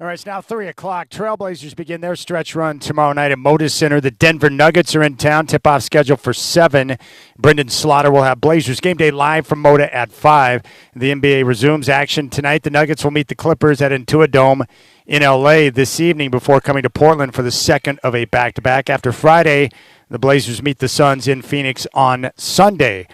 All right, it's now 3 o'clock. Trailblazers begin their stretch run tomorrow night at Moda Center. The Denver Nuggets are in town. Tip-off scheduled for 7. Brendan Slaughter will have Blazers Game Day live from Moda at 5. The NBA resumes action tonight. The Nuggets will meet the Clippers at Intuit Dome in L.A. this evening before coming to Portland for the second of a back-to-back. After Friday, the Blazers meet the Suns in Phoenix on Sunday.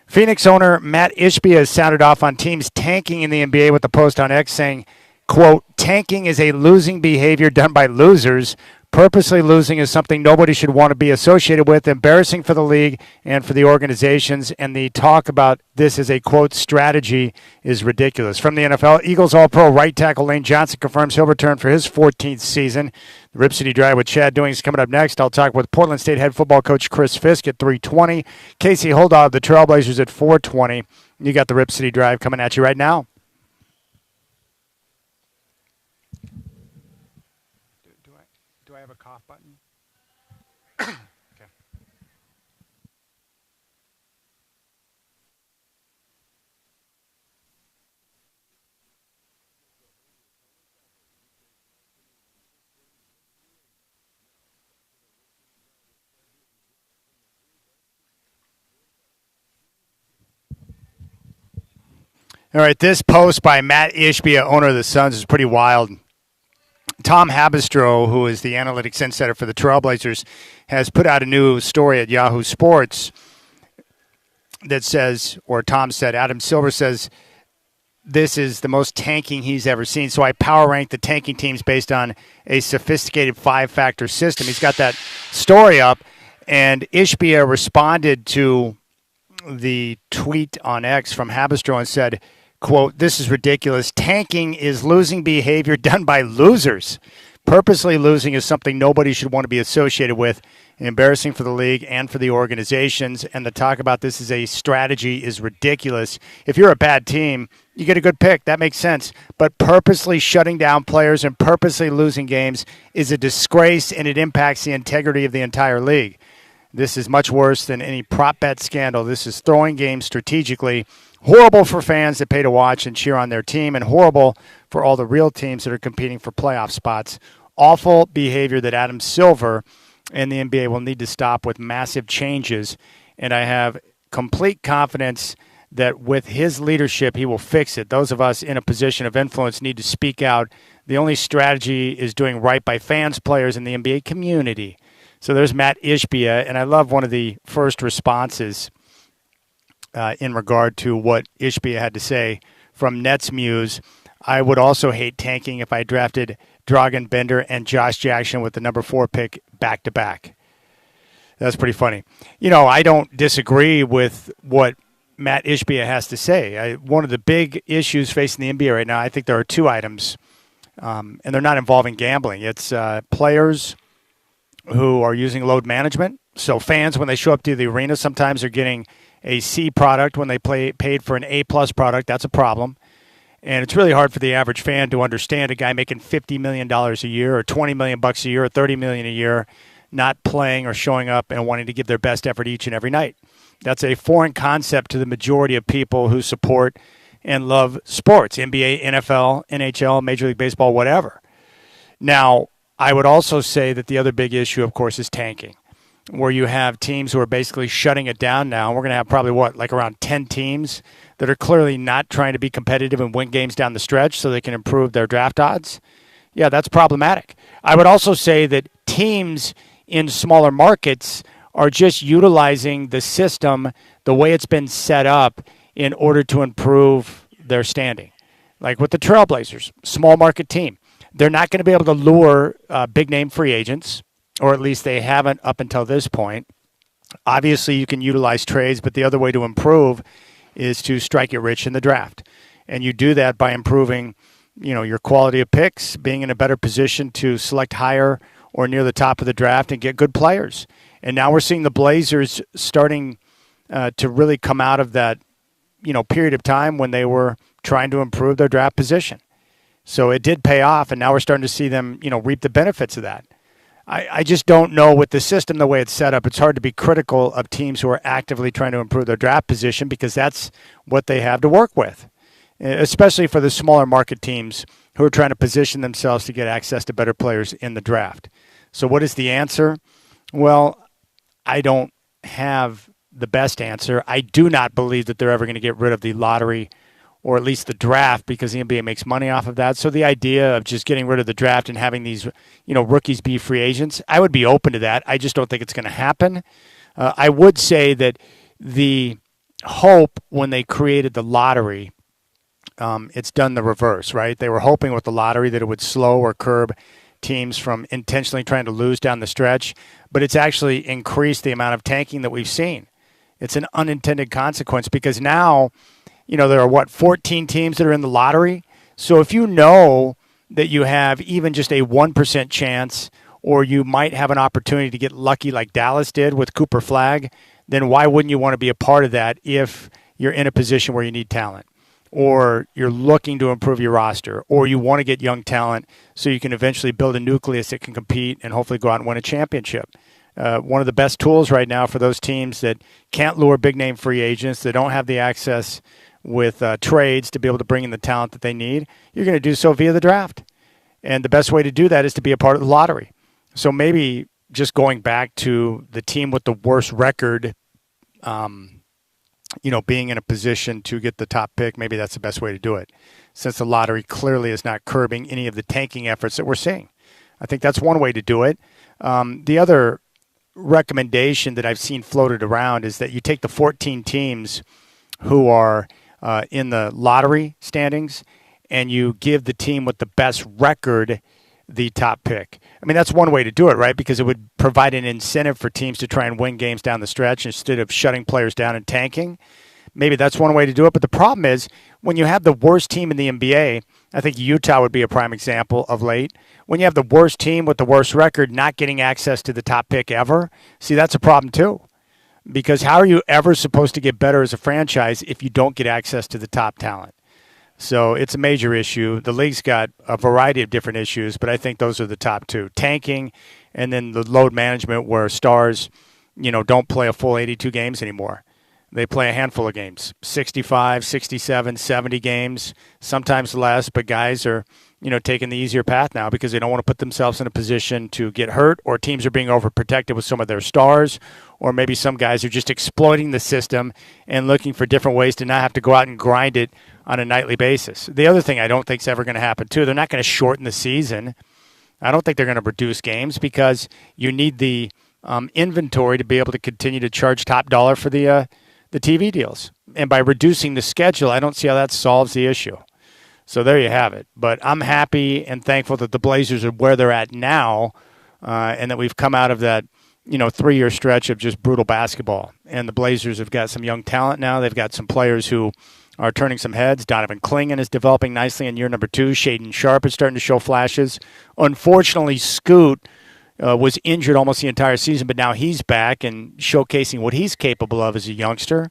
Phoenix owner Matt Ishbia has sounded off on teams tanking in the NBA with a post on X saying, quote, tanking is a losing behavior done by losers. Purposely losing is something nobody should want to be associated with, embarrassing for the league and for the organizations, and the talk about this as a, quote, strategy is ridiculous. From the NFL, Eagles All-Pro right tackle Lane Johnson confirms he'll return for his 14th season. The Rip City Drive with Chad Doing is coming up next. I'll talk with Portland State head football coach Chris Fisk at 3:20. Casey Holdahl of the Trailblazers at 4:20. You got the Rip City Drive coming at you right now. Do I have a cough button? Okay. All right, this post by Matt Ishbia, owner of the Suns, is pretty wild. Tom Habistro, who is the analytics insider for the Trailblazers, has put out a new story at Yahoo Sports that says, or Tom said, Adam Silver says, this is the most tanking he's ever seen. So I power rank the tanking teams based on a sophisticated 5-factor system. He's got that story up, and Ishbia responded to the tweet on X from Habistro and said, quote, this is ridiculous. Tanking is losing behavior done by losers. Purposely losing is something nobody should want to be associated with. Embarrassing for the league and for the organizations. And the talk about this as a strategy is ridiculous. If you're a bad team, you get a good pick. That makes sense. But purposely shutting down players and purposely losing games is a disgrace, and it impacts the integrity of the entire league. This is much worse than any prop bet scandal. This is throwing games strategically. Horrible for fans that pay to watch and cheer on their team, and horrible for all the real teams that are competing for playoff spots. Awful behavior that Adam Silver and the NBA will need to stop with massive changes, and I have complete confidence that with his leadership, he will fix it. Those of us in a position of influence need to speak out. The only strategy is doing right by fans, players, and the NBA community. So there's Matt Ishbia, and I love one of the first responses in regard to what Ishbia had to say from Nets Muse. I would also hate tanking if I drafted Dragan Bender and Josh Jackson with the number 4 pick back-to-back. That's pretty funny. You know, I don't disagree with what Matt Ishbia has to say. One of the big issues facing the NBA right now, I think there are 2 items, and they're not involving gambling. It's players who are using load management. So fans, when they show up to the arena, sometimes are getting a C product when they paid for an A-plus product. That's a problem. And it's really hard for the average fan to understand a guy making $50 million a year or $20 million a year or $30 million a year not playing or showing up and wanting to give their best effort each and every night. That's a foreign concept to the majority of people who support and love sports, NBA, NFL, NHL, Major League Baseball, whatever. Now, I would also say that the other big issue, of course, is tanking, where you have teams who are basically shutting it down now. We're going to have probably, around 10 teams that are clearly not trying to be competitive and win games down the stretch so they can improve their draft odds. Yeah, that's problematic. I would also say that teams in smaller markets are just utilizing the system the way it's been set up in order to improve their standing. Like with the Trailblazers, small market team. They're not going to be able to lure big-name free agents, or at least they haven't up until this point. Obviously, you can utilize trades, but the other way to improve is to strike it rich in the draft. And you do that by improving, your quality of picks, being in a better position to select higher or near the top of the draft and get good players. And now we're seeing the Blazers starting to really come out of that, period of time when they were trying to improve their draft position. So it did pay off, and now we're starting to see them, reap the benefits of that. I just don't know with the system, the way it's set up, it's hard to be critical of teams who are actively trying to improve their draft position because that's what they have to work with. especially for the smaller market teams who are trying to position themselves to get access to better players in the draft. So what is the answer? Well, I don't have the best answer. I do not believe that they're ever going to get rid of the lottery or at least the draft because the NBA makes money off of that. So the idea of just getting rid of the draft and having these, rookies be free agents, I would be open to that. I just don't think it's going to happen. I would say that the hope when they created the lottery, it's done the reverse, right? They were hoping with the lottery that it would slow or curb teams from intentionally trying to lose down the stretch, but it's actually increased the amount of tanking that we've seen. It's an unintended consequence because now, there are 14 teams that are in the lottery. So if you know that you have even just a 1% chance, or you might have an opportunity to get lucky like Dallas did with Cooper Flagg, then why wouldn't you want to be a part of that if you're in a position where you need talent, or you're looking to improve your roster, or you want to get young talent so you can eventually build a nucleus that can compete and hopefully go out and win a championship? One of the best tools right now for those teams that can't lure big-name free agents, that don't have the access with trades to be able to bring in the talent that they need, you're going to do so via the draft. And the best way to do that is to be a part of the lottery. So maybe just going back to the team with the worst record, being in a position to get the top pick, maybe that's the best way to do it, since the lottery clearly is not curbing any of the tanking efforts that we're seeing. I think that's one way to do it. The other recommendation that I've seen floated around is that you take the 14 teams who are in the lottery standings and you give the team with the best record the top pick. I mean, that's one way to do it, right? Because it would provide an incentive for teams to try and win games down the stretch instead of shutting players down and tanking. Maybe that's one way to do it. But the problem is when you have the worst team in the NBA, I think Utah would be a prime example of late. When you have the worst team with the worst record not getting access to the top pick ever, see, that's a problem too. Because how are you ever supposed to get better as a franchise if you don't get access to the top talent? So it's a major issue. The league's got a variety of different issues, but I think those are the top two. Tanking and then the load management where stars, don't play a full 82 games anymore. They play a handful of games, 65, 67, 70 games, sometimes less, but guys are, taking the easier path now because they don't want to put themselves in a position to get hurt, or teams are being overprotected with some of their stars, or maybe some guys are just exploiting the system and looking for different ways to not have to go out and grind it on a nightly basis. The other thing I don't think is ever going to happen, too, they're not going to shorten the season. I don't think they're going to reduce games because you need the inventory to be able to continue to charge top dollar for the TV deals. And by reducing the schedule, I don't see how that solves the issue. So there you have it. But I'm happy and thankful that the Blazers are where they're at now and that we've come out of that 3-year stretch of just brutal basketball. And the Blazers have got some young talent now. They've got some players who are turning some heads. Donovan Clingan is developing nicely in year number 2. Shaedon Sharpe is starting to show flashes. Unfortunately, Scoot was injured almost the entire season, but now he's back and showcasing what he's capable of as a youngster.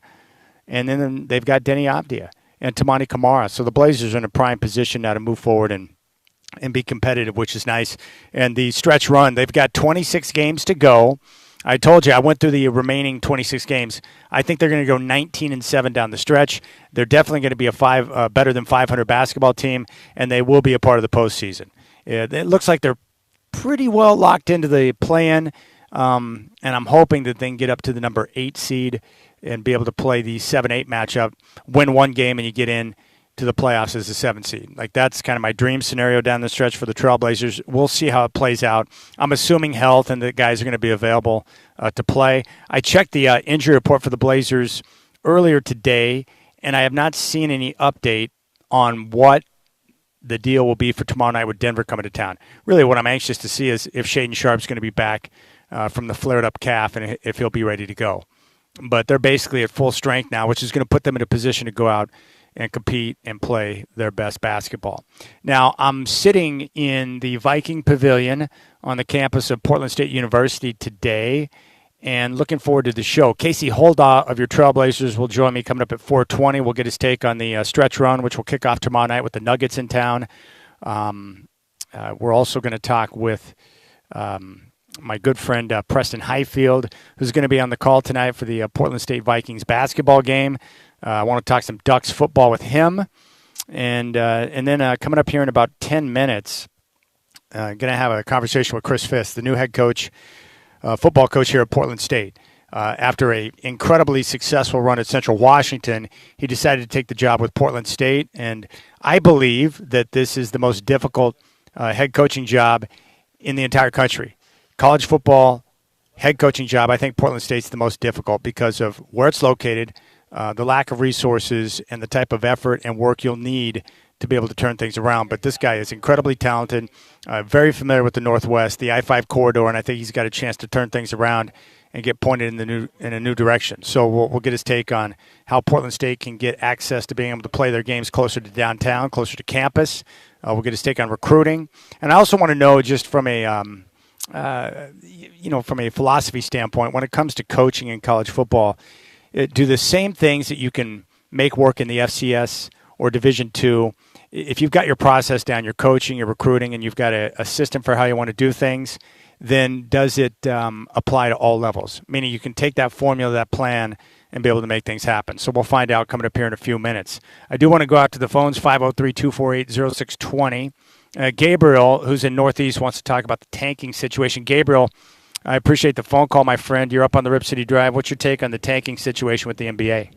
And then they've got Denny Avdia and Tamani Kamara. So the Blazers are in a prime position now to move forward and be competitive, which is nice. And the stretch run, they've got 26 games to go. I told you, I went through the remaining 26 games. I think they're going to go 19-7 down the stretch. They're definitely going to be a better than 500 basketball team, and they will be a part of the postseason. It looks like they're pretty well locked into the play-in, and I'm hoping that they can get up to the number 8 seed and be able to play the 7-8 matchup, win one game, and you get in to the playoffs as a 7 seed. Like, that's kind of my dream scenario down the stretch for the Trailblazers. We'll see how it plays out. I'm assuming health and the guys are going to be available to play. I checked the injury report for the Blazers earlier today, and I have not seen any update on what the deal will be for tomorrow night with Denver coming to town. Really what I'm anxious to see is if Shaedon Sharpe's going to be back from the flared-up calf and if he'll be ready to go. But they're basically at full strength now, which is going to put them in a position to go out and compete and play their best basketball. Now, I'm sitting in the Viking Pavilion on the campus of Portland State University today and looking forward to the show. Casey Holdaw of your Trailblazers will join me coming up at 4:20. We'll get his take on the stretch run, which will kick off tomorrow night with the Nuggets in town. We're also going to talk with my good friend Preston Highfield, who's going to be on the call tonight for the Portland State Vikings basketball game. I want to talk some Ducks football with him. And then coming up here in about 10 minutes, going to have a conversation with Chris Fisk, the new head coach, football coach here at Portland State. After a incredibly successful run at Central Washington, he decided to take the job with Portland State, and I believe that this is the most difficult head coaching job in the entire country. College football head coaching job, I think Portland State's the most difficult because of where it's located, the lack of resources, and the type of effort and work you'll need to be able to turn things around. But this guy is incredibly talented, very familiar with the Northwest, the I-5 corridor, and I think he's got a chance to turn things around and get pointed in a new direction. So we'll get his take on how Portland State can get access to being able to play their games closer to downtown, closer to campus. We'll get his take on recruiting, and I also want to know, just from a from a philosophy standpoint, when it comes to coaching in college football, do the same things that you can make work in the FCS or Division II. If you've got your process down, your coaching, your recruiting, and you've got a system for how you want to do things, then does it apply to all levels? Meaning you can take that formula, that plan, and be able to make things happen. So we'll find out coming up here in a few minutes. I do want to go out to the phones, 503-248-0620. Gabriel, who's in Northeast, wants to talk about the tanking situation. Gabriel, I appreciate the phone call, my friend. You're up on the Rip City Drive. What's your take on the tanking situation with the NBA?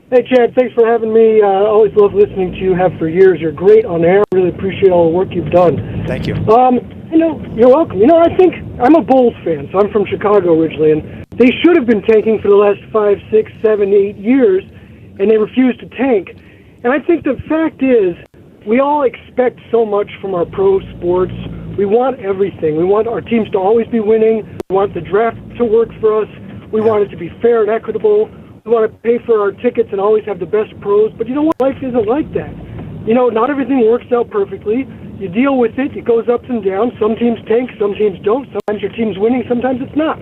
Hey, Chad, thanks for having me. I always love listening to you, have for years. You're great on air. Really appreciate all the work you've done. Thank you. You're welcome. I think I'm a Bulls fan, so I'm from Chicago originally, and they should have been tanking for the last 5, 6, 7, 8 years, and they refused to tank. And I think the fact is, we all expect so much from our pro sports. We want everything. We want our teams to always be winning. We want the draft to work for us. We want it to be fair and equitable. We want to pay for our tickets and always have the best pros. But you know what? Life isn't like that. Not everything works out perfectly. You deal with it. It goes ups and downs. Some teams tank, some teams don't. Sometimes your team's winning, sometimes it's not.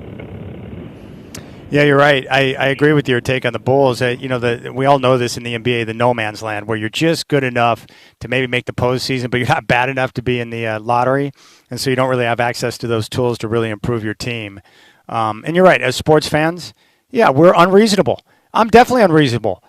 Yeah, you're right. I agree with your take on the Bulls. We all know this in the NBA, the no man's land, where you're just good enough to maybe make the postseason, but you're not bad enough to be in the lottery, and so you don't really have access to those tools to really improve your team. And you're right. As sports fans, yeah, we're unreasonable. I'm definitely unreasonable.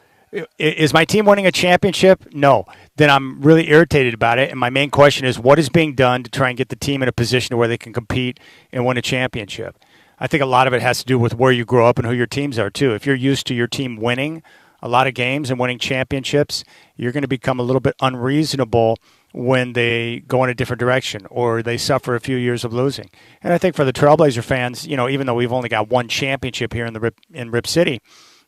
Is my team winning a championship? No. Then I'm really irritated about it, and my main question is, what is being done to try and get the team in a position where they can compete and win a championship? I think a lot of it has to do with where you grow up and who your teams are, too. If you're used to your team winning a lot of games and winning championships, you're going to become a little bit unreasonable when they go in a different direction or they suffer a few years of losing. And I think for the Trailblazer fans, even though we've only got one championship here in Rip City,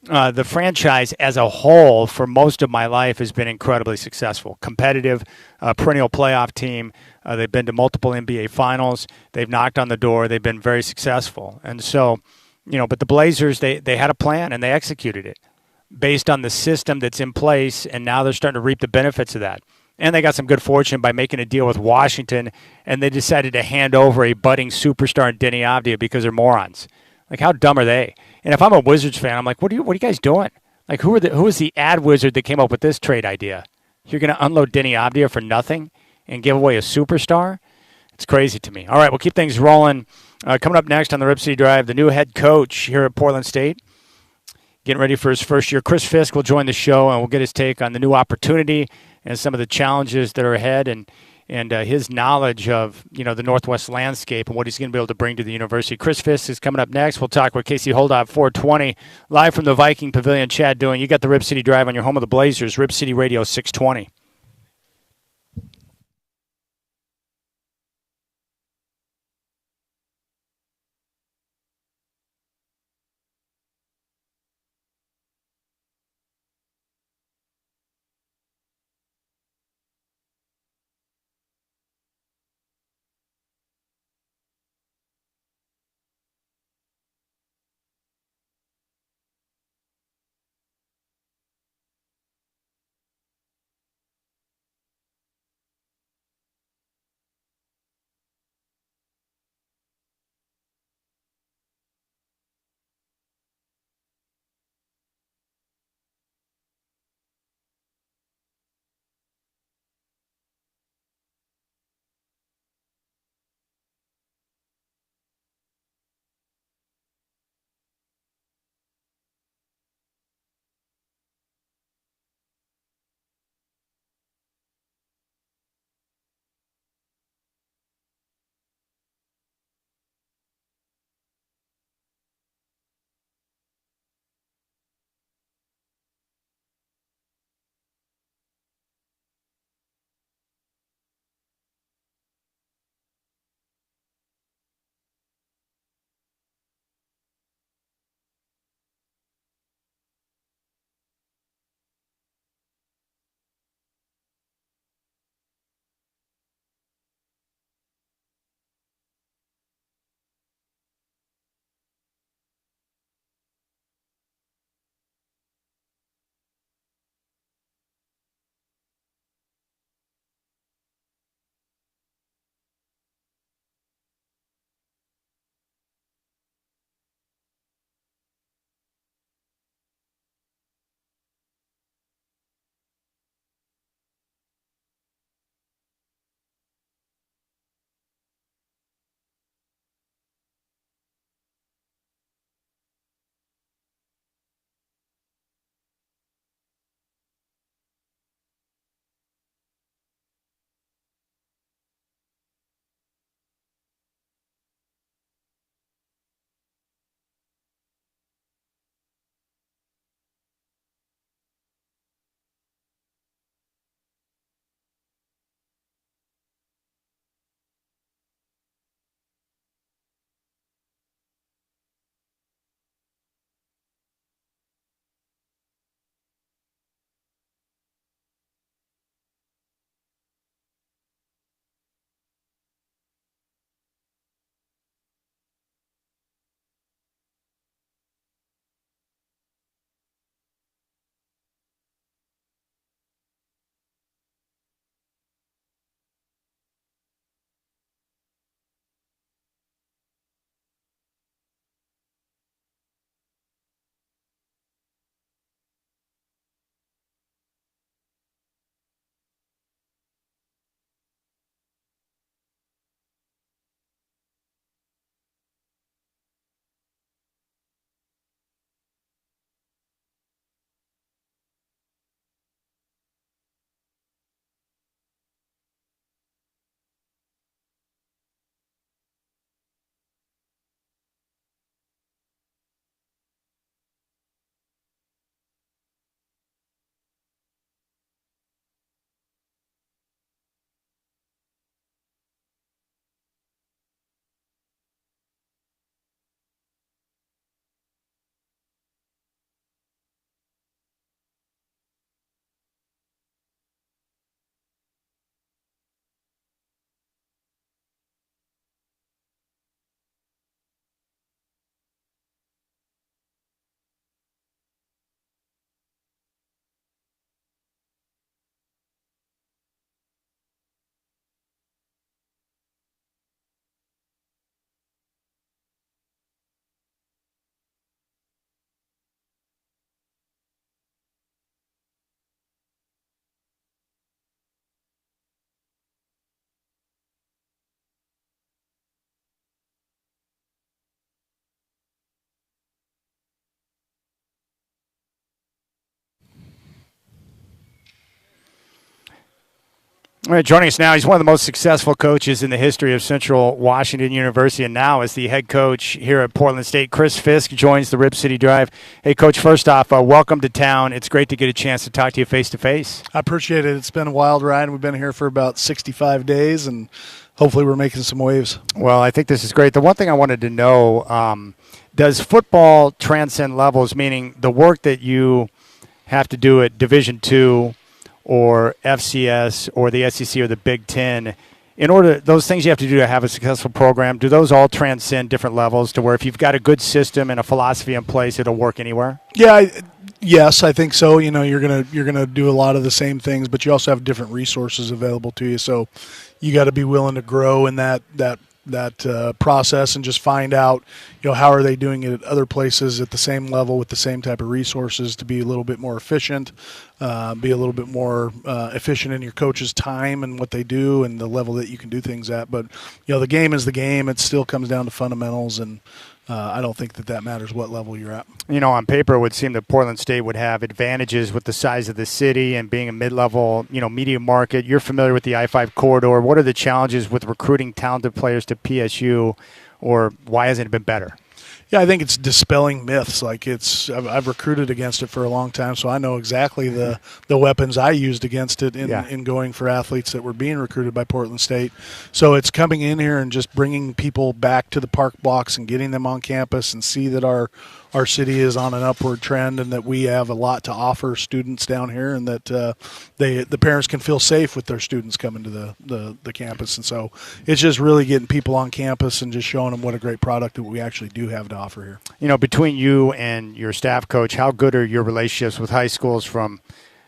the franchise as a whole for most of my life has been incredibly successful, competitive, perennial playoff team. They've been to multiple NBA finals. They've knocked on the door. They've been very successful. And so, but the Blazers, they had a plan and they executed it based on the system that's in place, and now they're starting to reap the benefits of that. And they got some good fortune by making a deal with Washington, and they decided to hand over a budding superstar in Denny Avdia because they're morons. Like, how dumb are they? And if I'm a Wizards fan, I'm like, what are you guys doing? Like, who is the ad wizard that came up with this trade idea? You're going to unload Denny Avdia for nothing and give away a superstar? It's crazy to me. All right, we'll keep things rolling. Coming up next on the Rip City Drive, the new head coach here at Portland State, getting ready for his first year. Chris Fisk will join the show, and we'll get his take on the new opportunity and some of the challenges that are ahead, and his knowledge of the Northwest landscape and what he's going to be able to bring to the university. Chris Fisk is coming up next. We'll talk with Casey Holdoff, 420, live from the Viking Pavilion. Chad doing. You got the Rip City Drive on your home of the Blazers, Rip City Radio 620. All right, joining us now, he's one of the most successful coaches in the history of Central Washington University, and now is the head coach here at Portland State. Chris Fisk joins the Rip City Drive. Hey, Coach, first off, welcome to town. It's great to get a chance to talk to you face-to-face. I appreciate it. It's been a wild ride. We've been here for about 65 days, and hopefully we're making some waves. Well, I think this is great. The one thing I wanted to know, does football transcend levels, meaning the work that you have to do at Division II or FCS or the SEC or the Big Ten, in order, those things you have to do to have a successful program, do those all transcend different levels to where if you've got a good system and a philosophy in place, it'll work anywhere? Yeah, yes, I think so. You know, you're gonna do a lot of the same things, but you also have different resources available to you. So you got to be willing to grow in that process and just find out, you know, how are they doing it at other places at the same level with the same type of resources to be a little bit more efficient, be a little bit more efficient in your coach's time and what they do and the level that you can do things at. But, you know, the game is the game. It still comes down to fundamentals, and I don't think that matters what level you're at. You know, on paper, it would seem that Portland State would have advantages with the size of the city and being a mid-level, you know, media market. You're familiar with the I-5 corridor. What are the challenges with recruiting talented players to PSU, or why hasn't it been better? Yeah, I think it's dispelling myths. Like I've recruited against it for a long time, so I know exactly the weapons I used against it in going for athletes that were being recruited by Portland State. So it's coming in here and just bringing people back to the park blocks and getting them on campus and see that our city is on an upward trend and that we have a lot to offer students down here, and that the parents can feel safe with their students coming to the campus. And so it's just really getting people on campus and just showing them what a great product that we actually do have to offer here. You know, between you and your staff coach, how good are your relationships with high schools from,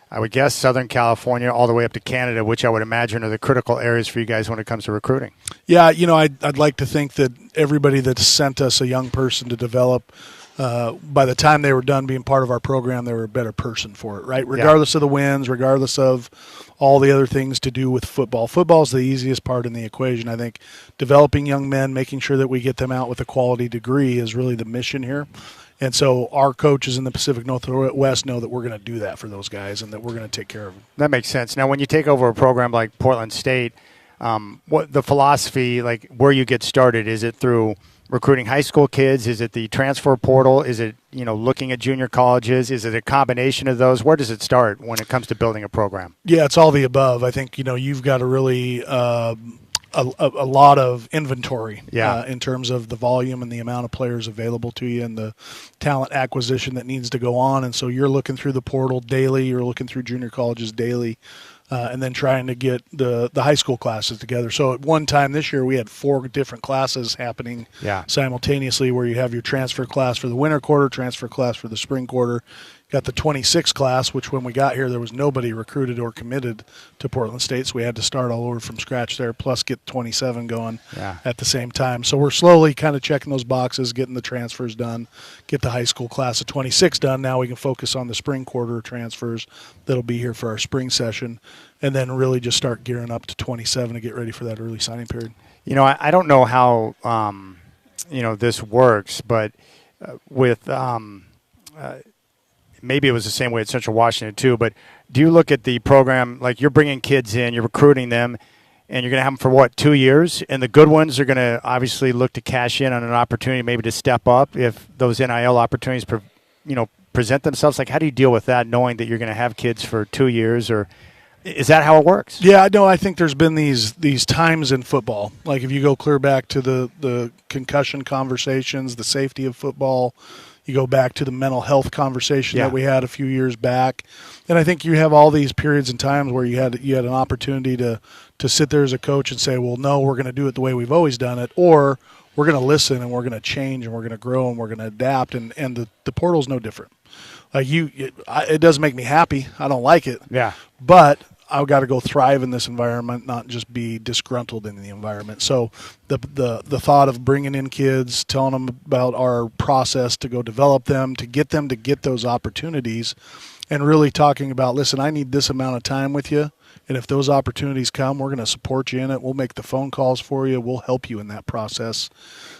I would guess, Southern California all the way up to Canada, which I would imagine are the critical areas for you guys when it comes to recruiting? Yeah, you know, I'd like to think that everybody that sent us a young person to develop, by the time they were done being part of our program, they were a better person for it, right? Regardless of the wins, regardless of all the other things to do with football. Football is the easiest part in the equation. I think developing young men, making sure that we get them out with a quality degree is really the mission here. And so our coaches in the Pacific Northwest know that we're going to do that for those guys and that we're going to take care of them. That makes sense. Now, when you take over a program like Portland State, what the philosophy, like where you get started, is it through recruiting high school kids? Is it the transfer portal? Is it, you know, looking at junior colleges? Is it a combination of those? Where does it start when it comes to building a program? Yeah, it's all the above. I think, you know, you've got to really a lot of inventory in terms of the volume and the amount of players available to you and the talent acquisition that needs to go on. And so you're looking through the portal daily. You're looking through junior colleges daily. And then trying to get the high school classes together. So at one time this year, we had 4 different classes happening simultaneously, where you have your transfer class for the winter quarter, transfer class for the spring quarter. Got the 26 class, which when we got here, there was nobody recruited or committed to Portland State, so we had to start all over from scratch there, plus get 27 going at the same time. So we're slowly kind of checking those boxes, getting the transfers done, get the high school class of 26 done. Now we can focus on the spring quarter transfers that'll be here for our spring session, and then really just start gearing up to 27 to get ready for that early signing period. You know, I don't know how, you know, this works, but with maybe it was the same way at Central Washington too, but do you look at the program, like you're bringing kids in, you're recruiting them, and you're going to have them for, what, 2 years? And the good ones are going to obviously look to cash in on an opportunity maybe to step up if those NIL opportunities, present themselves. Like, how do you deal with that, knowing that you're going to have kids for 2 years, or is that how it works? Yeah, no, I think there's been these times in football. Like if you go clear back to the concussion conversations, the safety of football, you go back to the mental health conversation that we had a few years back. And I think you have all these periods and times where you had an opportunity to sit there as a coach and say, well, no, we're going to do it the way we've always done it, or we're going to listen and we're going to change and we're going to grow and we're going to adapt. And the portal's no different. Like it does make me happy. I don't like it. Yeah. But I've got to go thrive in this environment, not just be disgruntled in the environment. So the thought of bringing in kids, telling them about our process to go develop them to get those opportunities, and really talking about, listen, I need this amount of time with you, and if those opportunities come, we're going to support you in it. We'll make the phone calls for you. We'll help you in that process.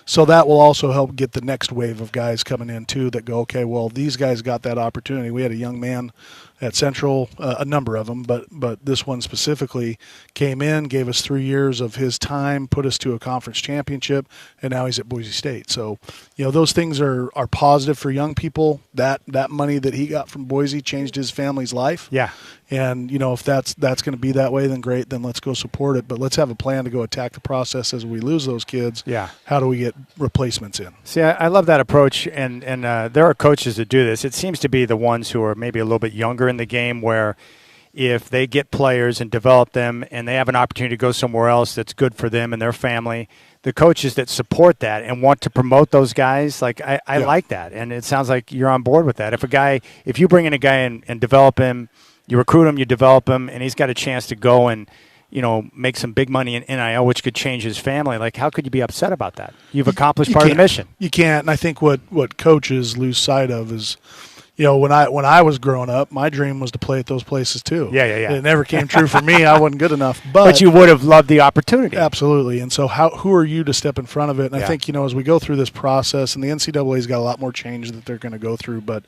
So that will also help get the next wave of guys coming in too that go, okay, well, these guys got that opportunity. We had a young man at Central, a number of them, but this one specifically came in, gave us 3 years of his time, put us to a conference championship, and now he's at Boise State. So, those things are positive for young people. That money that he got from Boise changed his family's life. Yeah. And, if that's going to be that way, then great, then let's go support it. But let's have a plan to go attack the process as we lose those kids. Yeah. How do we get replacements in? See, I love that approach, and there are coaches that do this. It seems to be the ones who are maybe a little bit younger in the game, where if they get players and develop them and they have an opportunity to go somewhere else that's good for them and their family, the coaches that support that and want to promote those guys, like I like that. And it sounds like you're on board with that. If you bring in a guy and develop him, you recruit him, you develop him, and he's got a chance to go and make some big money in NIL, which could change his family. Like, how could you be upset about that? You've accomplished part of the mission. You can't. And I think what coaches lose sight of is, when I was growing up, my dream was to play at those places too. Yeah. It never came true for me. I wasn't good enough. But you would have loved the opportunity. Absolutely. And so who are you to step in front of it? And I think, as we go through this process, and the NCAA's got a lot more change that they're going to go through, but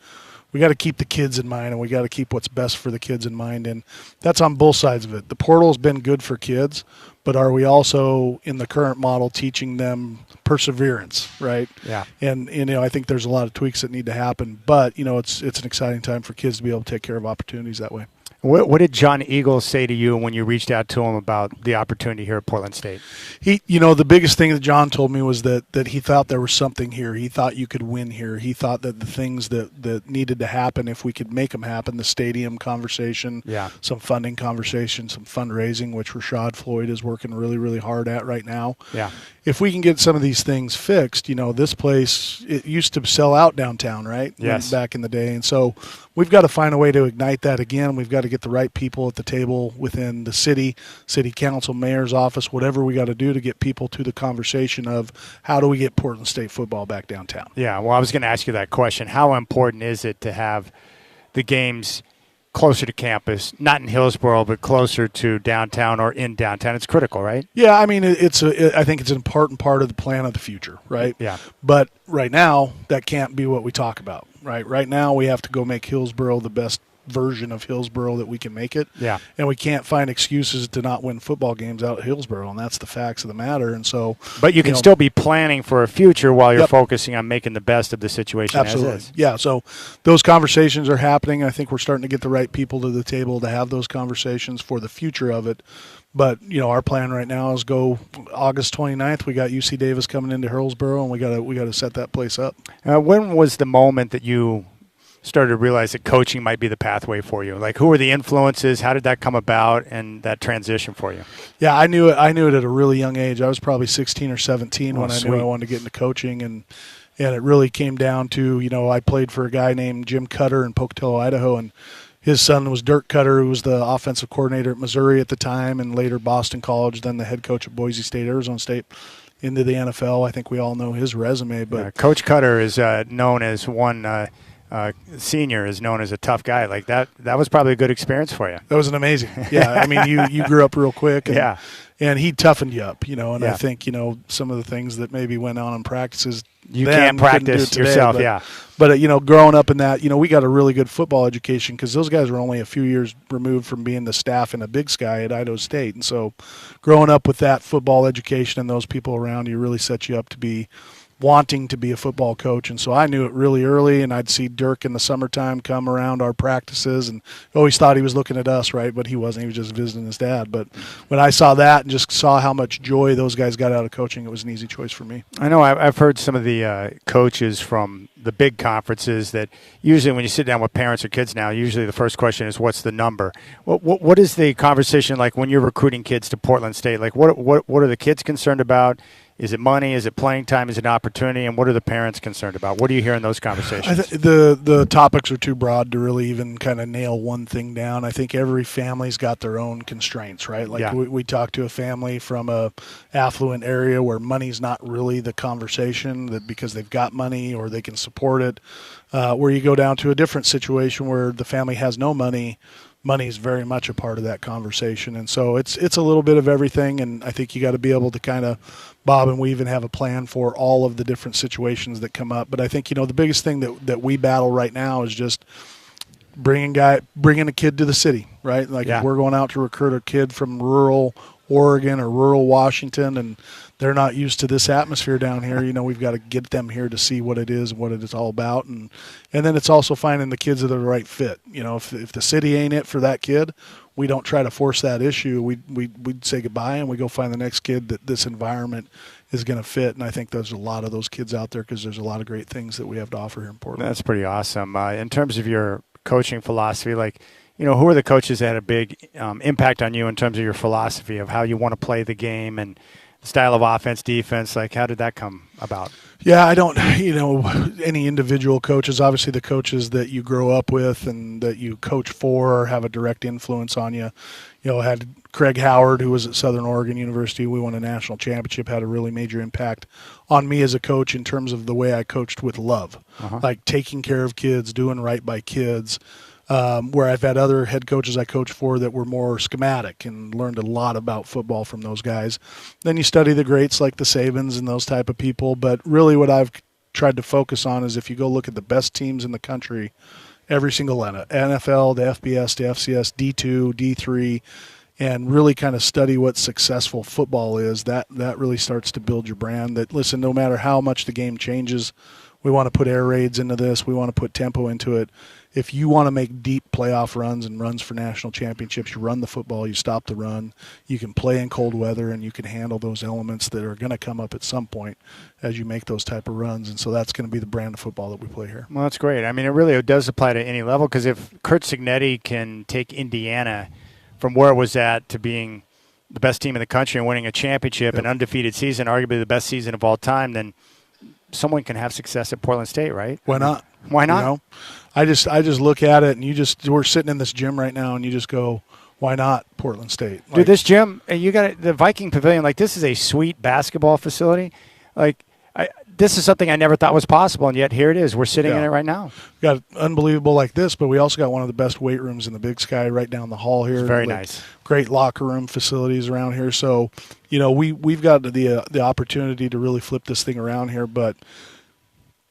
we got to keep the kids in mind, and we got to keep what's best for the kids in mind, and that's on both sides of it. The portal's been good for kids, but are we also in the current model teaching them perseverance, right? Yeah. And I think there's a lot of tweaks that need to happen, but it's an exciting time for kids to be able to take care of opportunities that way. What did John Eagle say to you when you reached out to him about the opportunity here at Portland State? He, the biggest thing that John told me was that he thought there was something here. He thought you could win here. He thought that the things that needed to happen, if we could make them happen, the stadium conversation, some funding conversation, some fundraising, which Rashad Floyd is working really, really hard at right now. Yeah. If we can get some of these things fixed, this place, it used to sell out downtown, right? Yes. Back in the day. And so we've got to find a way to ignite that again. We've got to get the right people at the table within the city council, mayor's office, whatever we got to do to get people to the conversation of how do we get Portland State football back downtown. Yeah, well, I was going to ask you that question. How important is it to have the games closer to campus, not in Hillsborough, but closer to downtown or in downtown? It's critical, right? Yeah, I mean, I think it's an important part of the plan of the future, right? Yeah. But right now, that can't be what we talk about, right? Right now, we have to go make Hillsborough the best version of Hillsborough that we can make it. Yeah. And we can't find excuses to not win football games out at Hillsborough, and that's the facts of the matter. And so, but you can still be planning for a future while you're focusing on making the best of the situation. Absolutely. As is. Yeah, so those conversations are happening. I think we're starting to get the right people to the table to have those conversations for the future of it. But, our plan right now is go August 29th. We got UC Davis coming into Hillsborough, and we got to set that place up. When was the moment that you started to realize that coaching might be the pathway for you? Like, who were the influences? How did that come about, and that transition for you? Yeah, I knew it at a really young age. I was probably 16 or 17 when I knew I wanted to get into coaching, and it really came down to, I played for a guy named Jim Cutter in Pocatello, Idaho, and his son was Dirk Cutter, who was the offensive coordinator at Missouri at the time, and later Boston College, then the head coach at Boise State, Arizona State, into the NFL. I think we all know his resume. But Coach Cutter is known as one senior is known as a tough guy. Like that was probably a good experience for you. That was an amazing. Yeah, I mean, you grew up real quick. And, and he toughened you up, and I think, some of the things that maybe went on in practices you can't practice today, yourself, But, growing up in that, we got a really good football education because those guys were only a few years removed from being the staff in a Big Sky at Idaho State. And so growing up with that football education and those people around you really set you up to be wanting to be a football coach. And so I knew it really early, and I'd see Dirk in the summertime come around our practices, and always thought he was looking at us, right? But he wasn't. He was just visiting his dad. But when I saw that and just saw how much joy those guys got out of coaching, it was an easy choice for me. I know I've heard some of the coaches from the big conferences that usually when you sit down with parents or kids now, usually the first question is, what's the number? What is the conversation like when you're recruiting kids to Portland State? Like what are the kids concerned about? Is it money? Is it playing time? Is it an opportunity? And what are the parents concerned about? What do you hear in those conversations? The topics are too broad to really even kind of nail one thing down. I think every family's got their own constraints, right? Like we talk to a family from a affluent area where money's not really the conversation, that because they've got money or they can support it. Where you go down to a different situation where the family has no money. Money is very much a part of that conversation. And so it's a little bit of everything, and I think you got to be able to kind of bob and weave and have a plan for all of the different situations that come up. But I think, the biggest thing that we battle right now is just bringing a kid to the city, right? Like if we're going out to recruit a kid from rural Oregon or rural Washington and they're not used to this atmosphere down here, we've got to get them here to see what it is and what it is all about. And then it's also finding the kids that are the right fit. If the city ain't it for that kid, we don't try to force that issue. We say goodbye and we go find the next kid that this environment is going to fit. And I think there's a lot of those kids out there because there's a lot of great things that we have to offer here in Portland. That's pretty awesome. In terms of your coaching philosophy, who are the coaches that had a big impact on you in terms of your philosophy of how you want to play the game and style of offense, defense? How did that come about? Yeah, I don't, any individual coaches, obviously the coaches that you grow up with and that you coach for have a direct influence on you. I had Craig Howard, who was at Southern Oregon University. We won a national championship, had a really major impact on me as a coach in terms of the way I coached with love, like taking care of kids, doing right by kids. Where I've had other head coaches I coached for that were more schematic and learned a lot about football from those guys. Then you study the greats like the Sabans and those type of people. But really what I've tried to focus on is if you go look at the best teams in the country, every single NFL, the FBS, the FCS, D2, D3, and really kind of study what successful football is, that really starts to build your brand. That, listen, no matter how much the game changes, we want to put air raids into this. We want to put tempo into it. If you want to make deep playoff runs and runs for national championships, you run the football, you stop the run. You can play in cold weather, and you can handle those elements that are going to come up at some point as you make those type of runs. And so that's going to be the brand of football that we play here. Well, that's great. I mean, it really does apply to any level because if Kurt Cignetti can take Indiana from where it was at to being the best team in the country and winning a championship, an undefeated season, arguably the best season of all time, then someone can have success at Portland State, right? Why not? Why not? I just look at it, and we're sitting in this gym right now, and you just go, why not Portland State? Dude, this gym, you got the Viking Pavilion. This is a sweet basketball facility. This is something I never thought was possible, and yet here it is. We're sitting in it right now. We got unbelievable like this, but we also got one of the best weight rooms in the Big Sky right down the hall here. It's very nice. Great locker room facilities around here. So, we've got the opportunity to really flip this thing around here, but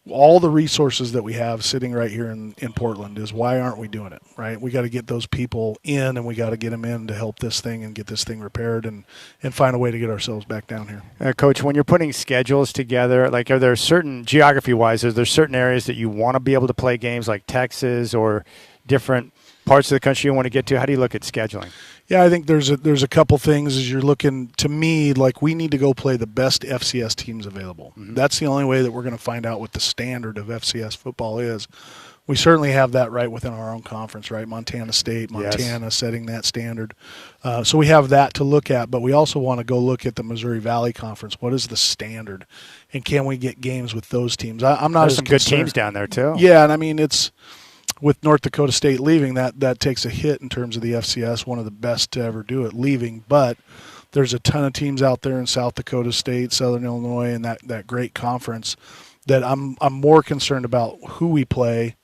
all the resources that we have sitting right here in Portland is why aren't we doing it, right? We got to get those people in, and we got to get them in to help this thing and get this thing repaired and find a way to get ourselves back down here. Coach, when you're putting schedules together, are there certain, geography-wise, are there certain areas that you want to be able to play games like Texas or different parts of the country you want to get to? How do you look at scheduling? Yeah, I think there's a couple things as you're looking. To me, we need to go play the best FCS teams available. Mm-hmm. That's the only way that we're going to find out what the standard of FCS football is. We certainly have that right within our own conference, right? Montana State, Montana setting that standard. So we have that to look at, but we also want to go look at the Missouri Valley Conference. What is the standard? And can we get games with those teams? I'm not There's as some concerned. good teams down there, too. Yeah, and I mean, it's – with North Dakota State leaving, that takes a hit in terms of the FCS, one of the best to ever do it leaving. But there's a ton of teams out there in South Dakota State, Southern Illinois, and that great conference that I'm more concerned about who we play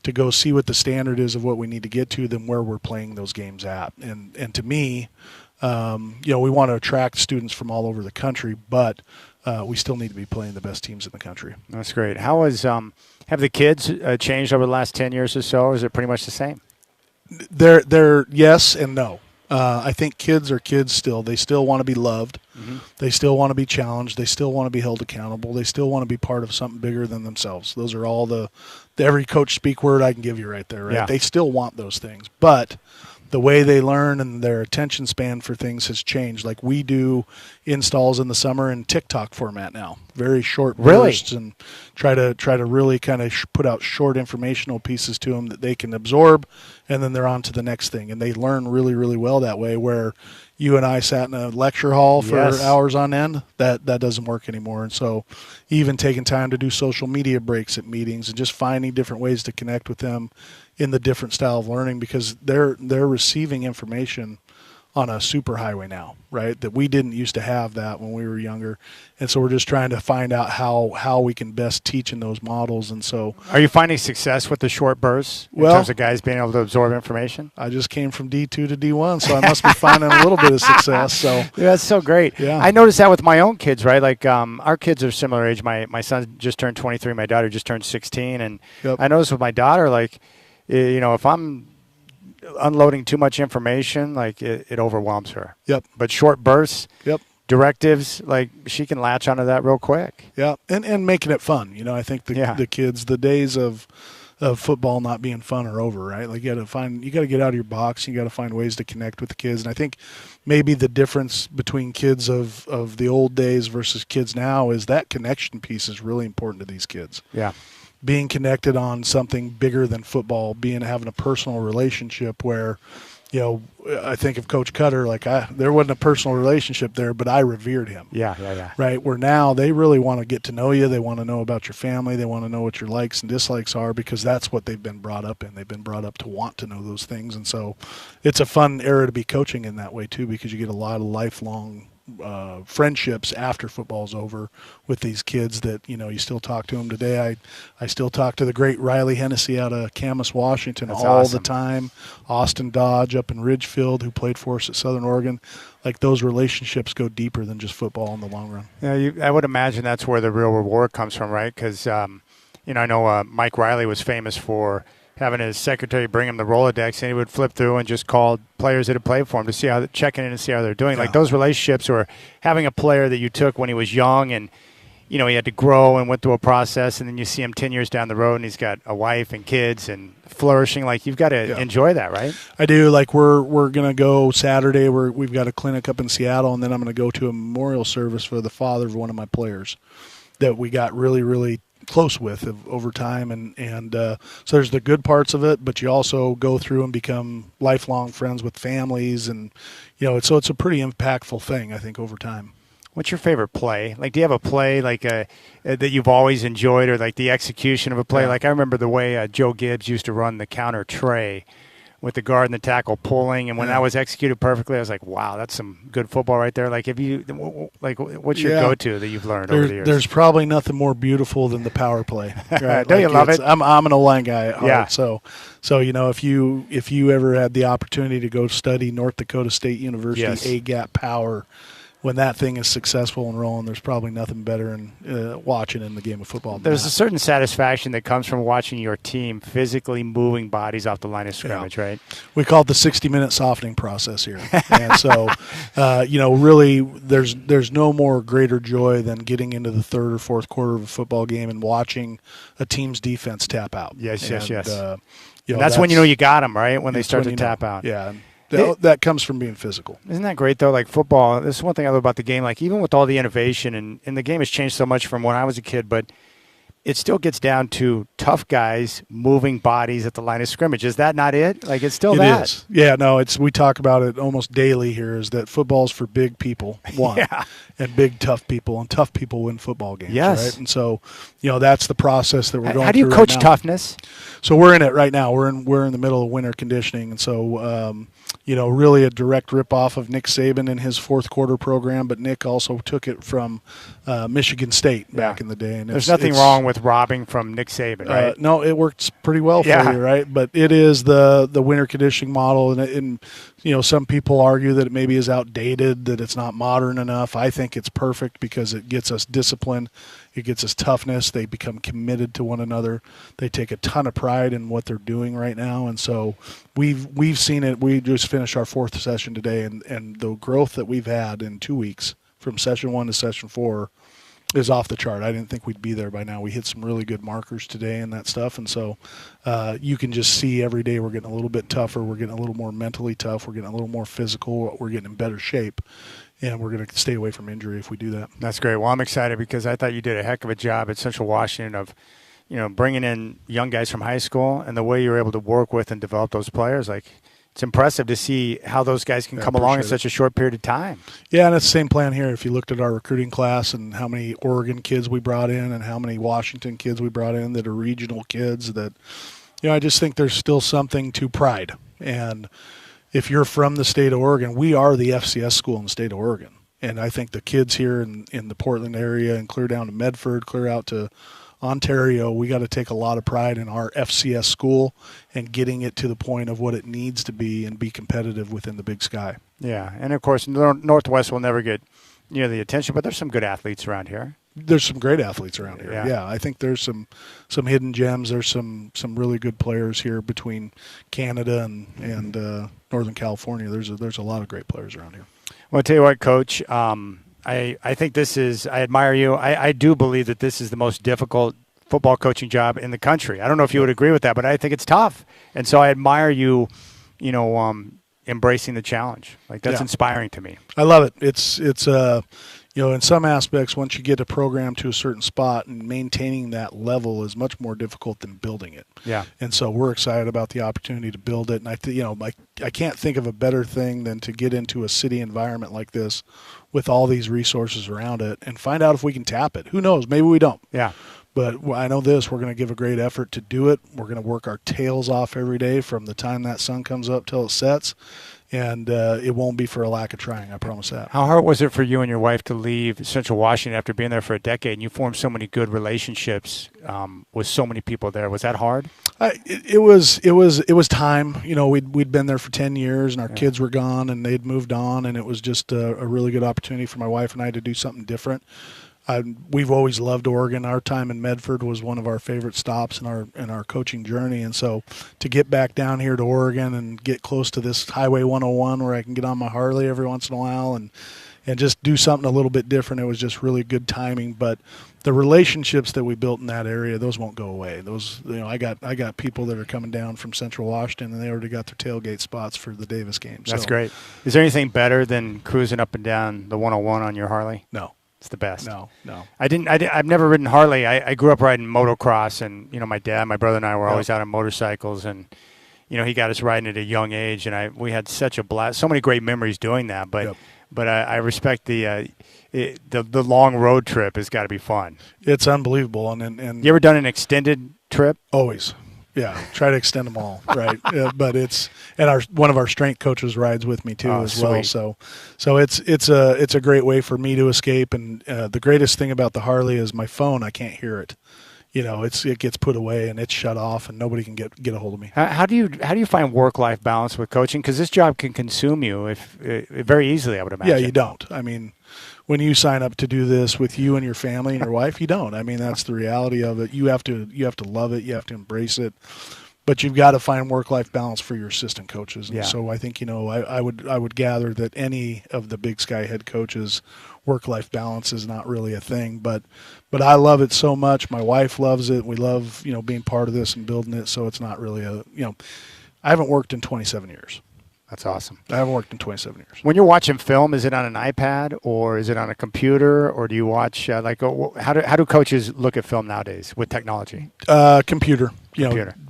to go see what the standard is of what we need to get to than where we're playing those games at. And to me, we want to attract students from all over the country, but we still need to be playing the best teams in the country. That's great. How have the kids changed over the last 10 years or so, or is it pretty much the same? They're yes and no. I think kids are kids still. They still want to be loved. Mm-hmm. They still want to be challenged. They still want to be held accountable. They still want to be part of something bigger than themselves. Those are all the every coach speak word I can give you right there, right? Yeah. They still want those things. But the way they learn and their attention span for things has changed. Like we do installs in the summer in TikTok format now, very short bursts, and try to really kind of put out short informational pieces to them that they can absorb, and then they're on to the next thing. And they learn really, really well that way, where you and I sat in a lecture hall for hours on end, that doesn't work anymore. And so even taking time to do social media breaks at meetings and just finding different ways to connect with them in the different style of learning, because they're receiving information on a super highway now, right? That we didn't used to have that when we were younger. And so we're just trying to find out how we can best teach in those models. And so, are you finding success with the short bursts in terms of guys being able to absorb information? I just came from D2 to D1, so I must be finding a little bit of success. So yeah, that's so great. Yeah. I noticed that with my own kids, right? Like our kids are similar age. My son just turned 23, my daughter just turned 16, and I noticed with my daughter, if I'm unloading too much information, like it overwhelms her. Yep. But short bursts. Yep. Directives, like she can latch onto that real quick. Yeah, and making it fun. I think the kids, the days of football not being fun are over, right? Like you got to get out of your box. You got to find ways to connect with the kids. And I think maybe the difference between kids of the old days versus kids now is that connection piece is really important to these kids. Yeah. Being connected on something bigger than football, having a personal relationship where, I think of Coach Cutter, there wasn't a personal relationship there, but I revered him. Yeah. Right, where now they really want to get to know you. They want to know about your family. They want to know what your likes and dislikes are because that's what they've been brought up in. They've been brought up to want to know those things. And so it's a fun era to be coaching in that way, too, because you get a lot of lifelong friendships after football's over with these kids that you still talk to them today. I still talk to the great Riley Hennessy out of Camas, Washington. That's all awesome. The time. Austin Dodge up in Ridgefield, who played for us at Southern Oregon. Like those relationships go deeper than just football in the long run. Yeah, I would imagine that's where the real reward comes from, right? Because I know Mike Riley was famous for having his secretary bring him the Rolodex, and he would flip through and just call players that had played for him to see checking in and see how they're doing. Yeah. Like those relationships, or having a player that you took when he was young and he had to grow and went through a process, and then you see him 10 years down the road and he's got a wife and kids and flourishing. Like you've got to enjoy that, right? I do. Like we're gonna go Saturday. We've got a clinic up in Seattle, and then I'm gonna go to a memorial service for the father of one of my players that we got really, really close with over time, and so there's the good parts of it, but you also go through and become lifelong friends with families, and it's a pretty impactful thing, I think, over time. What's your favorite play? Like, do you have a play that you've always enjoyed, or like the execution of a play? Yeah. Like I remember the way Joe Gibbs used to run the counter tray with the guard and the tackle pulling, and when that was executed perfectly, I was like, wow, that's some good football right there. Like, what's your go-to that you've learned over the years? There's probably nothing more beautiful than the power play. Right? Don't you love it? I'm an O-line guy at heart, so if you ever had the opportunity to go study North Dakota State University A-gap power, when that thing is successful and rolling, there's probably nothing better than watching in the game of football. There's a certain satisfaction that comes from watching your team physically moving bodies off the line of scrimmage, right? We call it the 60-minute softening process here. And so, really, there's no more greater joy than getting into the third or fourth quarter of a football game and watching a team's defense tap out. Yes. That's when you got them, right? When they start to tap out. Yeah. That comes from being physical. Isn't that great, though? Like football, this is one thing I love about the game. Like even with all the innovation, and the game has changed so much from when I was a kid, but it still gets down to tough guys moving bodies at the line of scrimmage. Is that not it? Like it's still that? It is. Yeah, no, we talk about it almost daily here, is that football's for big people, and big tough people, and tough people win football games, right? And so, that's the process that we're going through. How do you coach toughness? So we're in it right now. We're in the middle of winter conditioning, and so really a direct ripoff of Nick Saban in his fourth quarter program, but Nick also took it from Michigan State back in the day. And there's nothing wrong with robbing from Nick Saban, right? No, it works pretty well for you, right? But it is the winter conditioning model, and some people argue that it maybe is outdated, that it's not modern enough. I think it's perfect because it gets us discipline. It gets us toughness. They become committed to one another. They take a ton of pride in what they're doing right now. And so we've seen it. We just finished our fourth session today, and the growth that we've had in 2 weeks from session 1 to session 4 is off the chart. I didn't think we'd be there by now. We hit some really good markers today and that stuff. And so you can just see every day we're getting a little bit tougher. We're getting a little more mentally tough. We're getting a little more physical. We're getting in better shape. And we're going to stay away from injury if we do that. That's great. Well, I'm excited because I thought you did a heck of a job at Central Washington of, bringing in young guys from high school, and the way you're able to work with and develop those players. Like, it's impressive to see how those guys can come along in such a short period of time. Yeah, and it's the same plan here. If you looked at our recruiting class and how many Oregon kids we brought in and how many Washington kids we brought in that are regional kids, that, I just think there's still something to pride. And if you're from the state of Oregon, we are the FCS school in the state of Oregon. And I think the kids here in the Portland area and clear down to Medford, clear out to Ontario, we got to take a lot of pride in our FCS school and getting it to the point of what it needs to be and be competitive within the Big Sky. Yeah, and of course, Northwest will never get the attention, but there's some good athletes around here. There's some great athletes around here. Yeah. Yeah, I think there's some hidden gems. There's some really good players here between Canada and Northern California. There's a lot of great players around here. Well, I'll tell you what, Coach. I think this is. I admire you. I do believe that this is the most difficult football coaching job in the country. I don't know if you would agree with that, but I think it's tough, and so I admire you. Embracing the challenge. Like, that's inspiring to me. I love it. It's in some aspects, once you get a program to a certain spot, and maintaining that level is much more difficult than building it. Yeah. And so we're excited about the opportunity to build it. And I can't think of a better thing than to get into a city environment like this with all these resources around it and find out if we can tap it. Who knows? Maybe we don't. Yeah. But I know this, we're going to give a great effort to do it. We're going to work our tails off every day from the time that sun comes up till it sets. And it won't be for a lack of trying, I promise that. How hard was it for you and your wife to leave Central Washington after being there for a decade, and you formed so many good relationships with so many people there? Was that hard? It was time. We'd been there for 10 years, and our kids were gone, and they'd moved on, and it was just a really good opportunity for my wife and I to do something different. We've always loved Oregon. Our time in Medford was one of our favorite stops in our coaching journey, and so to get back down here to Oregon and get close to this Highway 101 where I can get on my Harley every once in a while and just do something a little bit different, it was just really good timing. But the relationships that we built in that area, those won't go away. Those, I got people that are coming down from Central Washington, and they already got their tailgate spots for the Davis game. That's great. Is there anything better than cruising up and down the 101 on your Harley? No. It's the best. No. I've never ridden Harley. I grew up riding motocross, and my dad, my brother, and I were always out on motorcycles, and he got us riding at a young age, and we had such a blast, so many great memories doing that. But I respect the long road trip has got to be fun. It's unbelievable, and you ever done an extended trip? Always. Yeah, try to extend them all, right? But one of our strength coaches rides with me too as well. So it's a great way for me to escape. And the greatest thing about the Harley is my phone. I can't hear it. It gets put away and it's shut off, and nobody can get a hold of me. How do you find work-life balance with coaching? Because this job can consume you very easily, I would imagine. Yeah, you don't. I mean, when you sign up to do this with you and your family and your wife, you don't. I mean, that's the reality of it. You have to love it. You have to embrace it. But you've got to find work-life balance for your assistant coaches. And so I think, I would gather that any of the Big Sky head coaches' work-life balance is not really a thing. But I love it so much. My wife loves it. We love, being part of this and building it. So it's not really I haven't worked in 27 years. That's awesome. I haven't worked in 27 years. When you're watching film, is it on an iPad or is it on a computer, or do you watch how do coaches look at film nowadays with technology? Computer.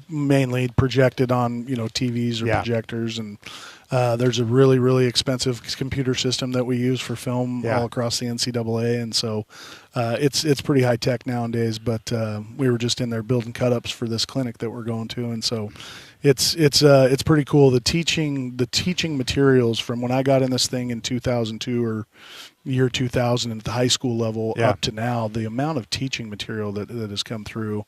Mainly projected on TVs or projectors, and there's a really, really expensive computer system that we use for film all across the NCAA, and so it's pretty high tech nowadays. But we were just in there building cut-ups for this clinic that we're going to, and so it's pretty cool. The teaching materials from when I got in this thing in 2002 or year 2000 at the high school level up to now, the amount of teaching material that has come through.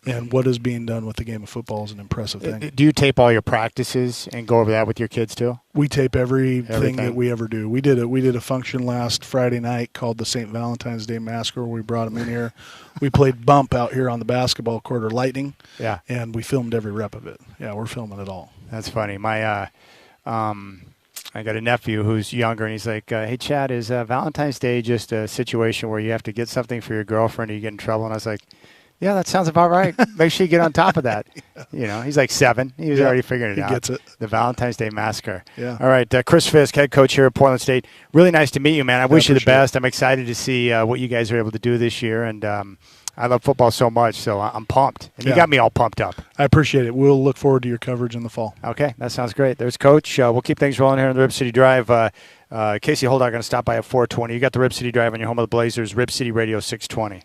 And what is being done with the game of football is an impressive thing. Do you tape all your practices and go over that with your kids too? We tape everything that we ever do. We did a function last Friday night called the St. Valentine's Day Massacre, where we brought them in here. We played bump out here on the basketball court, or lightning. Yeah. And we filmed every rep of it. Yeah, we're filming it all. That's funny. My I got a nephew who's younger, and he's like, hey, Chad, is Valentine's Day just a situation where you have to get something for your girlfriend or you get in trouble? And I was like, yeah, that sounds about right. Make sure you get on top of that. He's like 7. He was already figuring it out. He gets it. The Valentine's Day Massacre. Yeah. All right, Chris Fisk, head coach here at Portland State. Really nice to meet you, man. I wish you the best. I'm excited to see what you guys are able to do this year, and I love football so much, so I'm pumped. And you got me all pumped up. I appreciate it. We'll look forward to your coverage in the fall. Okay, that sounds great. There's Coach. We'll keep things rolling here on the Rip City Drive. Casey Holdock going to stop by at 4:20. You got the Rip City Drive on your home of the Blazers, Rip City Radio 620.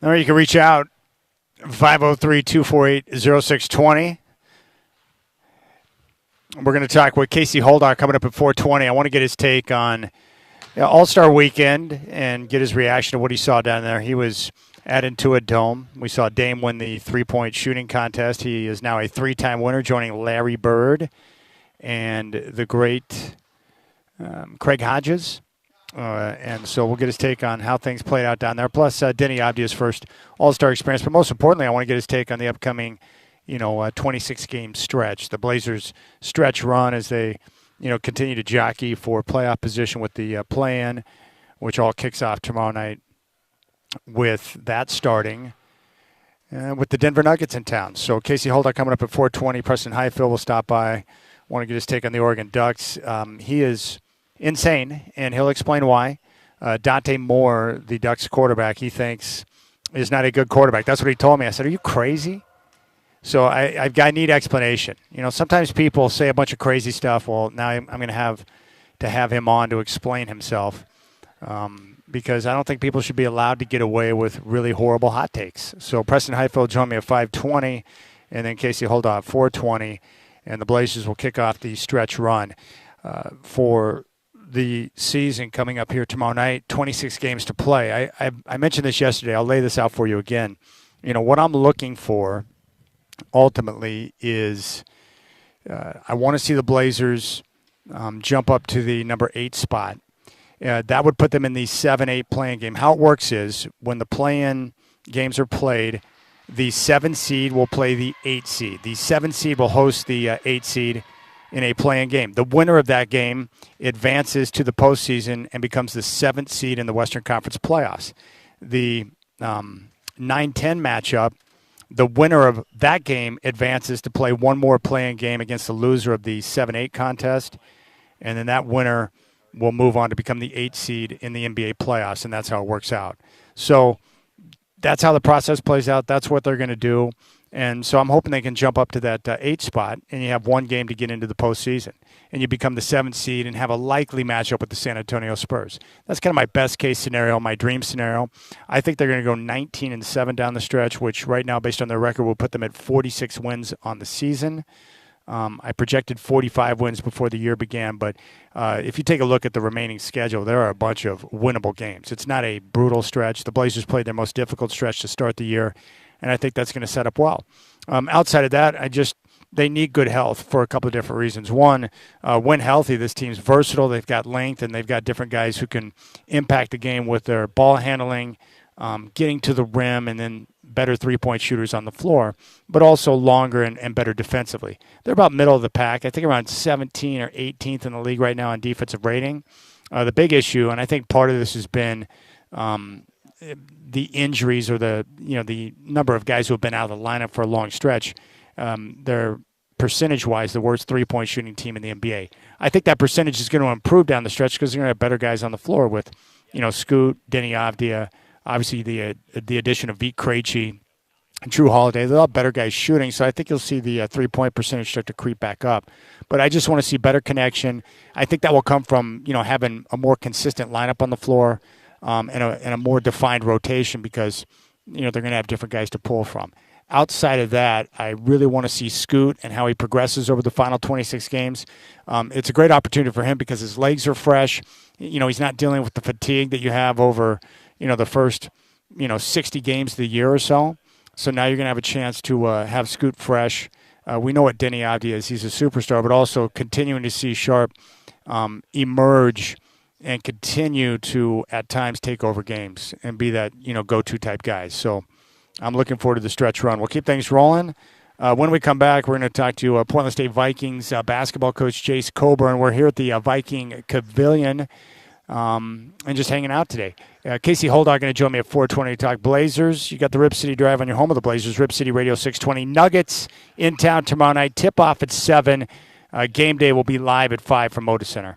Or you can reach out 503-248-0620. We're going to talk with Casey Holdock coming up at 420. I want to get his take on All-Star Weekend and get his reaction to what he saw down there. He was at Intuit Dome. We saw Dame win the three-point shooting contest. He is now a three-time winner, joining Larry Bird and the great Craig Hodges. And so we'll get his take on how things played out down there. Plus, Denny Avdia's first All-Star experience. But most importantly, I want to get his take on the upcoming 26-game stretch. The Blazers' stretch run as they continue to jockey for playoff position with the play-in, which all kicks off tomorrow night with that starting with the Denver Nuggets in town. So Casey Holdock coming up at 4:20. Preston Highfield will stop by. Want to get his take on the Oregon Ducks. He is insane, and he'll explain why. Dante Moore, the Ducks quarterback, he thinks is not a good quarterback. That's what he told me. I said, are you crazy? So I need explanation. Sometimes people say a bunch of crazy stuff. Well, now I'm going to have him on to explain himself because I don't think people should be allowed to get away with really horrible hot takes. So Preston Highfield joined me at 5:20, and then Casey Holdock at 4:20, and the Blazers will kick off the stretch run for the season coming up here tomorrow night. 26 games to play. I mentioned this yesterday. I'll lay this out for you again. What I'm looking for ultimately is I want to see the Blazers jump up to the number 8 spot. That would put them in the 7-8 play-in game. How it works is when the play-in games are played, the 7 seed will play the 8 seed. The 7 seed will host the 8 seed in a play-in game. The winner of that game advances to the postseason and becomes the 7th seed in the Western Conference playoffs. The 9-10 matchup, the winner of that game advances to play one more play-in game against the loser of the 7-8 contest, and then that winner will move on to become the 8th seed in the NBA playoffs, and that's how it works out. So that's how the process plays out. That's what they're going to do. And so I'm hoping they can jump up to that 8 spot, and you have one game to get into the postseason. And you become the 7th seed and have a likely matchup with the San Antonio Spurs. That's kind of my best-case scenario, my dream scenario. I think they're going to go 19-7 down the stretch, which right now, based on their record, will put them at 46 wins on the season. I projected 45 wins before the year began, but if you take a look at the remaining schedule, there are a bunch of winnable games. It's not a brutal stretch. The Blazers played their most difficult stretch to start the year, and I think that's going to set up well. Outside of that, they need good health for a couple of different reasons. One, when healthy, this team's versatile. They've got length, and they've got different guys who can impact the game with their ball handling, getting to the rim, and then better three-point shooters on the floor, but also longer and better defensively. They're about middle of the pack. I think around 17 or 18th in the league right now on defensive rating. The big issue, and I think part of this has been the injuries or the number of guys who have been out of the lineup for a long stretch. They're percentage-wise the worst three-point shooting team in the NBA. I think that percentage is going to improve down the stretch because they're going to have better guys on the floor with, Scoot, Denny Avdia, obviously the addition of Vit Krejci and Drew Holiday. They're all better guys shooting, so I think you'll see the three-point percentage start to creep back up. But I just want to see better connection. I think that will come from having a more consistent lineup on the floor and a more defined rotation because they're going to have different guys to pull from. Outside of that, I really want to see Scoot and how he progresses over the final 26 games. It's a great opportunity for him because his legs are fresh. He's not dealing with the fatigue that you have over the first 60 games of the year or so. So now you're going to have a chance to have Scoot fresh. We know what Denny Avdia is. He's a superstar, but also continuing to see Sharp emerge and continue to, at times, take over games and be that, go-to type guy. So I'm looking forward to the stretch run. We'll keep things rolling. When we come back, we're going to talk to Portland State Vikings basketball coach Jace Coburn. We're here at the Viking Pavilion and just hanging out today. Casey Holdock going to join me at 4:20 to talk Blazers. You got the Rip City Drive on your home of the Blazers, Rip City Radio 620. Nuggets in town tomorrow night. Tip-off at 7. Game day will be live at 5 from Moda Center.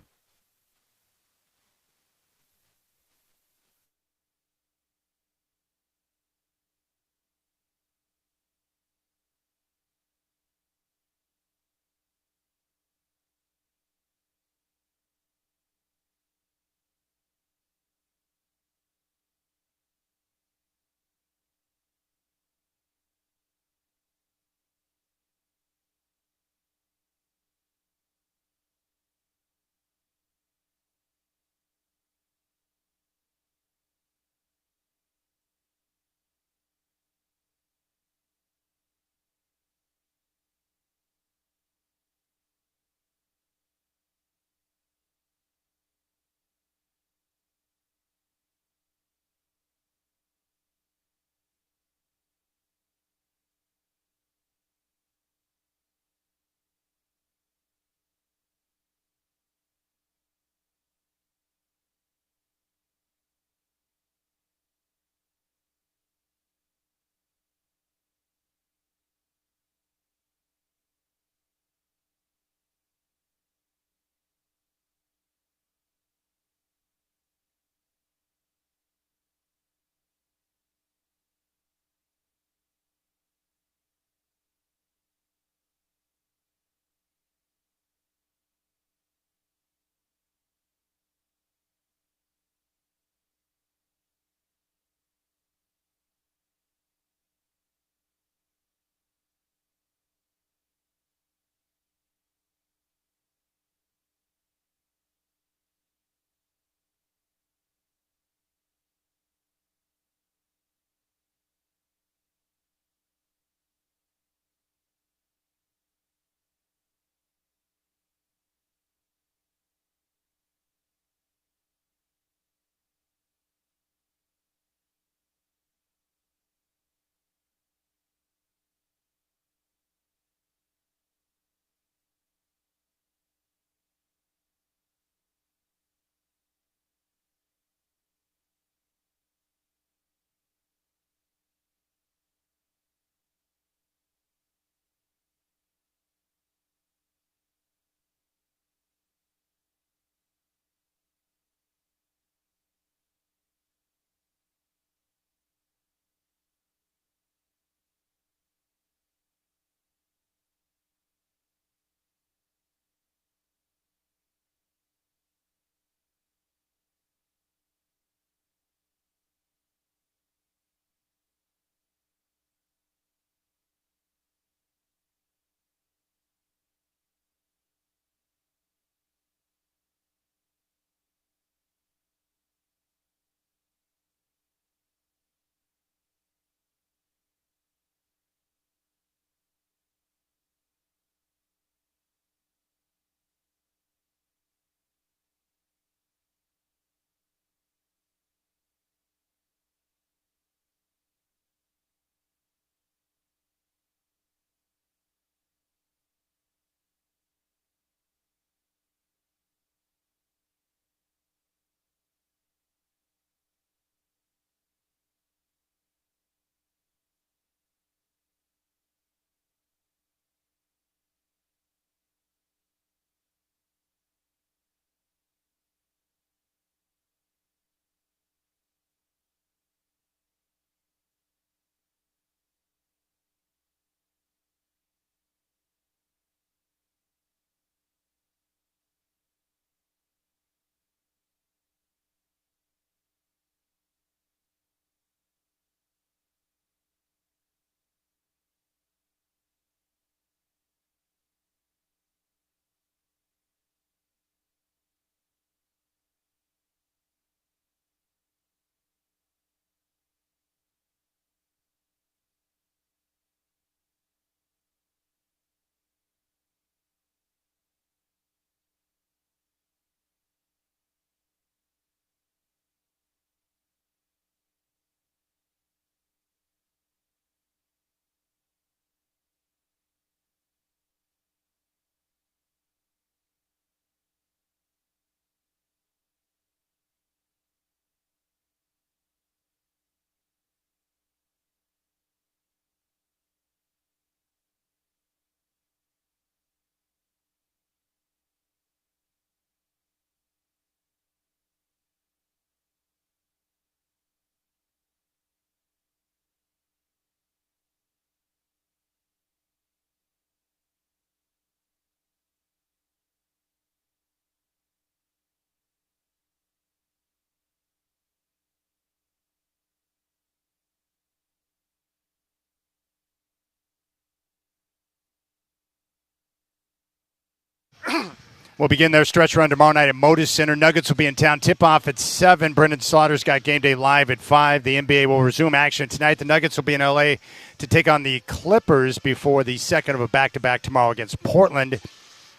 will begin their stretch run tomorrow night at Moda Center. Nuggets will be in town. Tip-off at 7. Brendan Slaughter's got Game Day Live at 5. The NBA will resume action tonight. The Nuggets will be in L.A. to take on the Clippers before the second of a back-to-back tomorrow against Portland.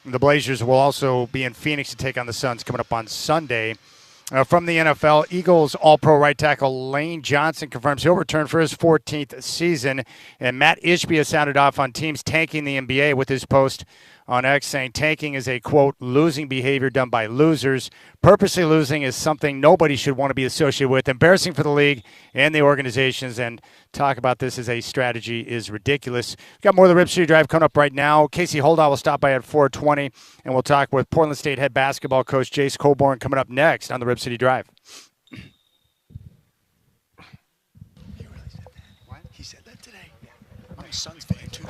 The Blazers will also be in Phoenix to take on the Suns coming up on Sunday. From the NFL, Eagles All-Pro right tackle Lane Johnson confirms he'll return for his 14th season. And Matt Ishbia sounded off on teams tanking the NBA with his post on X saying tanking is a, quote, losing behavior done by losers. Purposely losing is something nobody should want to be associated with. Embarrassing for the league and the organizations. And talk about this as a strategy is ridiculous. We've got more of the Rip City Drive coming up right now. Casey Holdahl will stop by at 4:20, and we'll talk with Portland State head basketball coach Jace Coburn coming up next on the Rip City Drive. He really said that. What? He said that today. Yeah. I'm a Suns fan, too.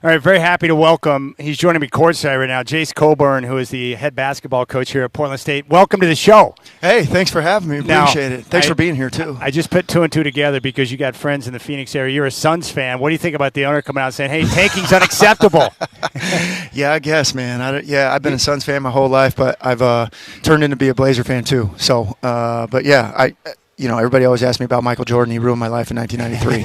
All right, very happy to welcome, he's joining me courtside right now, Jace Coburn, who is the head basketball coach here at Portland State. Welcome to the show. Hey, thanks for having me. Appreciate it. Thanks for being here, too. I just put 2 and 2 together because you got friends in the Phoenix area. You're a Suns fan. What do you think about the owner coming out and saying, hey, tanking's unacceptable? Yeah, I guess, man. I've been a Suns fan my whole life, but I've turned into be a Blazer fan, too. So, but yeah, everybody always asks me about Michael Jordan. He ruined my life in 1993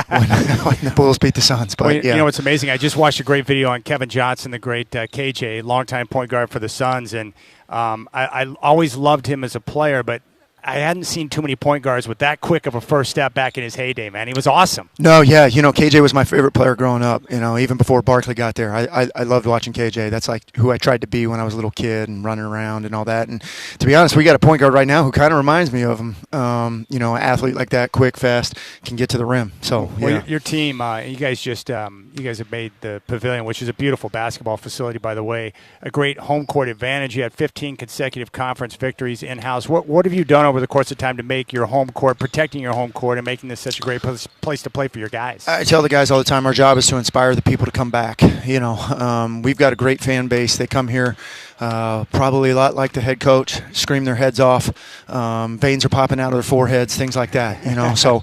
when the Bulls beat the Suns. But well, you know what's amazing? I just watched a great video on Kevin Johnson, the great KJ, longtime point guard for the Suns, and I always loved him as a player, but I hadn't seen too many point guards with that quick of a first step back in his heyday, man. He was awesome. No, yeah. KJ was my favorite player growing up, even before Barkley got there. I loved watching KJ. That's like who I tried to be when I was a little kid and running around and all that. And to be honest, we got a point guard right now who kind of reminds me of him. An athlete like that, quick, fast, can get to the rim. So, yeah. Well, your team, you guys have made the Pavilion, which is a beautiful basketball facility, by the way, a great home court advantage. You had 15 consecutive conference victories in-house. What have you done over the course of time to make your home court, protecting your home court, and making this such a great place to play for your guys? I tell the guys all the time, our job is to inspire the people to come back. We've got a great fan base. They come here probably a lot like the head coach, scream their heads off. Veins are popping out of their foreheads, things like that. So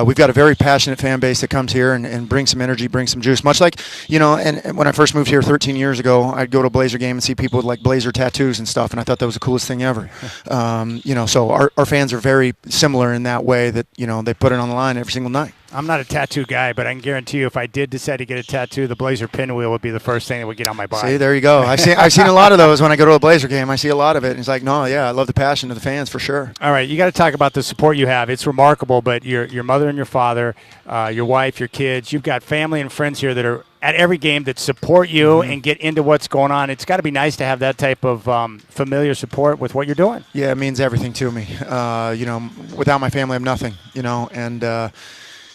we've got a very passionate fan base that comes here and brings some energy, brings some juice. Much like, and when I first moved here 13 years ago, I'd go to a Blazer game and see people with like Blazer tattoos and stuff, and I thought that was the coolest thing ever. So our fans are very similar in that way that, they put it on the line every single night. I'm not a tattoo guy, but I can guarantee you if I did decide to get a tattoo, the Blazer pinwheel would be the first thing that would get on my body. See, there you go. I've seen a lot of those when I go to a Blazer game. I see a lot of it. And it's like, no, yeah, I love the passion of the fans for sure. All right, you got to talk about the support you have. It's remarkable, but your mother and your father, your wife, your kids, you've got family and friends here that are at every game that support you and get into what's going on. It's got to be nice to have that type of familiar support with what you're doing. Yeah, it means everything to me. Without my family, I'm nothing,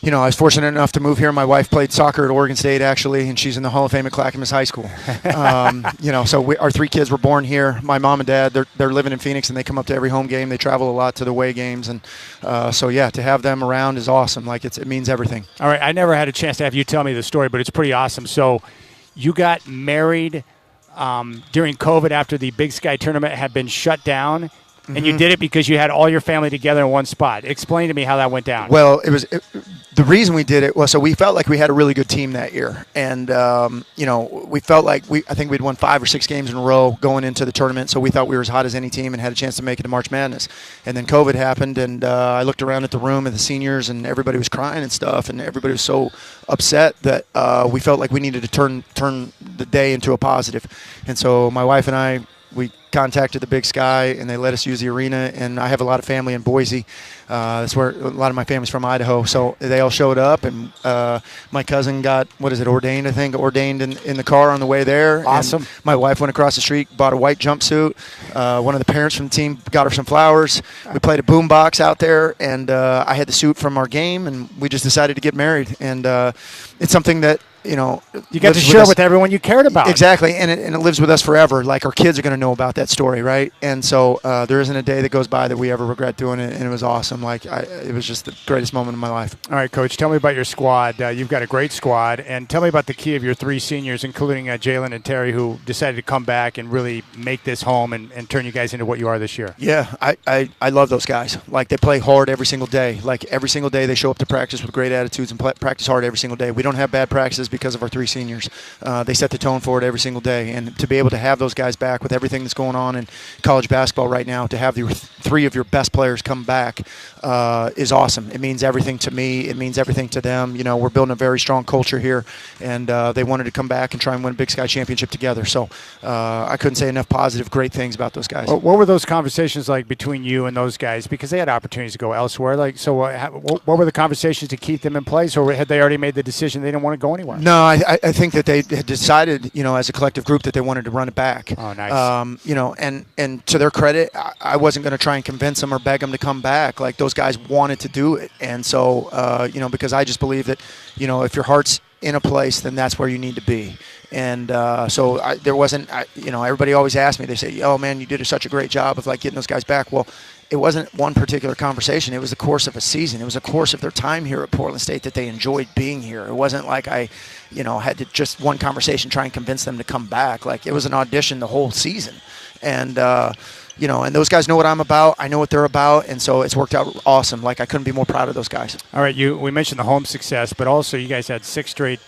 and I was fortunate enough to move here. My wife played soccer at Oregon State, actually, and she's in the Hall of Fame at Clackamas High School. So our 3 kids were born here. My mom and dad, they're living in Phoenix, and they come up to every home game. They travel a lot to the away games, and to have them around is awesome. Like it means everything. All right, I never had a chance to have you tell me the story, but it's pretty awesome. So you got married during COVID after the Big Sky tournament had been shut down. And you did it because you had all your family together in one spot. Explain to me how that went down. Well, the reason we did it was so we felt like we had a really good team that year. And, we felt like I think we'd won 5 or 6 games in a row going into the tournament. So we thought we were as hot as any team and had a chance to make it to March Madness. And then COVID happened, and I looked around at the room and the seniors, and everybody was crying and stuff. And everybody was so upset that we felt like we needed to turn the day into a positive. And so my wife and we contacted the Big Sky, and they let us use the arena. And I have a lot of family in Boise. That's where a lot of my family's from, Idaho. So they all showed up, and my cousin got, ordained in the car on the way there. Awesome. And my wife went across the street, bought a white jumpsuit. One of the parents from the team got her some flowers. We played a boombox out there, and I had the suit from our game, and we just decided to get married. And it's something that you know, you got to share with everyone you cared about. Exactly, and it lives with us forever. Like our kids are going to know about that story, right? And so there isn't a day that goes by that we ever regret doing it, and it was awesome. Like it was just the greatest moment of my life. All right, Coach, tell me about your squad. You've got a great squad, and tell me about the key of your 3 seniors, including Jalen and Terry, who decided to come back and really make this home and turn you guys into what you are this year. Yeah, I love those guys. Like they play hard every single day. Like every single day they show up to practice with great attitudes and practice hard every single day. We don't have bad practices because of our 3 seniors. They set the tone for it every single day, and to be able to have those guys back with everything that's going on in college basketball right now, to have 3 of your best players come back is awesome. It means everything to me. It means everything to them. You know, we're building a very strong culture here, and they wanted to come back and try and win a Big Sky championship together. So I couldn't say enough positive, great things about those guys. What were those conversations like between you and those guys? Because they had opportunities to go elsewhere. Like, so what were the conversations to keep them in place, or had they already made the decision they didn't want to go anywhere? No, I think that they had decided, you know, as a collective group that they wanted to run it back. Oh, nice. You know, and to their credit, I wasn't going to try and convince them or beg them to come back. Like those guys wanted to do it, and so you know, because I just believe that, you know, if your heart's in a place, then that's where you need to be. And so there wasn't, you know, everybody always asked me, they say, oh man, you did such a great job of like getting those guys back. Well, it wasn't one particular conversation. It was the course of a season. It was a course of their time here at Portland State that they enjoyed being here. It wasn't like I, you know, had to just one conversation try and convince them to come back. Like it was an audition the whole season. And, you know, and those guys know what I'm about. I know what they're about, and so it's worked out awesome. Like I couldn't be more proud of those guys. All right, we mentioned the home success, but also you guys had 6 straight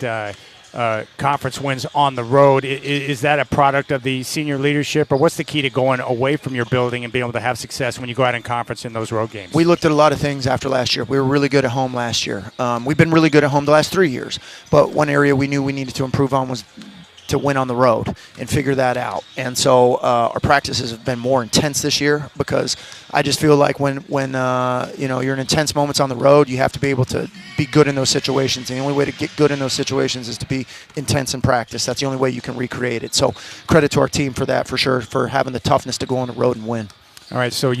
conference wins on the road. Is that a product of the senior leadership, or what's the key to going away from your building and being able to have success when you go out in conference in those road games? We looked at a lot of things after last year. We were really good at home last year. We've been really good at home the last 3 years, but one area we knew we needed to improve on was to win on the road and figure that out. And so our practices have been more intense this year, because I just feel like when you know, you're in intense moments on the road, you have to be able to be good in those situations. And the only way to get good in those situations is to be intense in practice. That's the only way you can recreate it. So credit to our team for that, for sure, for having the toughness to go on the road and win. All right, so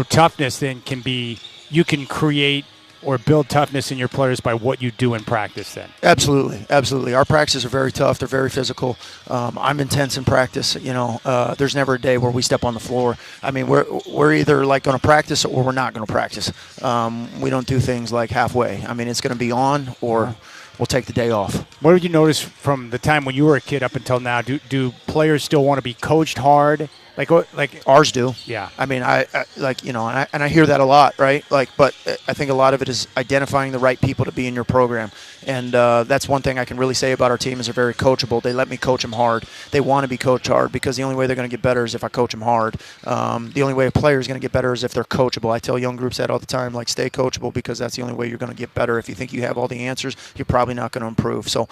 toughness then can be, you can create or build toughness in your players by what you do in practice then? Absolutely, absolutely. Our practices are very tough. They're very physical. I'm intense in practice. You know, there's never a day where we step on the floor. I mean, we're either like going to practice or we're not going to practice. We don't do things like halfway. I mean, it's going to be on or we'll take the day off. What did you notice from the time when you were a kid up until now? Do players still want to be coached hard? Like ours do. Yeah. I mean, I like, you know, and I hear that a lot, right? Like, but I think a lot of it is identifying the right people to be in your program. And that's one thing I can really say about our team is they're very coachable. They let me coach them hard. They want to be coached hard, because the only way they're going to get better is if I coach them hard. The only way a player is going to get better is if they're coachable. I tell young groups that all the time, like, stay coachable, because that's the only way you're going to get better. If you think you have all the answers, you're probably not going to improve. So,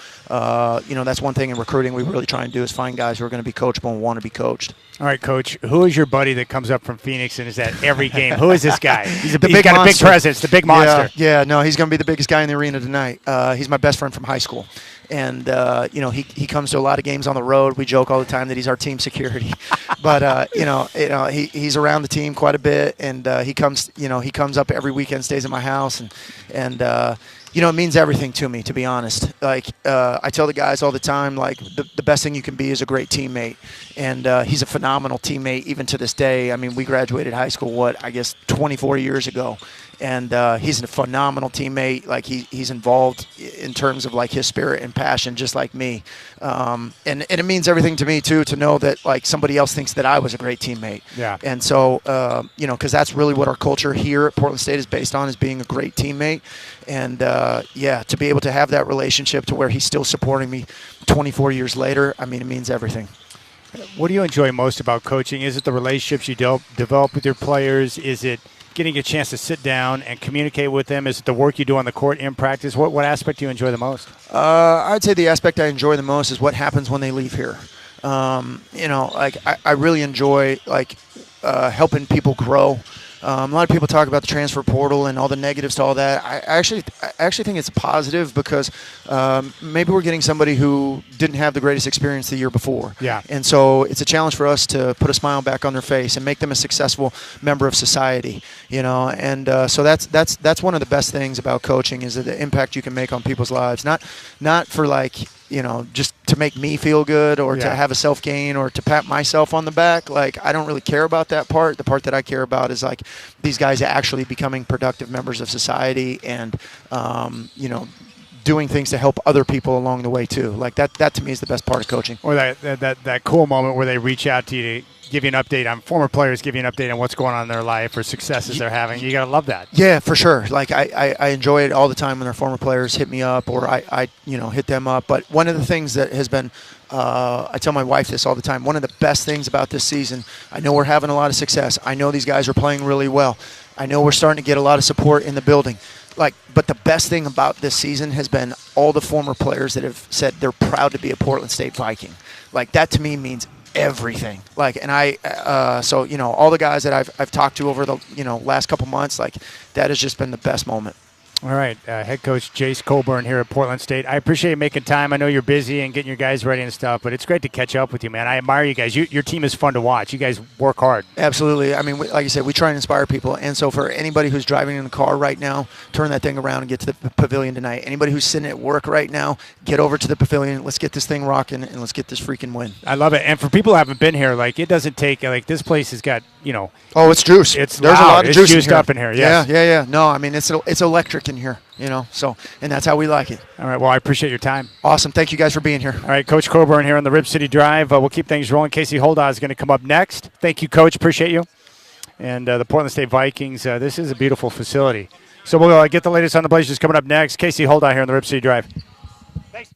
you know, that's one thing in recruiting we really try and do, is find guys who are going to be coachable and want to be coached. All right, Coach, who is your buddy that comes up from Phoenix and is at every game? Who is this guy? He's got a big presence, the big monster. Yeah, no, he's going to be the biggest guy in the arena tonight. He's my best friend from high school. And, you know, he comes to a lot of games on the road. We joke all the time that he's our team security. But, you know, he's around the team quite a bit. And he comes up every weekend, stays at my house. And you know, it means everything to me, to be honest. Like, I tell the guys all the time, like, the best thing you can be is a great teammate. And he's a phenomenal teammate even to this day. I mean, we graduated high school, 24 years ago. And he's a phenomenal teammate. Like, he's involved in terms of, like, his spirit and passion, just like me. And it means everything to me, too, to know that, like, somebody else thinks that I was a great teammate. Yeah. And so, you know, because that's really what our culture here at Portland State is based on, is being a great teammate. And, yeah, to be able to have that relationship to where he's still supporting me 24 years later, I mean, it means everything. What do you enjoy most about coaching? Is it the relationships you develop with your players? Is it getting a chance to sit down and communicate with them? Is it the work you do on the court in practice? What aspect do you enjoy the most? I'd say the aspect I enjoy the most is what happens when they leave here. You know, like, I really enjoy, like, helping people grow. A lot of people talk about the transfer portal and all the negatives to all that. I actually think it's positive, because maybe we're getting somebody who didn't have the greatest experience the year before. Yeah. And so it's a challenge for us to put a smile back on their face and make them a successful member of society. You know, and so that's one of the best things about coaching, is the impact you can make on people's lives. Not for, like, just to make me feel good or to have a self gain or to pat myself on the back. Like, I don't really care about that part. The part that I care about is like these guys actually becoming productive members of society and, doing things to help other people along the way too. Like that to me is the best part of coaching. Or that cool moment where they reach out to you to give you an update on former players, give you an update on what's going on in their life or successes they're having. You got to love that. Yeah, for sure. Like I enjoy it all the time when their former players hit me up or I hit them up. But one of the things that has been, I tell my wife this all the time, one of the best things about this season, I know we're having a lot of success. I know these guys are playing really well. I know we're starting to get a lot of support in the building. But the best thing about this season has been all the former players that have said they're proud to be a Portland State Viking. Like, that to me means everything. Like, and all the guys that I've talked to over the last couple months, like, that has just been the best moment. All right, head coach Jace Colburn here at Portland State. I appreciate you making time. I know you're busy and getting your guys ready and stuff, but it's great to catch up with you, man. I admire you guys. Your team is fun to watch. You guys work hard. Absolutely. I mean, like I said, we try and inspire people. And so for anybody who's driving in the car right now, turn that thing around and get to the Pavilion tonight. Anybody who's sitting at work right now, get over to the Pavilion. Let's get this thing rocking and let's get this freaking win. I love it. And for people who haven't been here, like, it doesn't take, like, this place has got, Oh, it's juice. There's a lot of juice juiced up in here. Yes. Yeah. No, I mean, it's electric in here. So, and that's how we like it. All right, well, I appreciate your time. Awesome. Thank you guys for being here. All right, Coach Coburn here on the Rip City Drive. We'll keep things rolling. Casey Holdaw is going to come up next. Thank you, Coach. Appreciate you. And the Portland State Vikings, this is a beautiful facility. So we'll get the latest on the Blazers coming up next. Casey Holdaw here on the Rip City Drive. Thanks.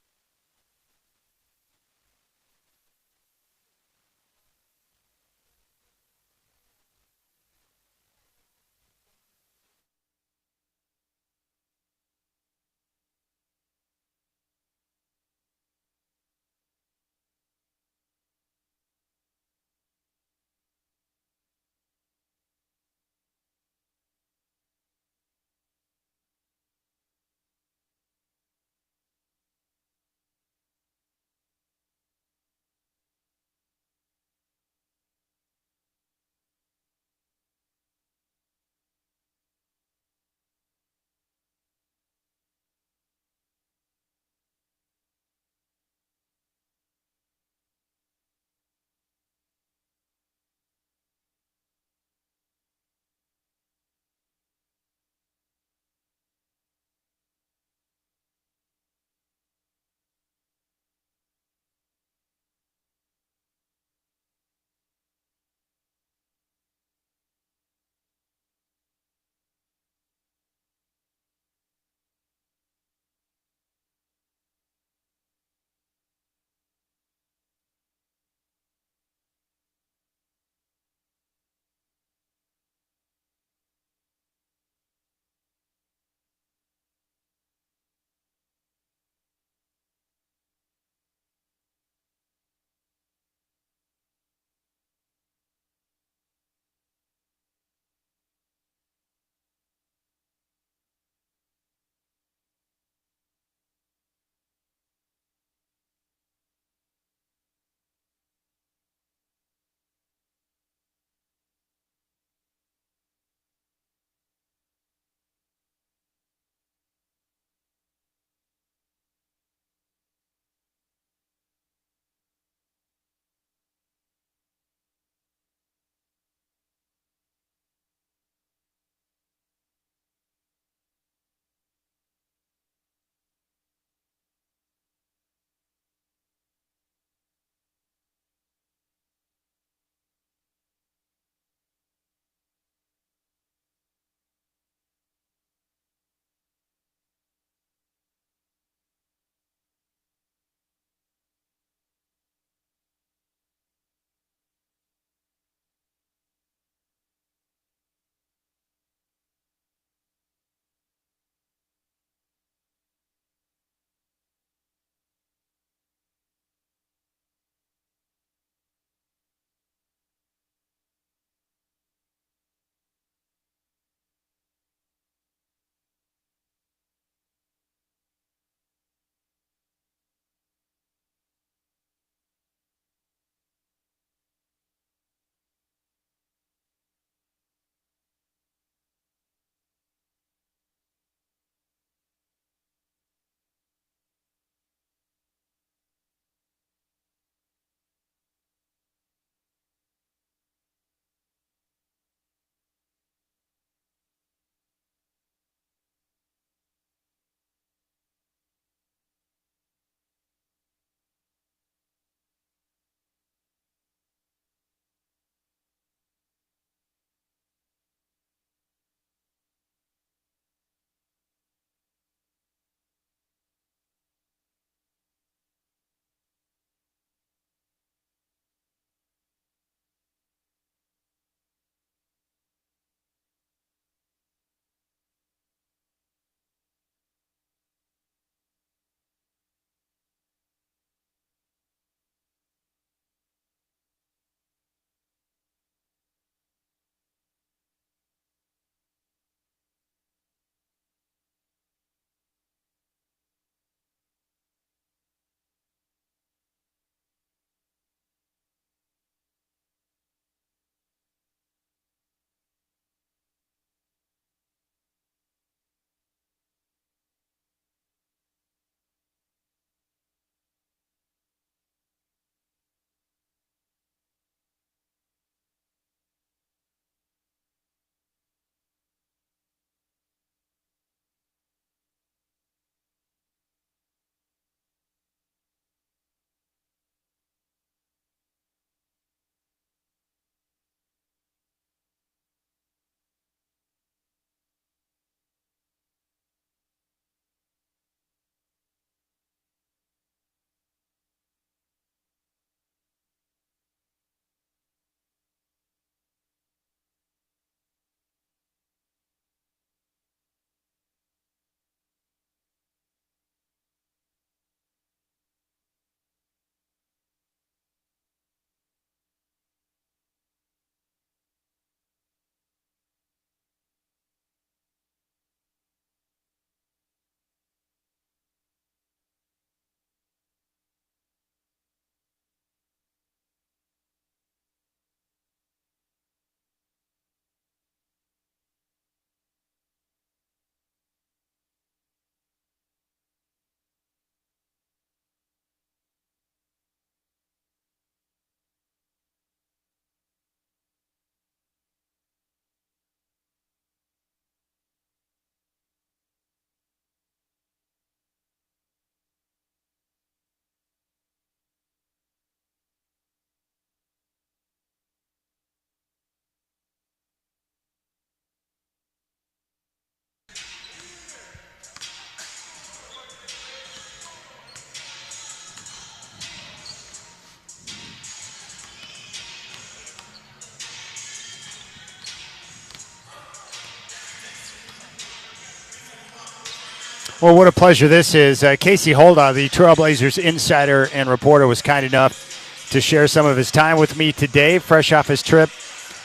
Well, what a pleasure this is. Casey Holda, the Trailblazers insider and reporter, was kind enough to share some of his time with me today, fresh off his trip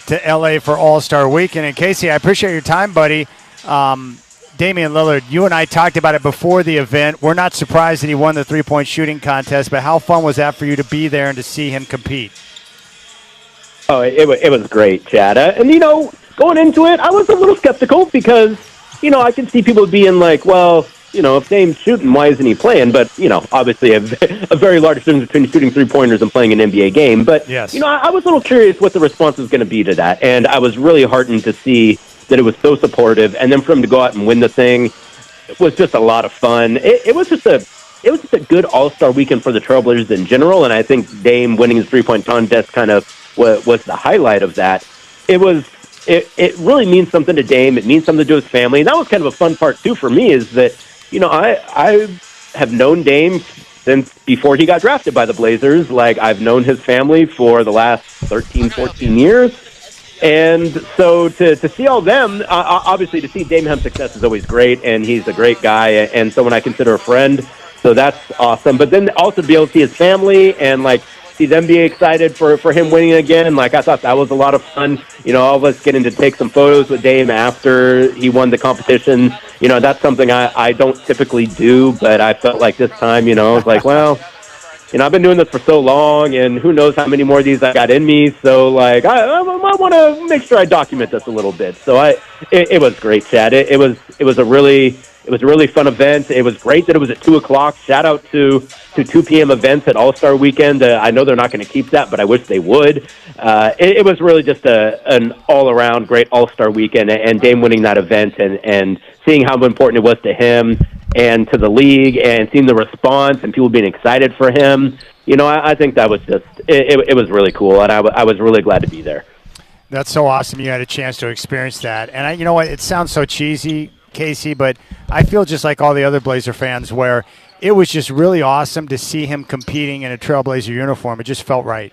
to L.A. for All-Star Weekend. And, Casey, I appreciate your time, buddy. Damian Lillard, you and I talked about it before the event. We're not surprised that he won the three-point shooting contest, but how fun was that for you to be there and to see him compete? Oh, it was great, Chad. And, going into it, I was a little skeptical because, I can see people being like, well, if Dame's shooting, why isn't he playing? But, obviously a very large difference between shooting three-pointers and playing an NBA game. But, yes. I was a little curious what the response was going to be to that. And I was really heartened to see that it was so supportive. And then for him to go out and win the thing, it was just a lot of fun. It was just a good All-Star weekend for the Trailblazers in general. And I think Dame winning his three-point contest kind of was the highlight of that. It really means something to Dame. It means something to his family. And that was kind of a fun part, too, for me, is that, I have known Dame since before he got drafted by the Blazers. Like, I've known his family for the last 13, 14 years. And so to see all them, obviously to see Dame have success is always great, and he's a great guy and someone I consider a friend. So that's awesome. But then also to be able to see his family and, see them be excited for him winning again. I thought that was a lot of fun. All of us getting to take some photos with Dame after he won the competition. That's something I don't typically do, but I felt like this time, I was like, well, I've been doing this for so long, and who knows how many more of these I got in me. So, I want to make sure I document this a little bit. So it was great, Chad. It was a really fun event. It was great that it was at 2:00. Shout out to 2 p.m. events at All-Star Weekend. I know they're not going to keep that, but I wish they would. It was really just an all-around great All-Star Weekend, and Dame winning that event and seeing how important it was to him and to the league, and seeing the response and people being excited for him. I think that was just it was really cool, and I was really glad to be there. That's so awesome you had a chance to experience that. And you know what? It sounds so cheesy, Casey, but I feel just like all the other Blazer fans where it was just really awesome to see him competing in a Trailblazer uniform. It just felt right.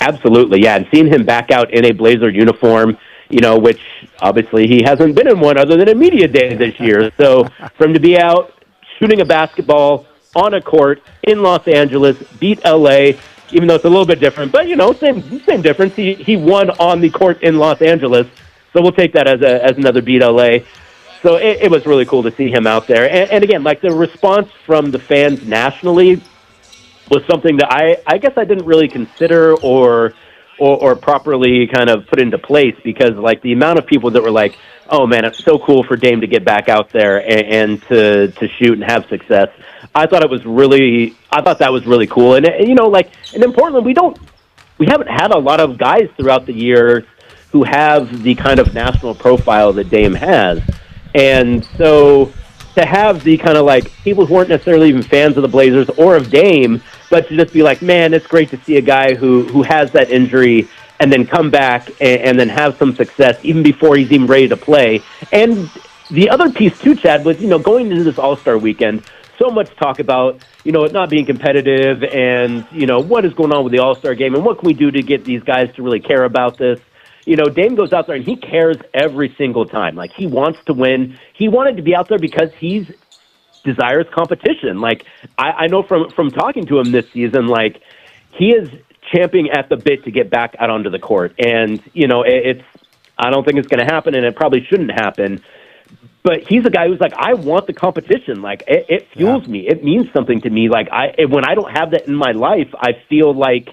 Absolutely, yeah. And seeing him back out in a Blazer uniform, which obviously he hasn't been in one other than a media day this year. So for him to be out shooting a basketball on a court in Los Angeles, beat L.A., even though it's a little bit different, but, same difference. He won on the court in Los Angeles, so we'll take that as another beat L.A. So it was really cool to see him out there. And again, the response from the fans nationally was something that I guess I didn't really consider or properly kind of put into place, because the amount of people that were like, oh man, it's so cool for Dame to get back out there and to shoot and have success. I thought that was really cool. And and in Portland, we haven't had a lot of guys throughout the year who have the kind of national profile that Dame has. And so to have the kind of people who weren't necessarily even fans of the Blazers or of Dame, but to just be like, man, it's great to see a guy who has that injury and then come back and then have some success even before he's even ready to play. And the other piece too, Chad, was, going into this All-Star weekend, so much talk about, it not being competitive and, what is going on with the All-Star game and what can we do to get these guys to really care about this. Dame goes out there and he cares every single time. He wants to win. He wanted to be out there because he desires competition. I know from talking to him this season, he is champing at the bit to get back out onto the court. And, I don't think it's going to happen, and it probably shouldn't happen. But he's a guy who's I want the competition. It fuels me. It means something to me. When I don't have that in my life, I feel like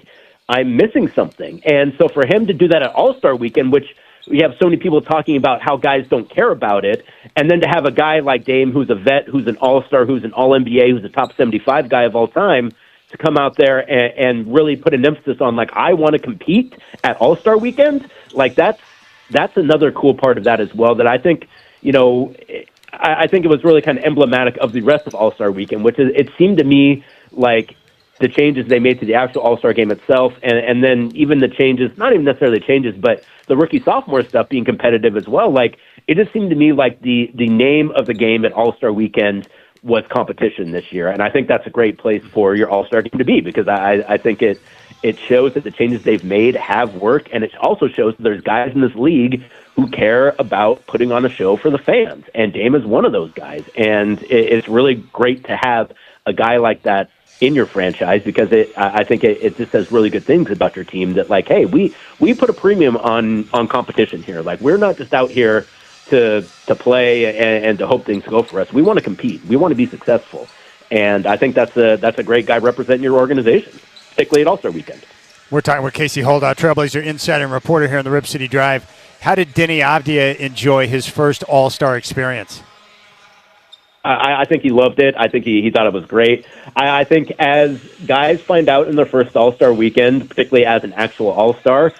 I'm missing something. And so for him to do that at All-Star Weekend, which we have so many people talking about how guys don't care about it, and then to have a guy like Dame, who's a vet, who's an All-Star, who's an All-NBA, who's a top 75 guy of all time, to come out there and really put an emphasis on, I want to compete at All-Star Weekend, that's another cool part of that as well, that I think, I think it was really kind of emblematic of the rest of All-Star Weekend, which is, it seemed to me like the changes they made to the actual All-Star game itself, and then even the changes, not even necessarily changes, but the rookie-sophomore stuff being competitive as well. It just seemed to me like the name of the game at All-Star Weekend was competition this year, and I think that's a great place for your All-Star game to be, because I think it shows that the changes they've made have worked, and it also shows that there's guys in this league who care about putting on a show for the fans. And Dame is one of those guys. And it's really great to have a guy like that in your franchise, because I think it just says really good things about your team, that like, hey, we put a premium on competition here. Like, we're not just out here to play and to hope things go for us. We want to compete. We want to be successful. And I think that's a great guy representing your organization, particularly at All-Star Weekend. We're talking with Casey Holdout, Trailblazer insider and reporter here on the Rip City Drive. How did Denny Avdia enjoy his first All-Star experience? I think he loved it. I think he thought it was great. I think as guys find out in their first All-Star weekend, particularly as an actual All-Star,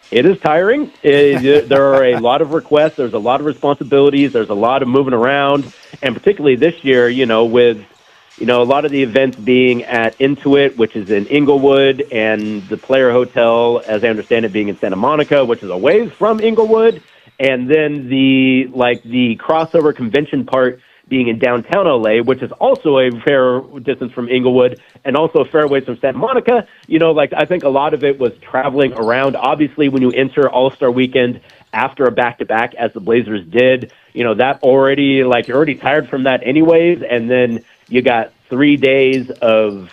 it is tiring. There are a lot of requests. There's a lot of responsibilities. There's a lot of moving around. And particularly this year, with a lot of the events being at Intuit, which is in Inglewood, and the Player Hotel, as I understand it, being in Santa Monica, which is a ways from Inglewood, and then the crossover convention part being in downtown LA, which is also a fair distance from Inglewood, and also a fair ways from Santa Monica. I think a lot of it was traveling around. Obviously, when you enter All-Star Weekend after a back-to-back, as the Blazers did, that already, you're already tired from that anyways, and then you got 3 days of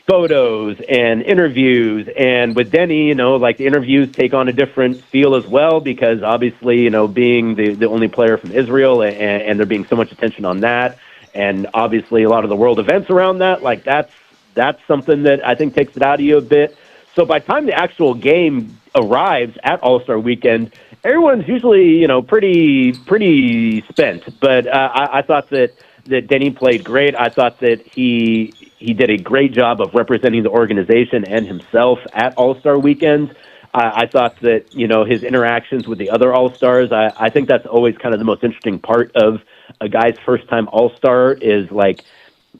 photos and interviews. And with Denny, the interviews take on a different feel as well, because obviously, being the only player from Israel, and there being so much attention on that, and obviously a lot of the world events around that, that's something that I think takes it out of you a bit. So by the time the actual game arrives at All-Star Weekend, everyone's usually, pretty spent. But I thought that Denny played great. I thought that he did a great job of representing the organization and himself at All-Star Weekend. I thought that, his interactions with the other All-Stars, I think that's always kind of the most interesting part of a guy's first-time All-Star, is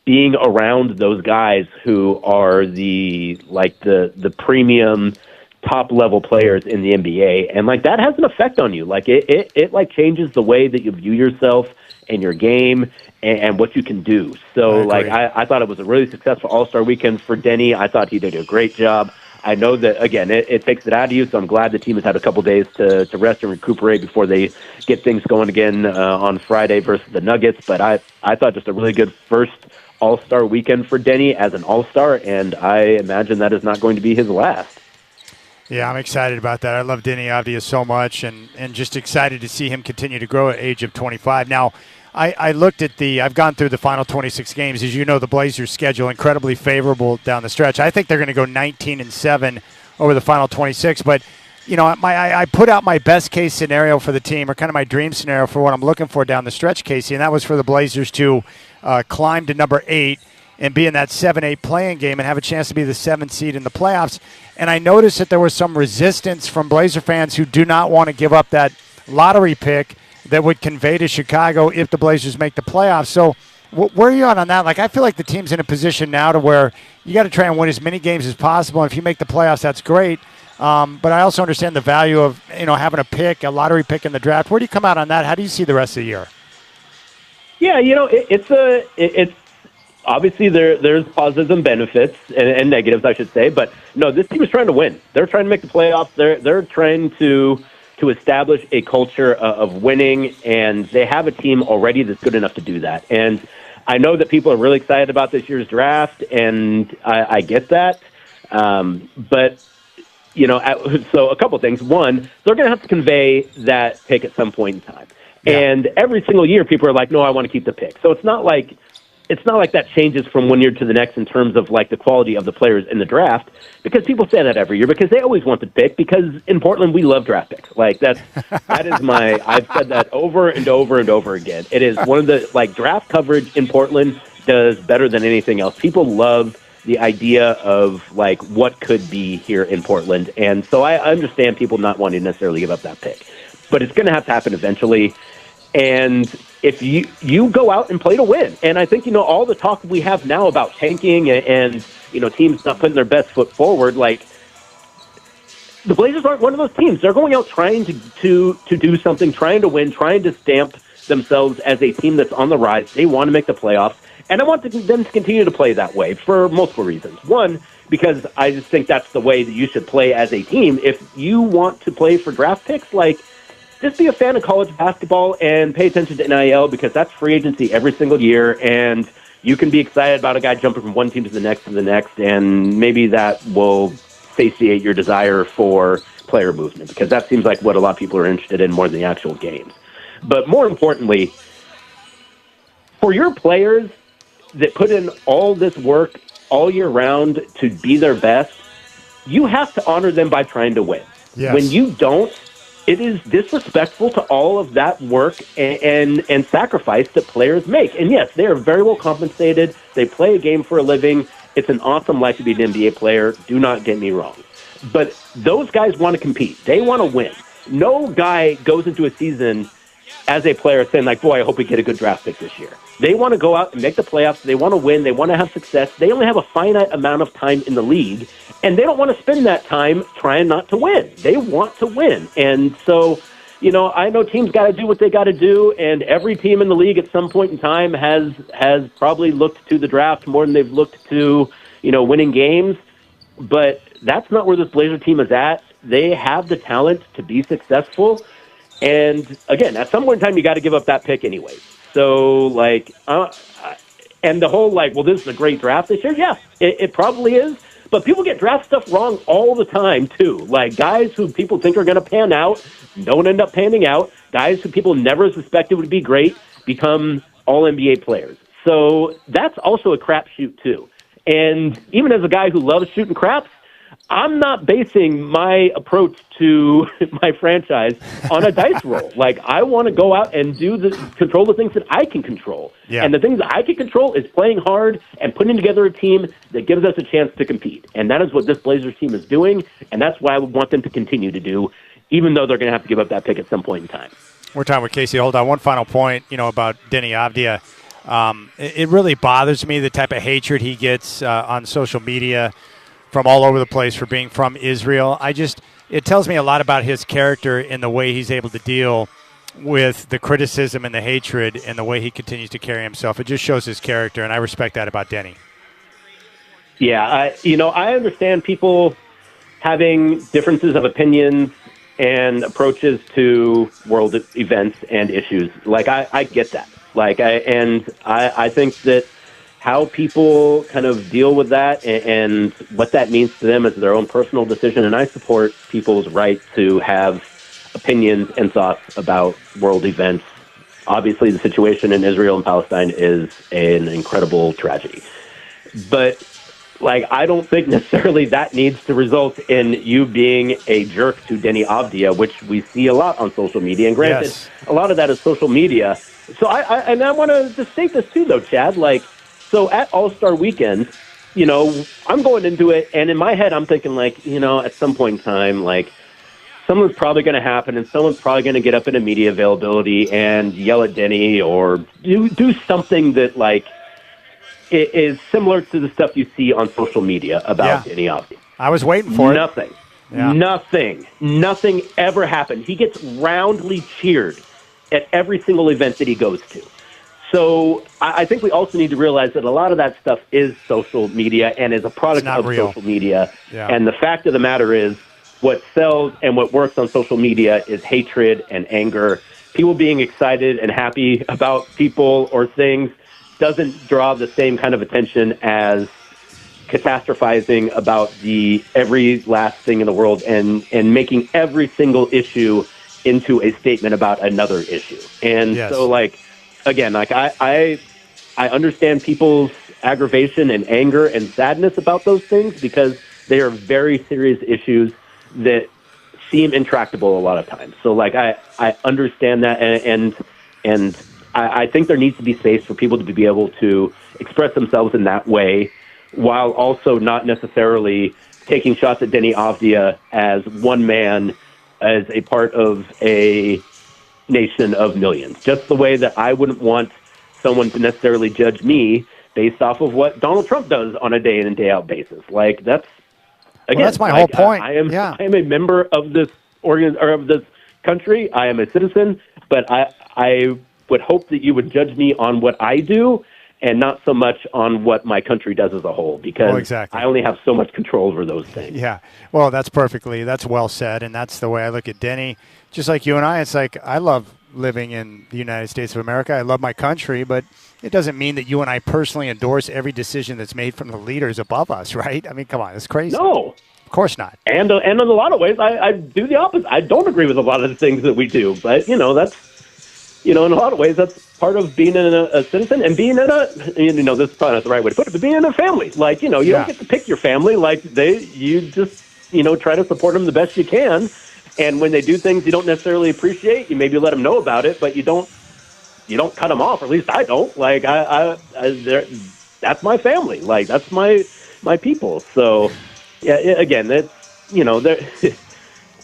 being around those guys who are the premium top-level players in the NBA. And that has an effect on you. It changes the way that you view yourself and your game and what you can do. So, I thought it was a really successful All-Star weekend for Denny. I thought he did a great job. I know that, again, it takes it out of you, so I'm glad the team has had a couple days to rest and recuperate before they get things going again on Friday versus the Nuggets. But I thought just a really good first All-Star weekend for Denny as an All-Star, and I imagine that is not going to be his last. Yeah, I'm excited about that. I love Denny Avdia so much, and just excited to see him continue to grow at age of 25. Now, I looked at I've gone through the final 26 games. As you know, the Blazers' schedule incredibly favorable down the stretch. I think they're going to go 19-7 over the final 26. But, I put out my best case scenario for the team, or kind of my dream scenario for what I'm looking for down the stretch, Casey, and that was for the Blazers to climb to number 8 and be in that 7-8 playing game and have a chance to be the 7th seed in the playoffs. And I noticed that there was some resistance from Blazer fans who do not want to give up that lottery pick that would convey to Chicago if the Blazers make the playoffs. So where are you on that? I feel like the team's in a position now to where you got to try and win as many games as possible. And if you make the playoffs, that's great. But I also understand the value of, having a lottery pick in the draft. Where do you come out on that? How do you see the rest of the year? Yeah, it's obviously there's positives and benefits and negatives, I should say. But no, this team is trying to win. They're trying to make the playoffs. They're trying to establish a culture of winning, and they have a team already that's good enough to do that. And I know that people are really excited about this year's draft, and I get that. But, so a couple things. One, they're going to have to convey that pick at some point in time. Yeah. And every single year, people are like, no, I want to keep the pick. So it's not like that changes from one year to the next in terms of the quality of the players in the draft, because people say that every year because they always want the pick, because in Portland we love draft picks. That is I've said that over and over and over again. It is one of the draft coverage in Portland does better than anything else. People love the idea of what could be here in Portland. And so I understand people not wanting to necessarily give up that pick, but it's going to have to happen eventually. And if you go out and play to win, and I think, all the talk we have now about tanking and teams not putting their best foot forward, the Blazers aren't one of those teams. They're going out trying to do something, trying to win, trying to stamp themselves as a team that's on the rise. They want to make the playoffs, and I want them to continue to play that way for multiple reasons. One, because I just think that's the way that you should play as a team. If you want to play for draft picks, just be a fan of college basketball and pay attention to NIL, because that's free agency every single year, and you can be excited about a guy jumping from one team to the next, and maybe that will satiate your desire for player movement, because that seems like what a lot of people are interested in more than the actual games. But more importantly, for your players that put in all this work all year round to be their best, you have to honor them by trying to win. Yes. When you don't, it is disrespectful to all of that work and sacrifice that players make. And yes, they are very well compensated. They play a game for a living. It's an awesome life to be an NBA player. Do not get me wrong. But those guys want to compete. They want to win. No guy goes into a season as a player saying, like, boy, I hope we get a good draft pick this year. They want to go out and make the playoffs. They want to win. They want to have success. They only have a finite amount of time in the league, and they don't want to spend that time trying not to win. They want to win. And so, you know, I know teams got to do what they got to do, and every team in the league at some point in time has probably looked to the draft more than they've looked to, you know, winning games. But that's not where this Blazer team is at. They have the talent to be successful. And again, at some point in time, you got to give up that pick anyway. So, like, and the whole, like, well, this is a great draft this year. Yeah, it probably is. But people get draft stuff wrong all the time, too. Like, guys who people think are going to pan out don't end up panning out. Guys who people never suspected would be great become all-NBA players. So that's also a crapshoot, too. And even as a guy who loves shooting craps, I'm not basing my approach to my franchise on a dice roll. Like, I want to go out and control the things that I can control. Yeah. And the things that I can control is playing hard and putting together a team that gives us a chance to compete. And that is what this Blazers team is doing, and that's what I would want them to continue to do, even though they're going to have to give up that pick at some point in time. We're talking with Casey. Hold on. One final point, you know, about Denny Avdia. It really bothers me, the type of hatred he gets on social media from all over the place for being from Israel. It tells me a lot about his character and the way he's able to deal with the criticism and the hatred and the way he continues to carry himself. It just shows his character, and I respect that about Denny. Yeah, I understand people having differences of opinions and approaches to world events and issues. Like, I get that. Like, I think that how people kind of deal with that and what that means to them is their own personal decision. And I support people's right to have opinions and thoughts about world events. Obviously, the situation in Israel and Palestine is an incredible tragedy. But, like, I don't think necessarily that needs to result in you being a jerk to Denny Avdia, which we see a lot on social media. And granted, Yes. a lot of that is social media. So I want to just state this too, though, Chad. Like, so at All-Star Weekend, you know, I'm going into it, and in my head, I'm thinking, like, you know, at some point in time, like, something's probably going to happen, and someone's probably going to get up in a media availability and yell at Denny or do something that, like, is similar to the stuff you see on social media about Denny Avdia. I was waiting for Nothing. Yeah. Nothing ever happened. He gets roundly cheered at every single event that he goes to. So I think we also need to realize that a lot of that stuff is social media and is a product of social media. Yeah. And the fact of the matter is what sells and what works on social media is hatred and anger. People being excited and happy about people or things doesn't draw the same kind of attention as catastrophizing about the every last thing in the world and making every single issue into a statement about another issue. And so, like, again, like, I understand people's aggravation and anger and sadness about those things because they are very serious issues that seem intractable a lot of times. So, like, I understand that, and I think there needs to be space for people to be able to express themselves in that way while also not necessarily taking shots at Denny Avdia as one man, as a part of a nation of millions. Just the way that I wouldn't want someone to necessarily judge me based off of what Donald Trump does on a day in and day out basis. Like, that's, again, that's my whole point. I am a member of this of this country. I am a citizen, but I would hope that you would judge me on what I do and not so much on what my country does as a whole, because exactly. I only have so much control over those things. Yeah. Well, that's well said, and that's the way I look at Denny. Just like you and I, it's like I love living in the United States of America. I love my country, but it doesn't mean that you and I personally endorse every decision that's made from the leaders above us, right? I mean, come on, it's crazy. No. Of course not. And in a lot of ways, I do the opposite. I don't agree with a lot of the things that we do, but, that's, in a lot of ways, that's part of being a citizen and being in this is probably not the right way to put it, but being in a family. Like, you don't get to pick your family. Like, you just, try to support them the best you can. And when they do things you don't necessarily appreciate, you maybe let them know about it, but you don't cut them off. Or at least I don't. Like, that's my family. Like, that's my people. So, yeah, again, that's,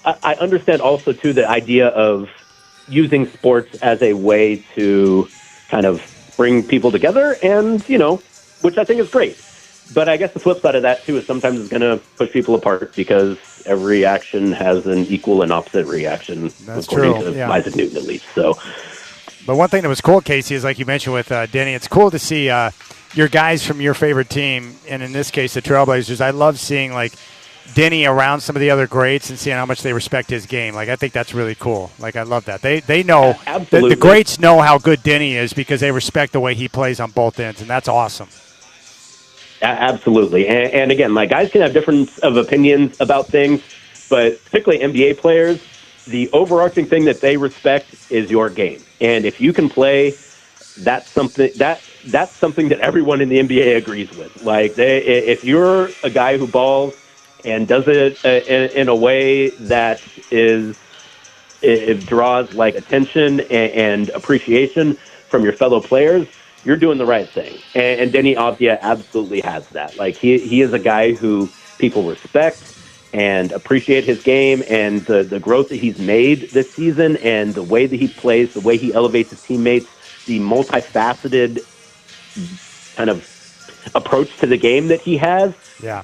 I understand also, too, the idea of using sports as a way to kind of bring people together and, which I think is great. But I guess the flip side of that, too, is sometimes it's going to push people apart because every action has an equal and opposite reaction, That's according true. to Yeah. Isaac Newton, at least. So, but one thing that was cool, Casey, is like you mentioned with Denny, it's cool to see your guys from your favorite team, and in this case, the Trailblazers. I love seeing, like, Denny around some of the other greats and seeing how much they respect his game. Like, I think that's really cool. Like, I love that. They know, absolutely. the greats know how good Denny is because they respect the way he plays on both ends, and that's awesome. Absolutely. And again, like, guys can have different of opinions about things, but particularly NBA players, the overarching thing that they respect is your game. And if you can play, that's something that everyone in the NBA agrees with. Like, if you're a guy who balls and does it in a way that it draws, like, attention and appreciation from your fellow players, you're doing the right thing. And Denny Avdia absolutely has that. Like, he is a guy who people respect and appreciate his game and the growth that he's made this season and the way that he plays, the way he elevates his teammates, the multifaceted kind of approach to the game that he has. Yeah.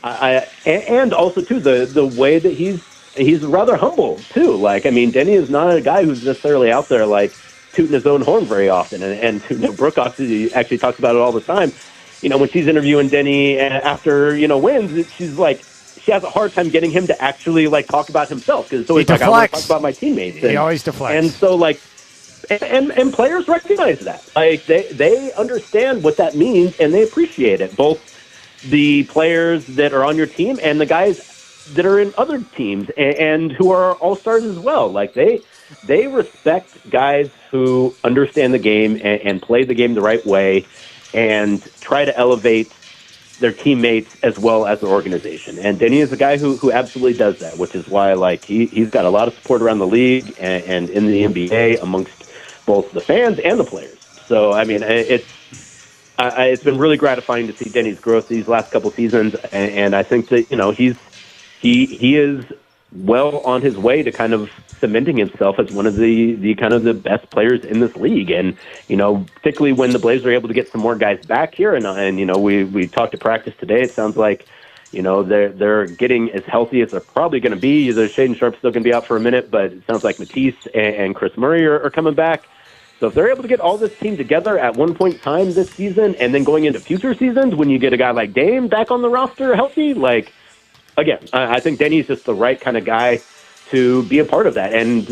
And also, too, the way that he's rather humble, too. Like, I mean, Denny is not a guy who's necessarily out there, like, tooting his own horn very often. And Brooke actually talks about it all the time. When she's interviewing Denny after, wins, she's like, she has a hard time getting him to actually, like, talk about himself. Because it's always like, I want to talk about my teammates. He always deflects. And so, like, and players recognize that. Like, they understand what that means, and they appreciate it. Both the players that are on your team and the guys that are in other teams and who are all-stars as well. Like, they respect guys who understand the game and play the game the right way and try to elevate their teammates as well as their organization. And Denny is a guy who absolutely does that, which is why, like, he's got a lot of support around the league and in the NBA amongst both the fans and the players. So, I mean, it's been really gratifying to see Denny's growth these last couple seasons, and I think that, he is well on his way to kind of cementing himself as one of the kind of the best players in this league. And, particularly when the Blazers are able to get some more guys back here, and we talked to practice today, it sounds like, they're getting as healthy as they're probably going to be. The Shaedon Sharp's still going to be out for a minute, but it sounds like Matisse and Chris Murray are coming back. So if they're able to get all this team together at one point in time this season, and then going into future seasons, when you get a guy like Dame back on the roster healthy, like, again, I think Denny's just the right kind of guy to be a part of that. And,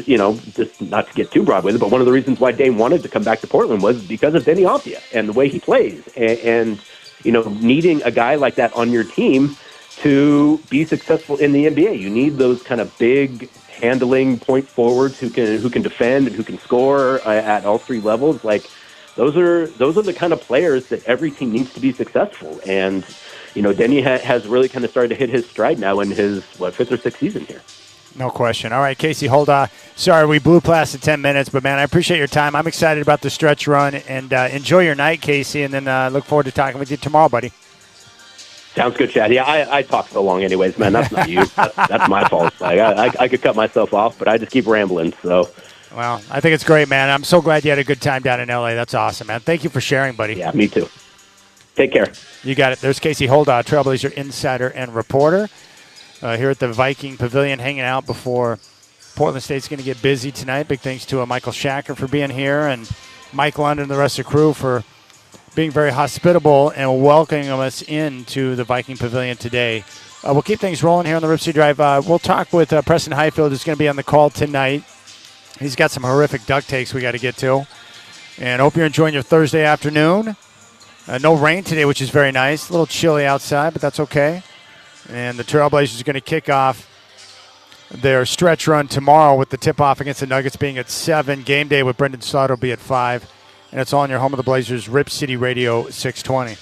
just not to get too broad with it, but one of the reasons why Dame wanted to come back to Portland was because of Denny Avdia and the way he plays. And needing a guy like that on your team to be successful in the NBA, you need those kind of big handling point forwards who can defend and who can score at all three levels. Like, those are the kind of players that every team needs to be successful. And, Denny has really kind of started to hit his stride now in his, fifth or sixth season here. No question. All right, Casey, hold on. Sorry, we blew past the 10 minutes, but, man, I appreciate your time. I'm excited about the stretch run, and enjoy your night, Casey, and then look forward to talking with you tomorrow, buddy. Sounds good, Chad. Yeah, I talk so long anyways, man. That's not you. That's my fault. Like, I could cut myself off, but I just keep rambling, so. Well, I think it's great, man. I'm so glad you had a good time down in L.A. That's awesome, man. Thank you for sharing, buddy. Yeah, me too. Take care. You got it. There's Casey Holdaw, Trailblazer insider and reporter, here at the Viking Pavilion, hanging out before Portland State's going to get busy tonight. Big thanks to Michael Shacker for being here and Mike London and the rest of the crew for being very hospitable and welcoming us into the Viking Pavilion today. We'll keep things rolling here on the Rip City Drive. We'll talk with Preston Highfield, who's going to be on the call tonight. He's got some horrific duck takes we got to get to. And I hope you're enjoying your Thursday afternoon. No rain today, which is very nice. A little chilly outside, but that's okay. And the Trailblazers are going to kick off their stretch run tomorrow with the tip-off against the Nuggets being at 7. Game day with Brendan Slaughter will be at 5. And it's all on your home of the Blazers, Rip City Radio 620.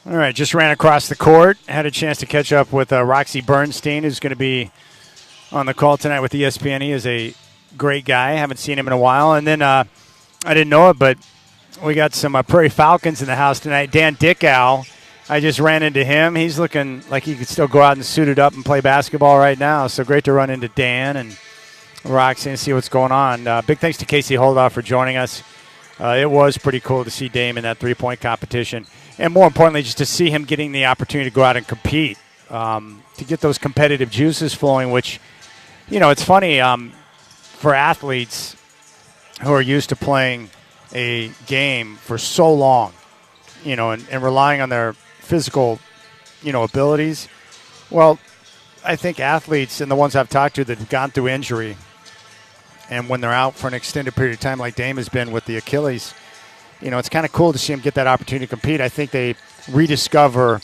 All right, just ran across the court. Had a chance to catch up with Roxy Bernstein, who's going to be on the call tonight with ESPN. He is a great guy. Haven't seen him in a while. And then I didn't know it, but we got some Prairie Falcons in the house tonight. Dan Dickow, I just ran into him. He's looking like he could still go out and suit it up and play basketball right now. So great to run into Dan and Roxy and see what's going on. Big thanks to Casey Holdoff for joining us. It was pretty cool to see Dame in that three-point competition. And more importantly, just to see him getting the opportunity to go out and compete, to get those competitive juices flowing, which, it's funny for athletes who are used to playing a game for so long, and relying on their physical, abilities. Well, I think athletes and the ones I've talked to that have gone through injury and when they're out for an extended period of time like Dame has been with the Achilles, it's kind of cool to see them get that opportunity to compete. I think they rediscover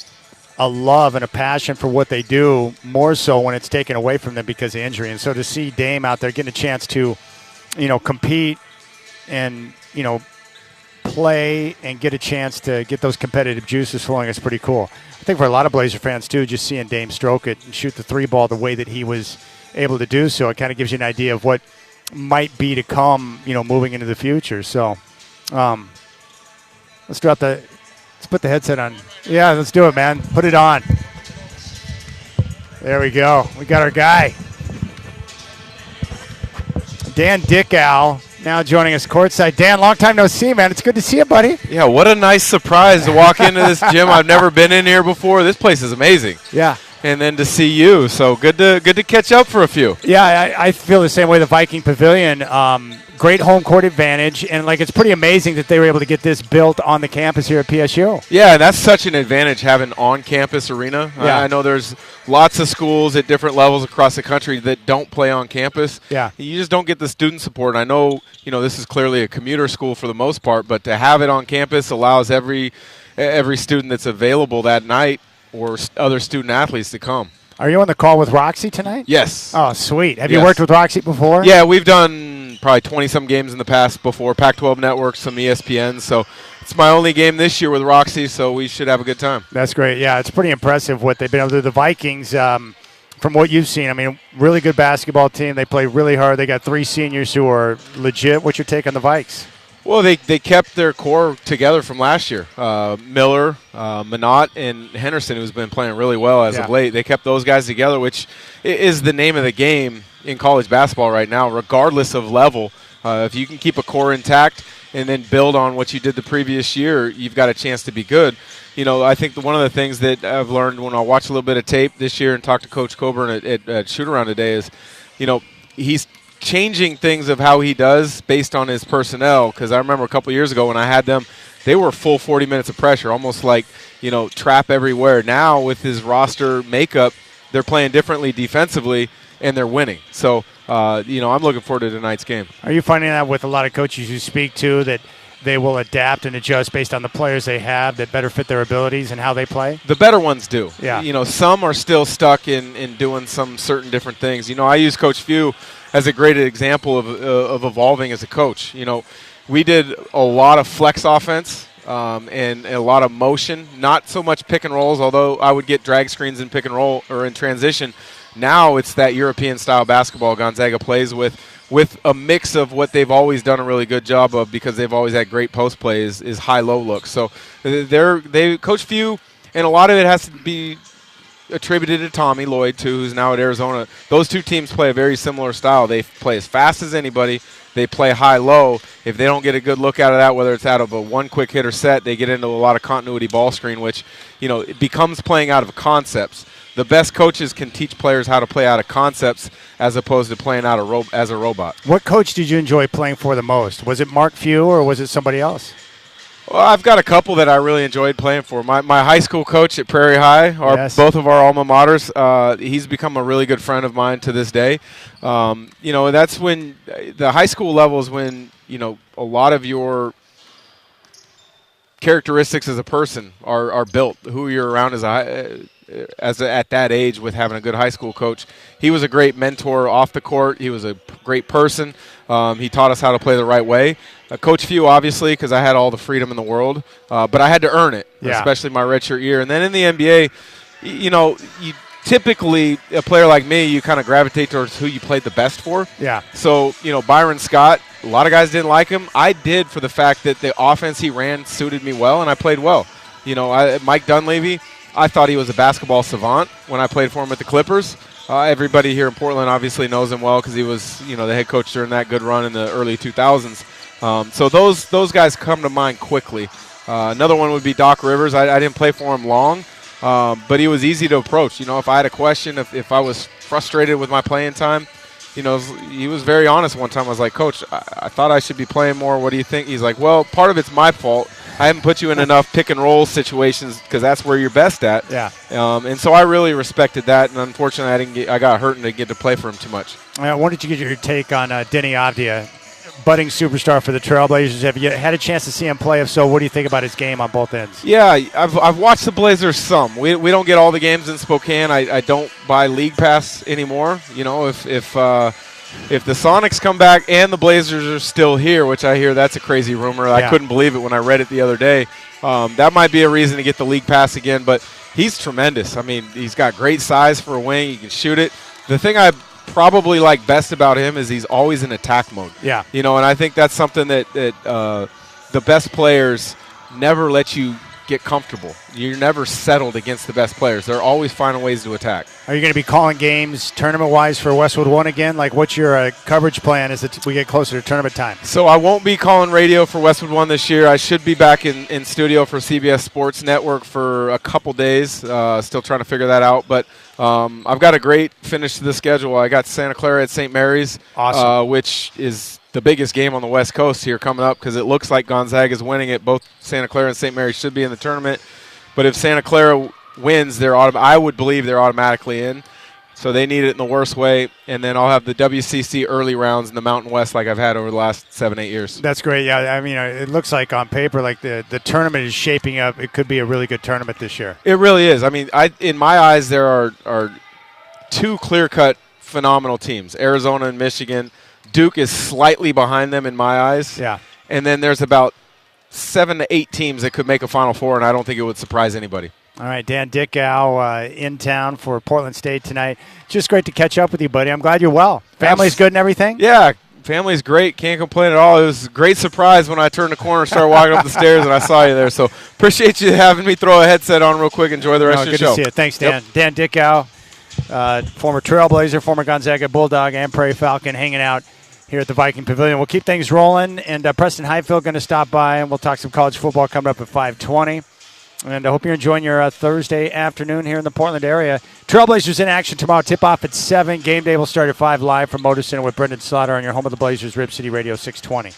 a love and a passion for what they do more so when it's taken away from them because of injury. And so to see Dame out there getting a chance to, compete and, play and get a chance to get those competitive juices flowing is pretty cool. I think for a lot of Blazer fans, too, just seeing Dame stroke it and shoot the three ball the way that he was able to do so, it kind of gives you an idea of what might be to come, moving into the future. So, let's put the headset on. Yeah, let's do it, man. Put it on. There we go. We got our guy. Dan Dickow now joining us courtside. Dan, long time no see, man. It's good to see you, buddy. Yeah, what a nice surprise to walk into this gym. I've never been in here before. This place is amazing. Yeah. And then to see you, so good to catch up for a few. Yeah, I feel the same way. The Viking Pavilion, great home court advantage, and it's pretty amazing that they were able to get this built on the campus here at PSU. Yeah, that's such an advantage having on-campus arena. Yeah. I know there's lots of schools at different levels across the country that don't play on campus. Yeah, you just don't get the student support. I know this is clearly a commuter school for the most part, but to have it on campus allows every student that's available that night or other student athletes to come. Are you on the call with Roxy tonight? Yes. Oh, sweet. Have you worked with Roxy before? Yeah, we've done probably 20-some games in the past before, Pac-12 Network, some ESPN. So it's my only game this year with Roxy, so we should have a good time. That's great. Yeah, it's pretty impressive what they've been able to do. The Vikings, from what you've seen, really good basketball team. They play really hard. They got 3 seniors who are legit. What's your take on the Vikes? Well, they kept their core together from last year. Miller, Minot, and Henderson, who's been playing really well as of late. They kept those guys together, which is the name of the game in college basketball right now, regardless of level. If you can keep a core intact and then build on what you did the previous year, you've got a chance to be good. I think one of the things that I've learned when I watch a little bit of tape this year and talk to Coach Coburn at Shoot-Around today is, he's changing things of how he does based on his personnel, because I remember a couple years ago when I had them, they were full 40 minutes of pressure, almost like, trap everywhere. Now with his roster makeup, they're playing differently defensively, and they're winning. So, I'm looking forward to tonight's game. Are you finding that with a lot of coaches you speak to, that they will adapt and adjust based on the players they have that better fit their abilities and how they play? The better ones do. Yeah. Some are still stuck in doing some certain different things. I use Coach Few as a great example of evolving as a coach. We did a lot of flex offense and a lot of motion, not so much pick and rolls, although I would get drag screens in pick and roll or in transition. Now it's that European-style basketball Gonzaga plays with a mix of what they've always done a really good job of, because they've always had great post plays, is high-low looks. So they Coach Few, and a lot of it has to be attributed to Tommy Lloyd, too, who's now at Arizona. Those two teams play a very similar style. They play as fast as anybody. They play high-low. If they don't get a good look out of that, whether it's out of a one quick hitter set, they get into a lot of continuity ball screen, which, it becomes playing out of concepts. The best coaches can teach players how to play out of concepts as opposed to playing out as a robot. What coach did you enjoy playing for the most? Was it Mark Few or was it somebody else? Well, I've got a couple that I really enjoyed playing for. My high school coach at Prairie High, both of our alma maters, he's become a really good friend of mine to this day. That's when the high school level is when, a lot of your at that age with having a good high school coach. He was a great mentor off the court. He was a great person. He taught us how to play the right way. Coach Few, obviously, because I had all the freedom in the world, but I had to earn it, especially my redshirt year. And then in the NBA, you typically, a player like me, you kind of gravitate towards who you played the best for. Yeah. So, Byron Scott, a lot of guys didn't like him. I did, for the fact that the offense he ran suited me well, and I played well. Mike Dunleavy, I thought he was a basketball savant when I played for him at the Clippers. Everybody here in Portland obviously knows him well because he was, the head coach during that good run in the early 2000s. So those guys come to mind quickly. Another one would be Doc Rivers. I didn't play for him long. But he was easy to approach. If I had a question, if I was frustrated with my playing time, he was very honest one time. I was like, Coach, I thought I should be playing more. What do you think? He's like, well, part of it's my fault. I haven't put you in enough pick and roll situations because that's where you're best at. Yeah. And so I really respected that. And unfortunately, I got hurt and didn't get to play for him too much. I wanted to get your take on Denny Avdia, budding superstar for the Trailblazers. Have you had a chance to see him play? If so, what do you think about his game on both ends? Yeah, I've watched the Blazers some. We don't get all the games in Spokane. I don't buy League Pass anymore. If the Sonics come back and the Blazers are still here, which I hear that's a crazy rumor. Yeah. I couldn't believe it when I read it the other day. That might be a reason to get the League Pass again, but he's tremendous. I mean, he's got great size for a wing. He can shoot it. The thing I probably like best about him is he's always in attack mode. Yeah. And I think that's something that the best players never let you get comfortable. You're never settled against the best players. They're always finding ways to attack. Are you going to be calling games tournament-wise for Westwood 1 again? Like, what's your coverage plan as we get closer to tournament time? So I won't be calling radio for Westwood 1 this year. I should be back in studio for CBS Sports Network for a couple days. Still trying to figure that out. But I've got a great finish to the schedule. I got Santa Clara at St. Mary's, awesome. Which is the biggest game on the West Coast here coming up because it looks like Gonzaga is winning it. Both Santa Clara and St. Mary's should be in the tournament. But if Santa Clara wins, I would believe they're automatically in. So they need it in the worst way. And then I'll have the WCC early rounds in the Mountain West like I've had over the last 7-8 years. That's great. Yeah, I mean, it looks like on paper like the tournament is shaping up. It could be a really good tournament this year. It really is. I mean, in my eyes, there are two clear-cut phenomenal teams, Arizona and Michigan. Duke is slightly behind them in my eyes. Yeah. And then there's about 7 to 8 teams that could make a Final Four, and I don't think it would surprise anybody. All right, Dan Dickow in town for Portland State tonight. Just great to catch up with you, buddy. I'm glad you're well. Family's good and everything? Yeah, family's great. Can't complain at all. It was a great surprise when I turned the corner and started walking up the stairs and I saw you there. So appreciate you having me throw a headset on real quick. Enjoy the rest of your show. Good to see you. Thanks, Dan. Yep. Dan Dickow, former Trailblazer, former Gonzaga Bulldog, and Prairie Falcon, hanging out here at the Viking Pavilion. We'll keep things rolling, and Preston Highfield going to stop by, and we'll talk some college football coming up at 5:20. And I hope you're enjoying your Thursday afternoon here in the Portland area. Trailblazers in action tomorrow. Tip-off at 7. Game day will start at 5 live from Motor Center with Brendan Slaughter on your home of the Blazers, Rip City Radio 620.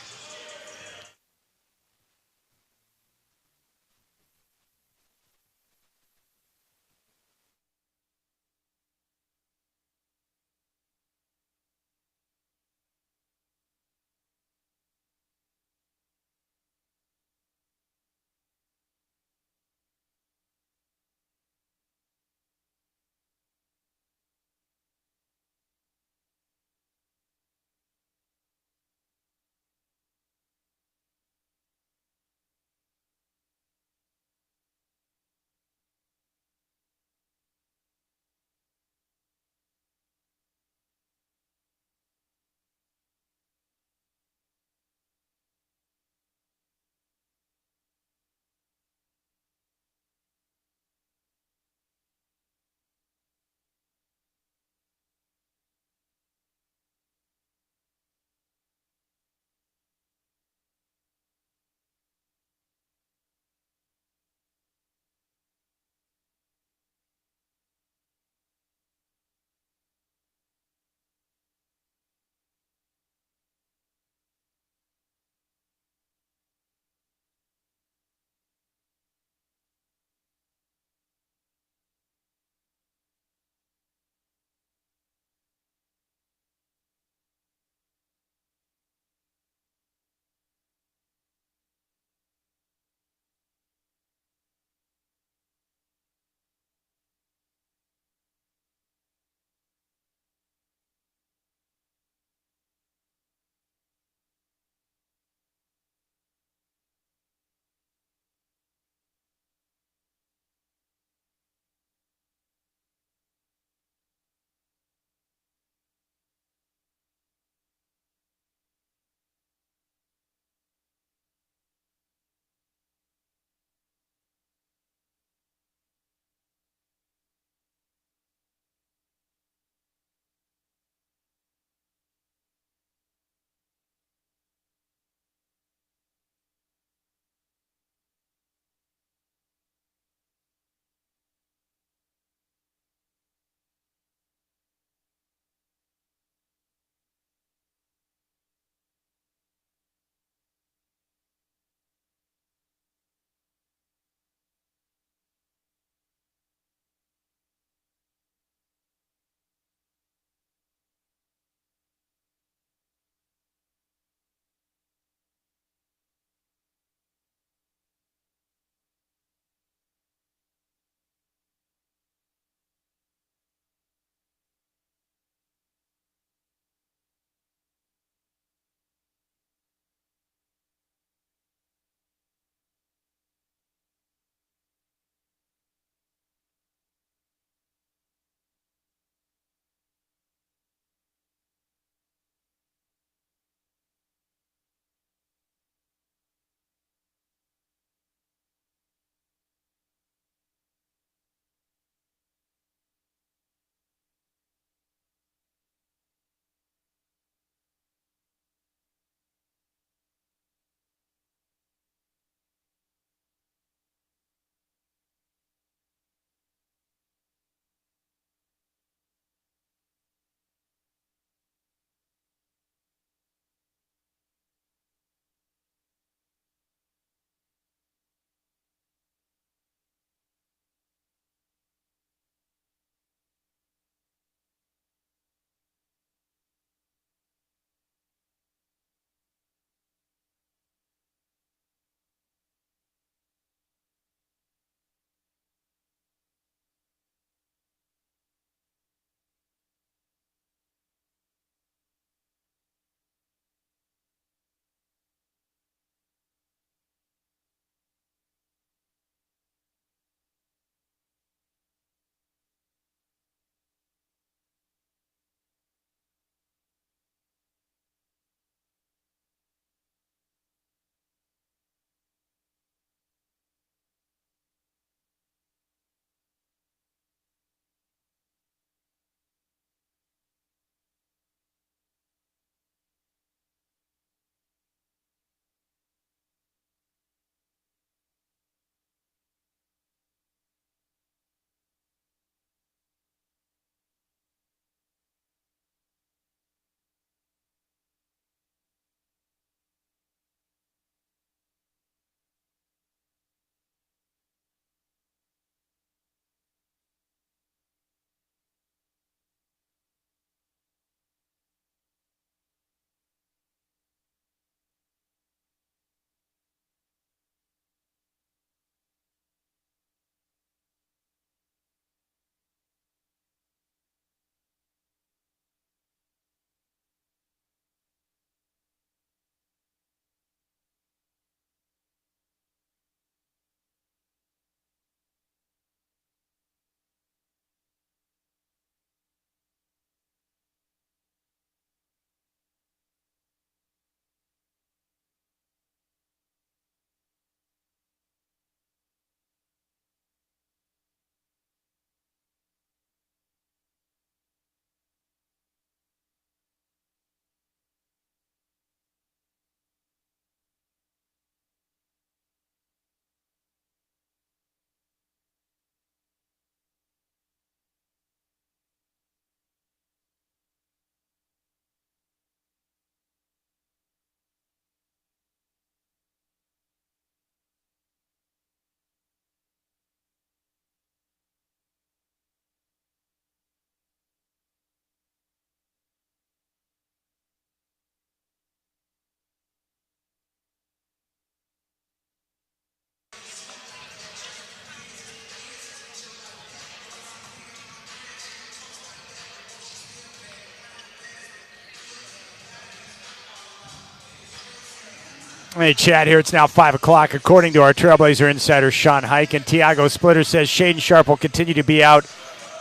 Hey, Chad, here it's now 5 o'clock. According to our Trailblazer insider, Sean Hike, and Tiago Splitter says Shaden Sharp will continue to be out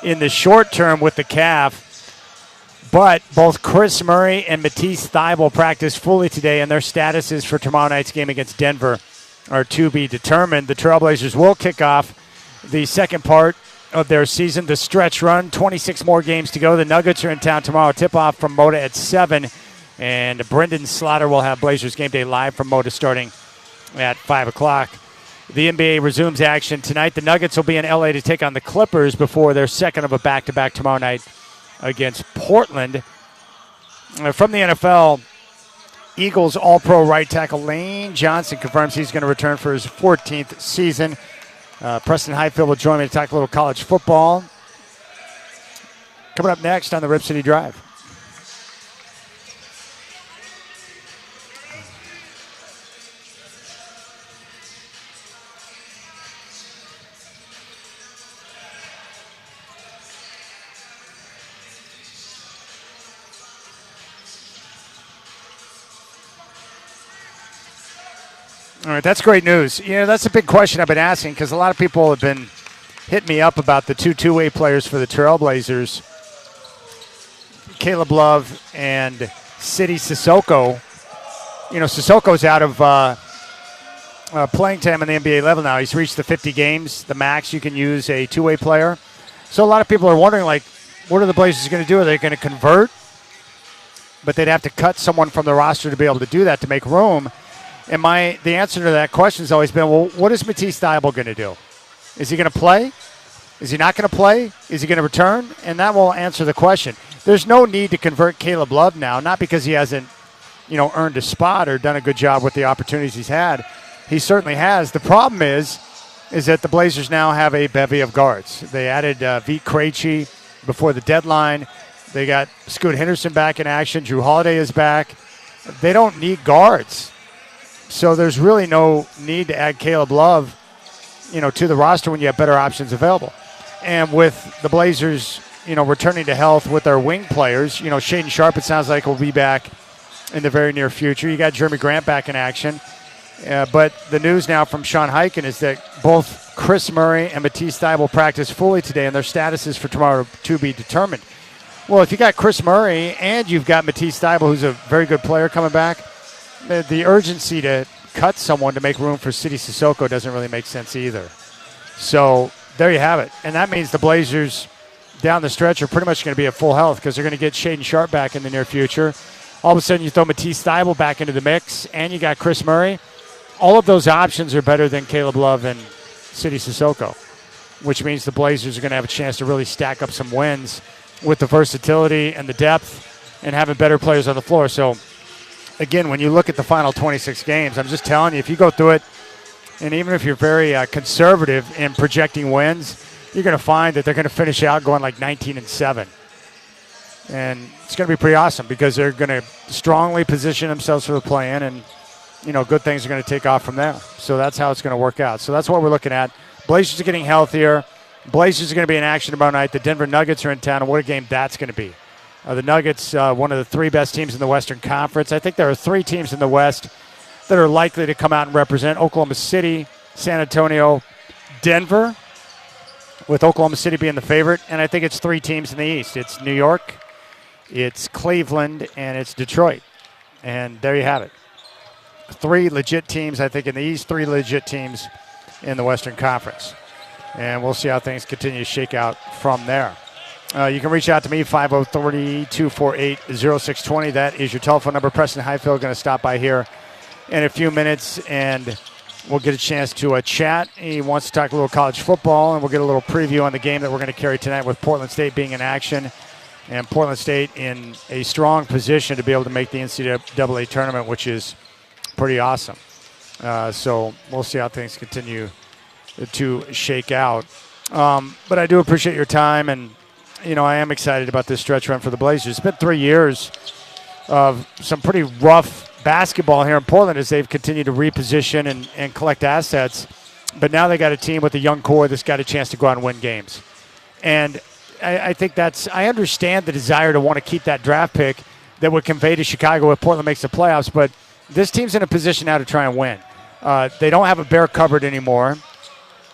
in the short term with the calf. But both Chris Murray and Matisse Thybulle practice fully today, and their statuses for tomorrow night's game against Denver are to be determined. The Trailblazers will kick off the second part of their season, the stretch run. 26 more games to go. The Nuggets are in town tomorrow. Tip-off from Moda at 7. And Brendan Slaughter will have Blazers Game Day live from Moda starting at 5 o'clock. The NBA resumes action tonight. The Nuggets will be in L.A. to take on the Clippers before their second of a back-to-back tomorrow night against Portland. From the NFL, Eagles All-Pro right tackle Lane Johnson confirms he's going to return for his 14th season. Preston Highfield will join me to talk a little college football. Coming up next on the Rip City Drive. All right, that's great news. You know, that's a big question I've been asking because a lot of people have been hitting me up about the two-way players for the Trailblazers, Caleb Love and Sidy Cissoko. You know, Sissoko's out of playing time on the NBA level now. He's reached the 50 games, the max you can use a two-way player. So a lot of people are wondering, like, what are the Blazers going to do? Are they going to convert? But they'd have to cut someone from the roster to be able to do that to make room. And the answer to that question has always been, well, what is Matisse Thybulle going to do? Is he going to play? Is he not going to play? Is he going to return? And that will answer the question. There's no need to convert Caleb Love now, not because he hasn't, earned a spot or done a good job with the opportunities he's had. He certainly has. The problem is that the Blazers now have a bevy of guards. They added Vit Krejci before the deadline. They got Scoot Henderson back in action. Drew Holiday is back. They don't need guards. So there's really no need to add Caleb Love, to the roster when you have better options available. And with the Blazers, returning to health with their wing players, Shaden Sharp, it sounds like, will be back in the very near future. You got Jeremy Grant back in action. But the news now from Sean Hiken is that both Chris Murray and Matisse Thybulle practice fully today, and their statuses for tomorrow to be determined. Well, if you got Chris Murray and you've got Matisse Thybulle, who's a very good player coming back, the urgency to cut someone to make room for Sidy Cissoko doesn't really make sense either. So there you have it. And that means the Blazers down the stretch are pretty much going to be at full health because they're going to get Shaden Sharp back in the near future. All of a sudden you throw Matisse Thybulle back into the mix and you got Chris Murray. All of those options are better than Caleb Love and Sidy Cissoko, which means the Blazers are going to have a chance to really stack up some wins with the versatility and the depth and having better players on the floor. So again, when you look at the final 26 games, I'm just telling you, if you go through it, and even if you're very conservative in projecting wins, you're going to find that they're going to finish out going like 19-7. And it's going to be pretty awesome because they're going to strongly position themselves for the play-in, and, good things are going to take off from there. So that's how it's going to work out. So that's what we're looking at. Blazers are getting healthier. Blazers are going to be in action tomorrow night. The Denver Nuggets are in town, and what a game that's going to be. The Nuggets, one of the three best teams in the Western Conference. I think there are three teams in the West that are likely to come out and represent: Oklahoma City, San Antonio, Denver, with Oklahoma City being the favorite. And I think it's three teams in the East. It's New York, it's Cleveland, and it's Detroit. And there you have it. Three legit teams, I think, in the East, three legit teams in the Western Conference. And we'll see how things continue to shake out from there. You can reach out to me, 503-248-0620. That is your telephone number. Preston Highfield going to stop by here in a few minutes, and we'll get a chance to chat. He wants to talk a little college football, and we'll get a little preview on the game that we're going to carry tonight with Portland State being in action, and Portland State in a strong position to be able to make the NCAA tournament, which is pretty awesome. So we'll see how things continue to shake out. But I do appreciate your time, and I am excited about this stretch run for the Blazers. It's been 3 years of some pretty rough basketball here in Portland as they've continued to reposition and collect assets. But now they got a team with a young core that's got a chance to go out and win games. And I think I understand the desire to want to keep that draft pick that would convey to Chicago if Portland makes the playoffs, but this team's in a position now to try and win. They don't have a bare cupboard anymore.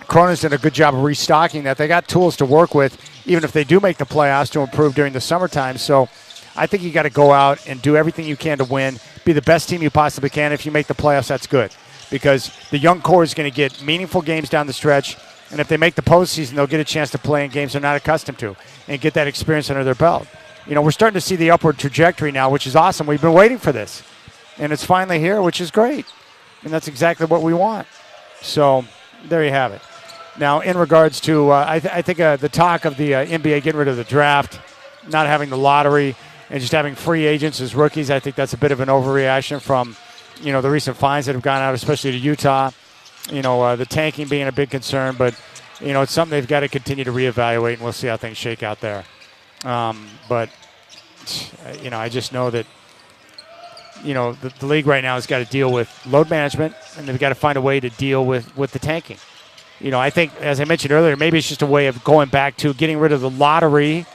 Cronin's done a good job of restocking that. They got tools to work with, even if they do make the playoffs, to improve during the summertime. So I think you got to go out and do everything you can to win, be the best team you possibly can. If you make the playoffs, that's good, because the young core is going to get meaningful games down the stretch, and if they make the postseason, they'll get a chance to play in games they're not accustomed to and get that experience under their belt. We're starting to see the upward trajectory now, which is awesome. We've been waiting for this, and it's finally here, which is great, and that's exactly what we want. So there you have it. Now, in regards to, I think the talk of the NBA getting rid of the draft, not having the lottery, and just having free agents as rookies, I think that's a bit of an overreaction from, the recent fines that have gone out, especially to Utah. The tanking being a big concern, but, it's something they've got to continue to reevaluate, and we'll see how things shake out there. But I just know that, the league right now has got to deal with load management, and they've got to find a way to deal with the tanking. I think, as I mentioned earlier, maybe it's just a way of going back to getting rid of the lottery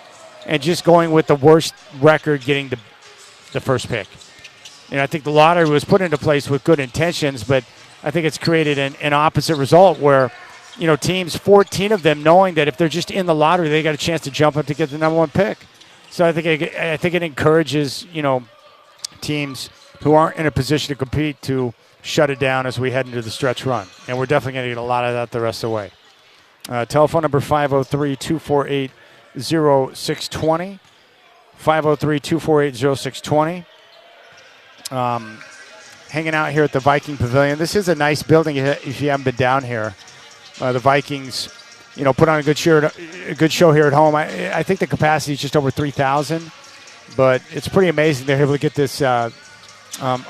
and just going with the worst record getting the first pick. I think the lottery was put into place with good intentions, but I think it's created an opposite result where, teams, 14 of them, knowing that if they're just in the lottery, they got a chance to jump up to get the number one pick. So I think it encourages, teams who aren't in a position to compete to shut it down as we head into the stretch run. And we're definitely going to get a lot of that the rest of the way. Telephone number 503-248-0620. 503-248-0620. Hanging out here at the Viking Pavilion. This is a nice building if you haven't been down here. The Vikings, put on a good show here at home. I think the capacity is just over 3,000, but it's pretty amazing they're able to get this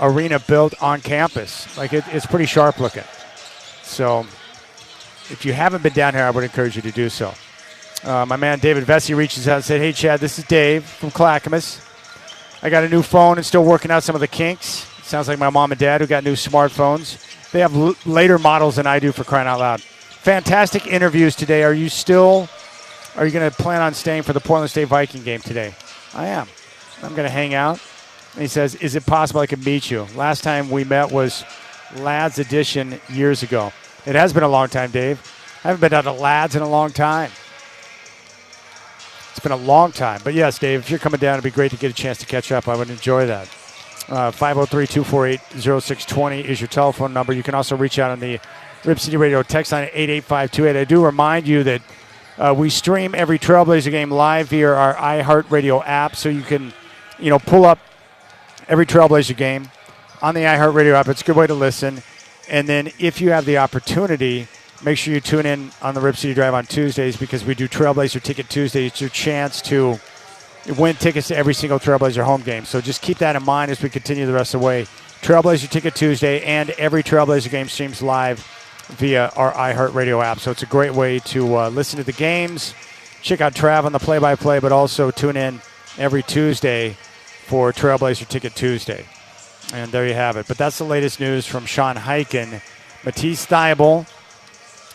arena built on campus. It's pretty sharp looking. So if you haven't been down here, I would encourage you to do so. My man David Vesey reaches out and said, "Hey, Chad, this is Dave from Clackamas. I got a new phone and still working out some of the kinks. It sounds like my mom and dad who got new smartphones. They have later models than I do, for crying out loud. Fantastic interviews today. Are you going to plan on staying for the Portland State Viking game today?" I am. I'm going to hang out. And he says, "Is it possible I could meet you? Last time we met was Lads Edition years ago." It has been a long time, Dave. I haven't been down to Lads in a long time. It's been a long time. But yes, Dave, if you're coming down, it'd be great to get a chance to catch up. I would enjoy that. 503-248-0620 is your telephone number. You can also reach out on the Rip City Radio text line at 88528. I do remind you that we stream every Trailblazer game live via our iHeartRadio app, so you can, pull up every Trailblazer game on the iHeartRadio app. It's a good way to listen. And then if you have the opportunity, make sure you tune in on the Rip City Drive on Tuesdays, because we do Trailblazer Ticket Tuesday. It's your chance to win tickets to every single Trailblazer home game. So just keep that in mind as we continue the rest of the way. Trailblazer Ticket Tuesday, and every Trailblazer game streams live via our iHeartRadio app. So it's a great way to listen to the games, check out Trav on the play-by-play, but also tune in every Tuesday for Trailblazer Ticket Tuesday. And there you have it. But that's the latest news from Sean Highkin. Matisse Thybulle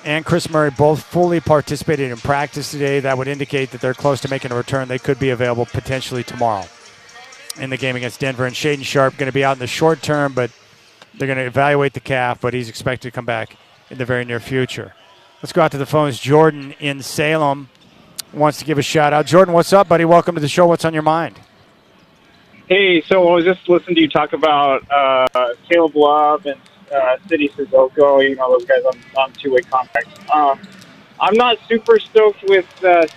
and Chris Murray both fully participated in practice today. That would indicate that they're close to making a return. They could be available potentially tomorrow in the game against Denver. And Shaden Sharp going to be out in the short term, but they're going to evaluate the calf, but he's expected to come back in the very near future. Let's go out to the phones. Jordan in Salem wants to give a shout out. Jordan, what's up, buddy? Welcome to the show. What's on your mind? Hey, so I was just listening to you talk about Caleb Love and City Suzuko, those guys on two-way contracts. I'm not super stoked with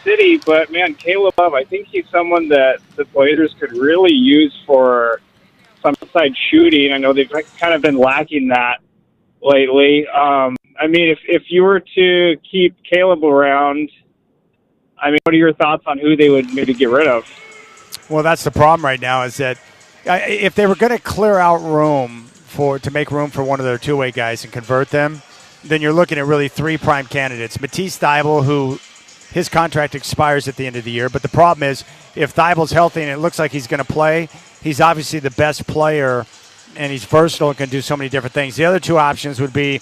City, but, man, Caleb Love, I think he's someone that the Blazers could really use for some outside shooting. I know they've kind of been lacking that lately. If you were to keep Caleb around, what are your thoughts on who they would maybe get rid of? Well, that's the problem right now, is that if they were going to clear out room to make room for one of their two-way guys and convert them, then you're looking at really three prime candidates. Matisse Thybulle, who his contract expires at the end of the year, but the problem is if Thybulle's healthy and it looks like he's going to play, he's obviously the best player, and he's versatile and can do so many different things. The other two options would be,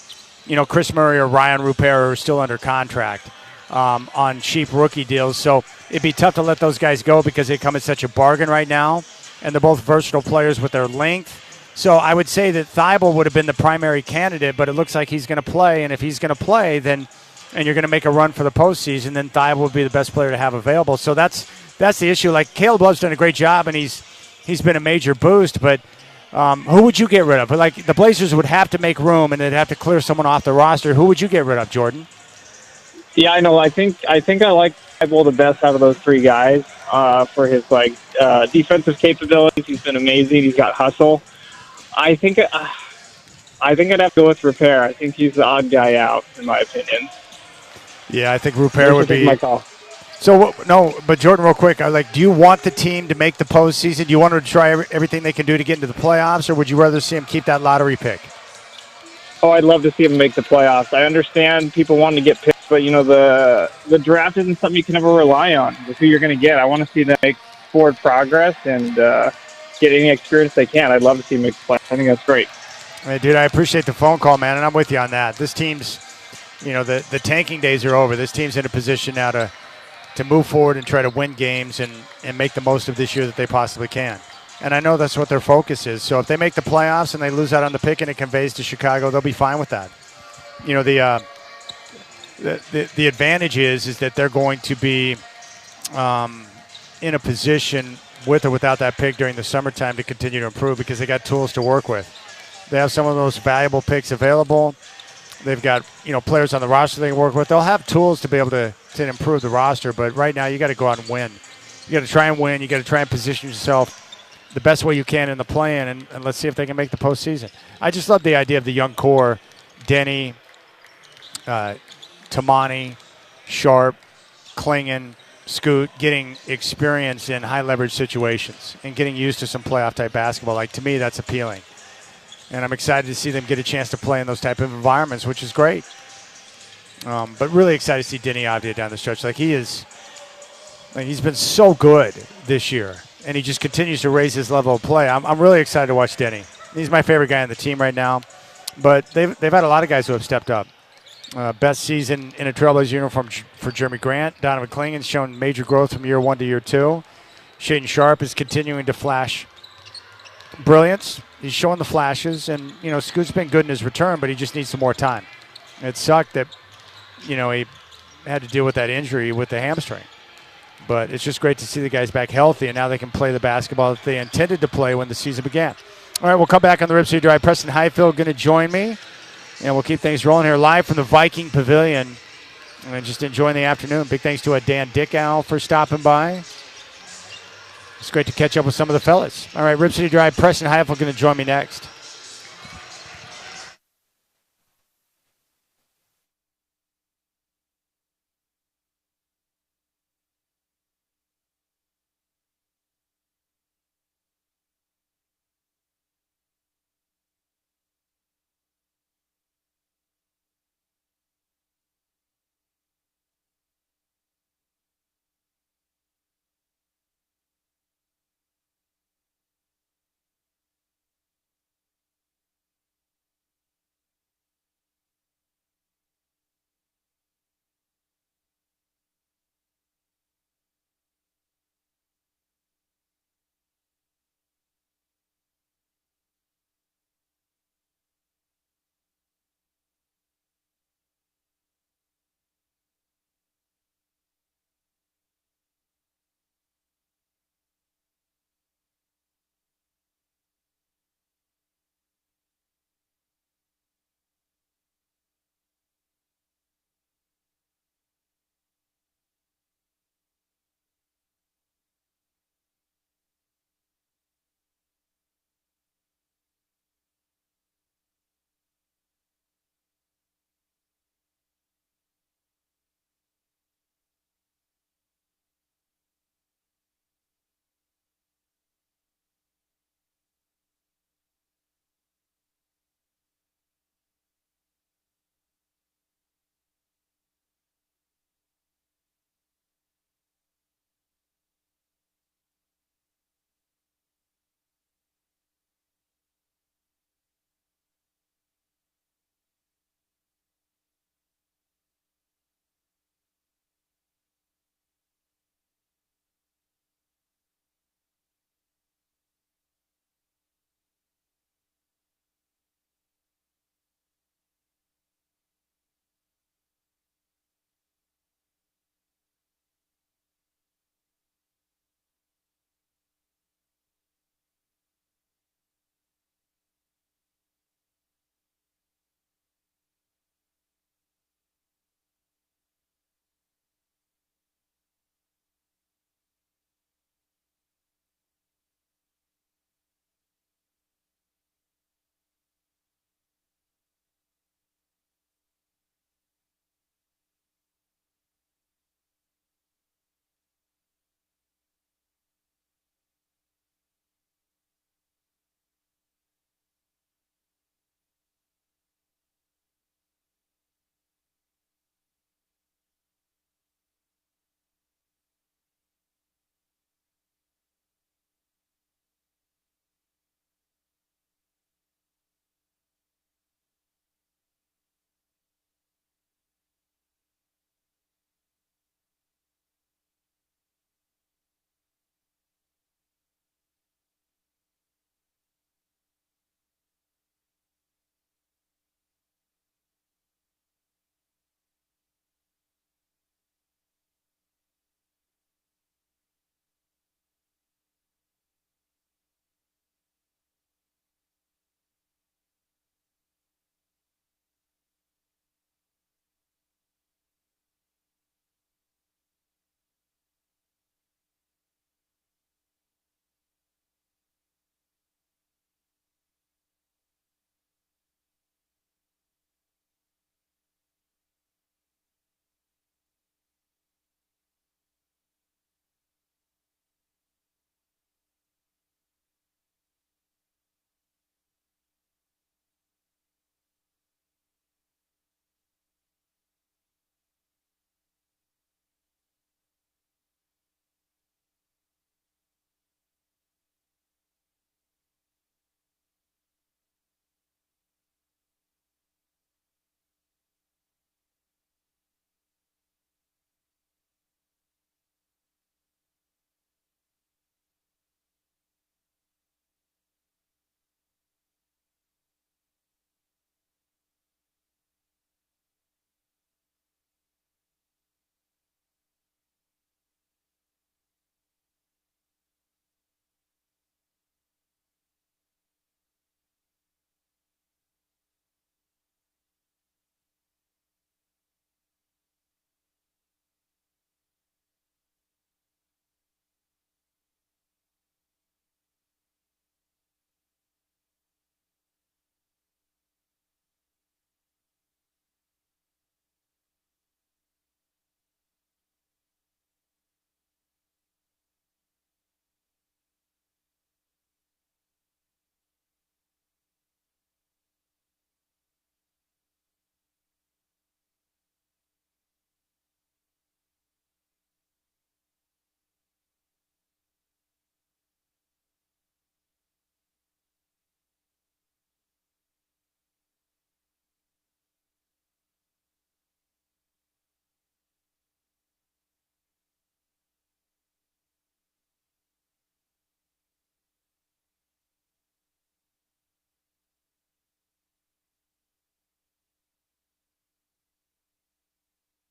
Chris Murray or Ryan Rupert, who are still under contract on cheap rookie deals. So it'd be tough to let those guys go because they come at such a bargain right now, and they're both versatile players with their length, So I would say that Thibault would have been the primary candidate, but it looks like he's going to play. And if he's going to play, then and you're going to make a run for the postseason, then Thibault would be the best player to have available. So that's the issue. Like Caleb Love's done a great job, and he's been a major boost. But who would you get rid of? Like the Blazers would have to make room, and they'd have to clear someone off the roster. Who would you get rid of, Jordan? Yeah, I know. I think I like Thibault the best out of those three guys for his defensive capabilities. He's been amazing. He's got hustle. I think I'd have to go with Repair. I think he's the odd guy out, in my opinion. Yeah, I think Repair would be my call. So no, but Jordan, real quick, do you want the team to make the postseason? Do you want them to try everything they can do to get into the playoffs, or would you rather see them keep that lottery pick? Oh, I'd love to see them make the playoffs. I understand people want to get picked, but the draft isn't something you can ever rely on with who you're going to get. I want to see them make forward progress and get any experience they can. I'd love to see them make the playoffs. I think that's great. Hey, dude, I appreciate the phone call, man, and I'm with you on that. This team's, the tanking days are over. This team's in a position now to move forward and try to win games and make the most of this year that they possibly can. And I know that's what their focus is. So if they make the playoffs and they lose out on the pick and it conveys to Chicago, they'll be fine with that. The advantage is that they're going to be in a position with or without that pick during the summertime to continue to improve because they got tools to work with. They have some of those valuable picks available. They've got players on the roster they can work with. They'll have tools to be able to improve the roster, but right now you got to go out and win. You got to try and win. You got to try and position yourself the best way you can in the play-in, and let's see if they can make the postseason. I just love the idea of the young core: Denny, Tamani, Sharp, Klingon, Scoot, getting experience in high-leverage situations and getting used to some playoff-type basketball. Like, to me, that's appealing. And I'm excited to see them get a chance to play in those type of environments, which is great. But really excited to see Denny Avdia down the stretch. He's been so good this year, and he just continues to raise his level of play. I'm really excited to watch Denny. He's my favorite guy on the team right now. But they've had a lot of guys who have stepped up. Best season in a Trailblazer uniform for Jeremy Grant. Donovan Klingon's shown major growth from year 1 to year 2. Shaden Sharp is continuing to flash brilliance. He's showing the flashes, and Scoot's been good in his return, but he just needs some more time. It sucked that he had to deal with that injury with the hamstring, but it's just great to see the guys back healthy, and now they can play the basketball that they intended to play when the season began. All right, we'll come back on the RipCityDrive. Preston Highfield going to join me, and we'll keep things rolling here live from the Viking Pavilion, and just enjoying the afternoon. Big thanks to Dan Dickow for stopping by. It's great to catch up with some of the fellas. All right, RipCityDrive, Preston Highfield going to join me next.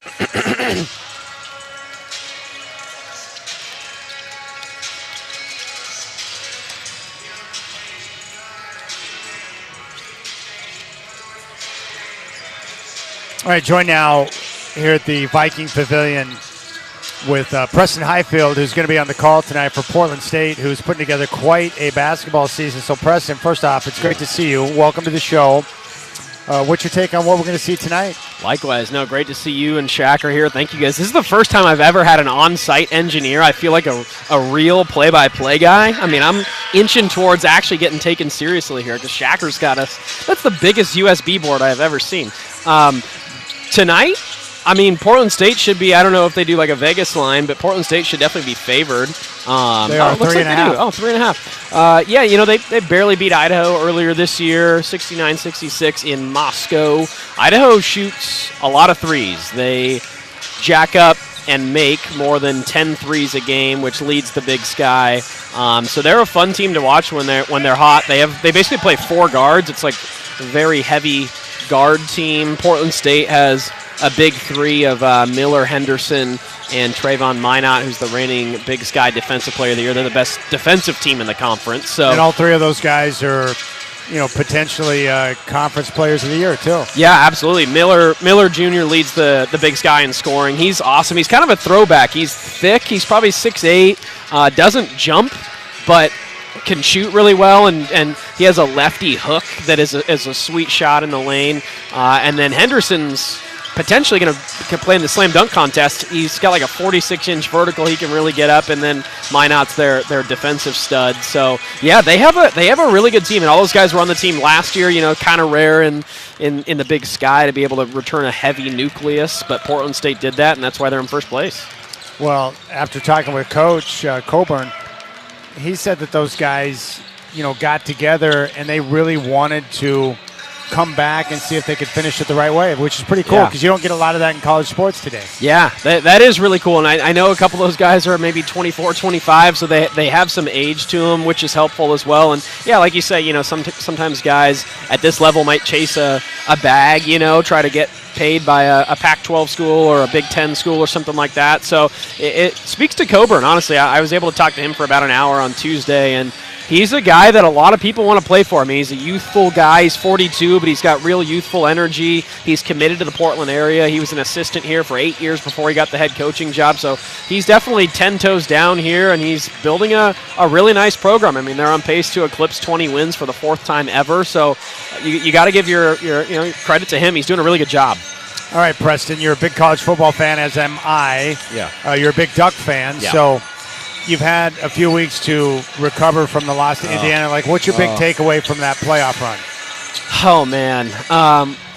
All right, join now here at the Viking Pavilion with Preston Highfield, who's going to be on the call tonight for Portland State, who's putting together quite a basketball season. So, Preston, first off, it's great to see you. Welcome to the show. What's your take on what we're going to see tonight? Likewise. No, great to see you and Shaq are here. Thank you, guys. This is the first time I've ever had an on-site engineer. I feel like a real play-by-play guy. I mean, I'm inching towards actually getting taken seriously here because Shacker's got us. That's the biggest USB board I've ever seen. Tonight, I mean, Portland State should be, I don't know if they do like a Vegas line, but Portland State should definitely be favored. They are 3.5. Oh, 3.5. Yeah, you know, they barely beat Idaho earlier this year, 69-66 in Moscow. Idaho shoots a lot of threes. They jack up and make more than 10 threes a game, which leads the Big Sky. So they're a fun team to watch when they're hot. They basically play 4 guards. It's like a very heavy guard team. Portland State has a big 3 of Miller, Henderson, and Trayvon Minot, who's the reigning Big Sky Defensive Player of the Year. They're the best defensive team in the conference. So, and all 3 of those guys are, you know, potentially conference players of the year too. Yeah, absolutely. Miller Jr. leads the Big Sky in scoring. He's awesome. He's kind of a throwback. He's thick. He's probably 6'8", doesn't jump, but can shoot really well, and he has a lefty hook that is a sweet shot in the lane. And then Henderson's potentially going to play in the slam dunk contest. He's got like a 46-inch vertical he can really get up, and then Minot's their defensive stud. So yeah, they have a really good team, and all those guys were on the team last year. You know, kind of rare in the Big Sky to be able to return a heavy nucleus, but Portland State did that, and that's why they're in first place. Well, after talking with Coach Coburn, he said that those guys, you know, got together and they really wanted to come back and see if they could finish it the right way, which is pretty cool because you don't get a lot of that in college sports today. Yeah, that is really cool. And I know a couple of those guys are maybe 24, 25, so they have some age to them, which is helpful as well. And yeah, like you say, you know, sometimes guys at this level might chase a bag, you know, try to get paid by a Pac-12 school or a Big Ten school or something like that. So it speaks to Coburn, honestly. I was able to talk to him for about an hour on Tuesday, and he's a guy that a lot of people want to play for. I mean, he's a youthful guy. He's 42, but he's got real youthful energy. He's committed to the Portland area. He was an assistant here for 8 years before he got the head coaching job. So he's definitely 10 toes down here, and he's building a really nice program. I mean, they're on pace to eclipse 20 wins for the 4th time ever. So you got to give your credit to him. He's doing a really good job. All right, Preston, you're a big college football fan, as am I. Yeah. You're a big Duck fan, so you've had a few weeks to recover from the loss to Indiana. Like, what's your big takeaway from that playoff run? Oh, man.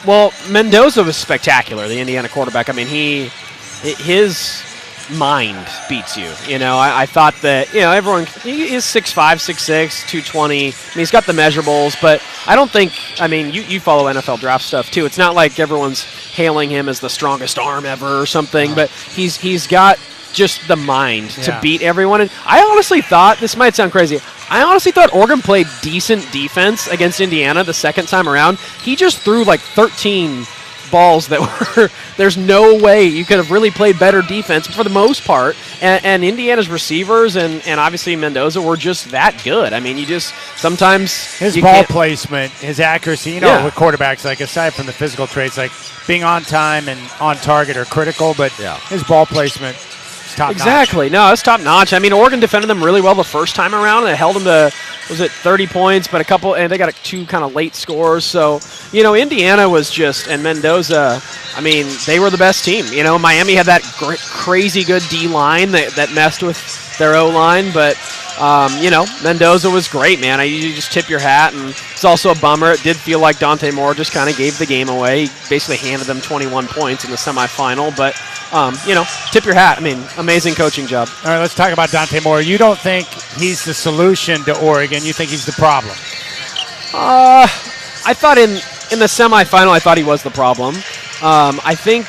Well, Mendoza was spectacular, the Indiana quarterback. I mean, his mind beats you. You know, I thought that, you know, everyone, he is 6'5", 6'6", 220. I mean, he's got the measurables, but I don't think, I mean, you follow NFL draft stuff too. It's not like everyone's hailing him as the strongest arm ever or something, but he's got just the mind to beat everyone. And I honestly thought, this might sound crazy, I honestly thought Oregon played decent defense against Indiana the second time around. He just threw like 13 balls that were, there's no way you could have really played better defense for the most part. And Indiana's receivers and obviously Mendoza were just that good. I mean, you just sometimes his ball placement, his accuracy, you know, with quarterbacks, like aside from the physical traits, like being on time and on target are critical, but his ball placement is top notch. Exactly. No, it's top notch. I mean, Oregon defended them really well the first time around. They held them to, was it 30 points, but and they got 2 kind of late scores. So, you know, Indiana was just, and Mendoza, I mean, they were the best team. You know, Miami had that crazy good D-line that messed with their O-line, but, you know, Mendoza was great, man. You just tip your hat, and it's also a bummer. It did feel like Dante Moore just kind of gave the game away. He basically handed them 21 points in the semifinal, but, you know, tip your hat. I mean, amazing coaching job. All right, let's talk about Dante Moore. You don't think he's the solution to Oregon. You think he's the problem? I thought in the semifinal, I thought he was the problem. I think,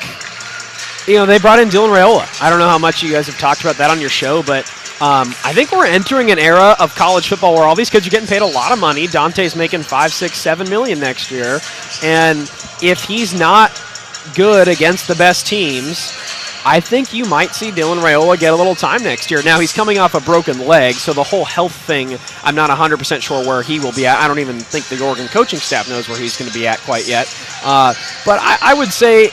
you know, they brought in Dylan Raiola. I don't know how much you guys have talked about that on your show, but I think we're entering an era of college football where all these kids are getting paid a lot of money. Dante's making $5, $6, $7 million next year, and if he's not good against the best teams, I think you might see Dylan Raiola get a little time next year. Now, he's coming off a broken leg, so the whole health thing, I'm not 100% sure where he will be at. I don't even think the Oregon coaching staff knows where he's going to be at quite yet. But I would say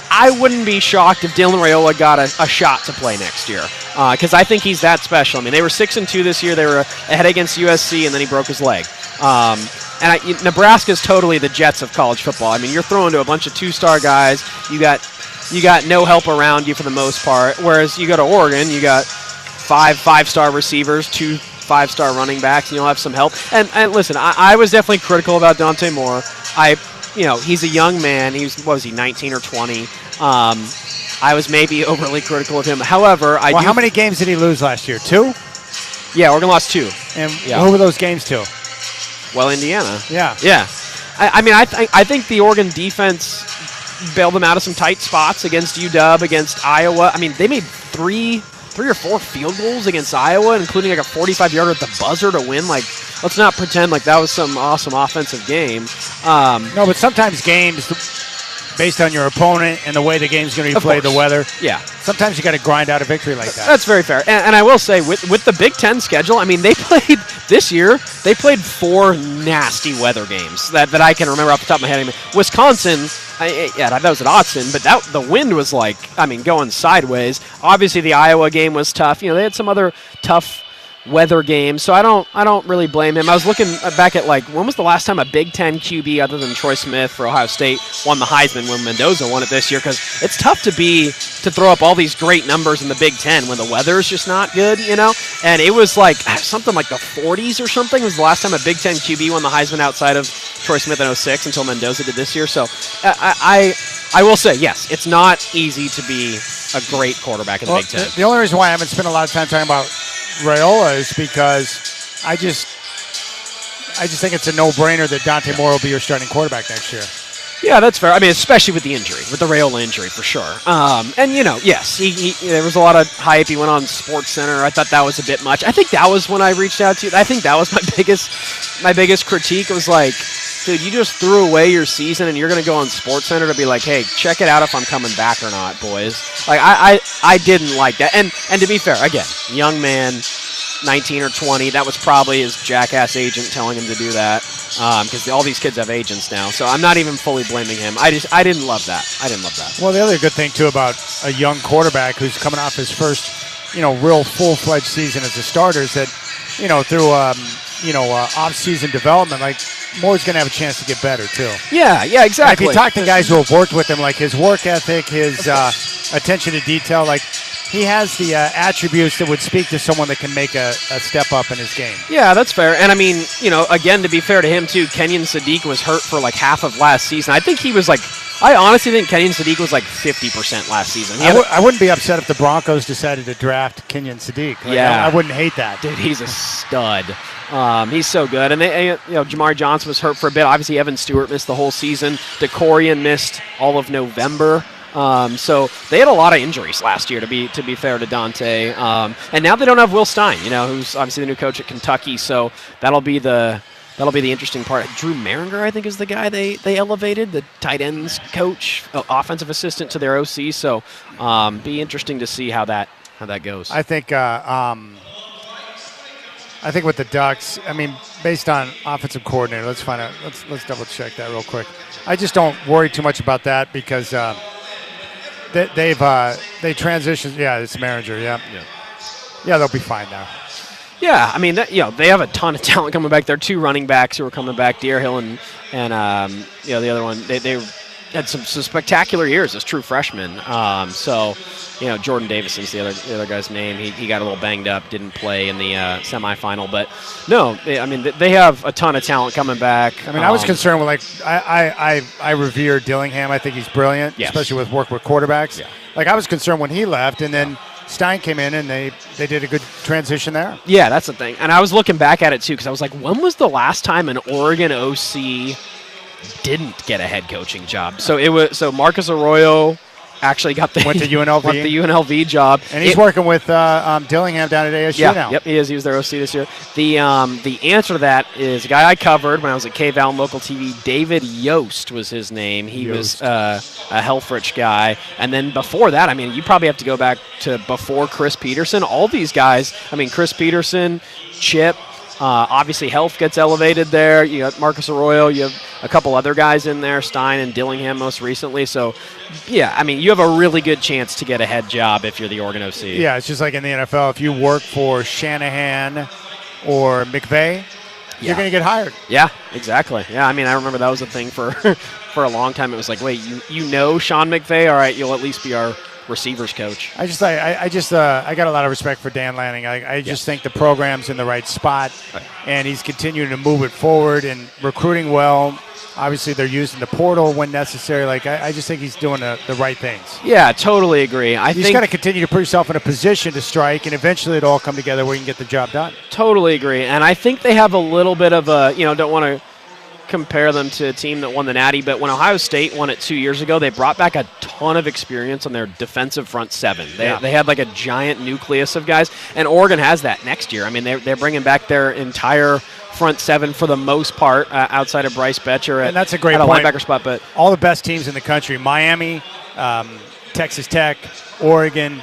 I wouldn't be shocked if Dylan Raiola got a shot to play next year, because I think he's that special. I mean, they were 6-2 this year. They were ahead against USC, and then he broke his leg. Nebraska's totally the Jets of college football. I mean, you're throwing to a bunch of two-star guys. You got no help around you for the most part. Whereas you go to Oregon, you got five-star receivers, 2 5-star running backs, and you'll have some help. And listen, I was definitely critical about Dante Moore. He's a young man. What was he, 19 or 20? I was maybe overly critical of him. However, how many games did he lose last year? 2? Yeah, Oregon lost 2. And who were those games to? Well, Indiana. Yeah. I think the Oregon defense bailed them out of some tight spots against UW, against Iowa. I mean, they made three or 4 field goals against Iowa, including like a 45-yarder at the buzzer to win. Like, let's not pretend like that was some awesome offensive game. No, but sometimes games, based on your opponent and the way the game's going to be played, the weather. Yeah. Sometimes you got to grind out a victory like that. That's very fair. And I will say, with the Big Ten schedule, I mean, they played this year. They played 4 nasty weather games that I can remember off the top of my head. I mean, Wisconsin. That was at Autzen, but the wind was going sideways. Obviously, the Iowa game was tough. They had some other tough weather games, so I don't really blame him. I was looking back at when was the last time a Big Ten QB other than Troy Smith for Ohio State won the Heisman when Mendoza won it this year, because it's tough to throw up all these great numbers in the Big Ten when the weather is just not good, And it was something like the 40s or something was the last time a Big Ten QB won the Heisman outside of Troy Smith in 06 until Mendoza did this year. So I will say, yes, it's not easy to be a great quarterback in the Big Ten. The only reason why I haven't spent a lot of time talking about Raiola is because I just think it's a no-brainer that Dante Moore will be your starting quarterback next year. Yeah, that's fair. I mean, especially with the injury, with the Raiola injury, for sure. Yes, he there was a lot of hype. He went on SportsCenter. I thought that was a bit much. I think that was when I reached out to you. I think that was my biggest critique. It was like, dude, you just threw away your season, and you're going to go on SportsCenter to be like, hey, check it out if I'm coming back or not, boys. I didn't like that. And to be fair, again, young man, 19 or 20, that was probably his jackass agent telling him to do that, because all these kids have agents now. So I'm not even fully blaming him. I didn't love that. Well, the other good thing, too, about a young quarterback who's coming off his first, real full-fledged season as a starter is that, through off-season development, Moore's going to have a chance to get better, too. Yeah, exactly. If you talk to guys who have worked with him, his work ethic, his attention to detail, he has the attributes that would speak to someone that can make a step up in his game. Yeah, that's fair. And, I mean, again, to be fair to him, too, Kenyon Sadiq was hurt for, half of last season. I think he was, I honestly think Kenyon Sadiq was 50% last season. I wouldn't be upset if the Broncos decided to draft Kenyon Sadiq. I wouldn't hate that. Dude, he's a stud. He's so good. And Jamar Johnson was hurt for a bit. Obviously, Evan Stewart missed the whole season. DeCorian missed all of November. So they had a lot of injuries last year, to be fair to Dante. And now they don't have Will Stein, who's obviously the new coach at Kentucky. So that'll be the interesting part. Drew Maringer, I think, is the guy they elevated, the tight ends coach, offensive assistant to their OC. So be interesting to see how that goes. I think with the Ducks, based on offensive coordinator, let's find out. Let's double check that real quick. I just don't worry too much about that because they transitioned. Yeah, it's Maringer. Yeah, they'll be fine now. Yeah, they have a ton of talent coming back. There are 2 running backs who are coming back, Deerhill and the other one. They had some spectacular years as true freshmen. Jordan Davison's the other guy's name. He got a little banged up, didn't play in the semifinal. But no, they have a ton of talent coming back. I was concerned with I revere Dillingham. I think he's brilliant, especially with work with quarterbacks. Yeah. I was concerned when he left, and then Stein came in, and they did a good transition there. Yeah, that's the thing. And I was looking back at it, too, because I was like, when was the last time an Oregon OC didn't get a head coaching job? So Marcus Arroyo actually went to UNLV. went the UNLV job. And he's working with Dillingham down at ASU now. Yep, he is. He was their OC this year. The answer to that is a guy I covered when I was at K-Val and local TV. David Yost was his name. He was a Helfrich guy. And then before that, I mean, you probably have to go back to before Chris Peterson. All these guys, I mean, Chris Peterson, Chip, obviously Health gets elevated there. You got Marcus Arroyo. You have a couple other guys in there, Stein and Dillingham most recently. So, yeah, I mean, you have a really good chance to get a head job if you're the Oregon OC. Yeah, it's just like in the NFL. If you work for Shanahan or McVay, you're going to get hired. Yeah, exactly. Yeah, I mean, I remember that was a thing for for a long time. It was like, wait, you know Sean McVay? All right, you'll at least be our receivers coach. I got a lot of respect for Dan Lanning. I just think the program's in the right spot, and he's continuing to move it forward and recruiting well. Obviously, they're using the portal when necessary. I just think he's doing the right things. Yeah, totally agree. You just got to continue to put yourself in a position to strike, and eventually it'll all come together where you can get the job done. Totally agree. And I think they have a little bit of a, don't want to compare them to a team that won the Natty, but when Ohio State won it 2 years ago, they brought back a ton of experience on their defensive front seven. They had like a giant nucleus of guys, and Oregon has that next year. I mean, they're bringing back their entire front seven for the most part, outside of Bryce Betcher and that's a great at a point. linebacker spot. But all the best teams in the country, Miami, Texas Tech, Oregon,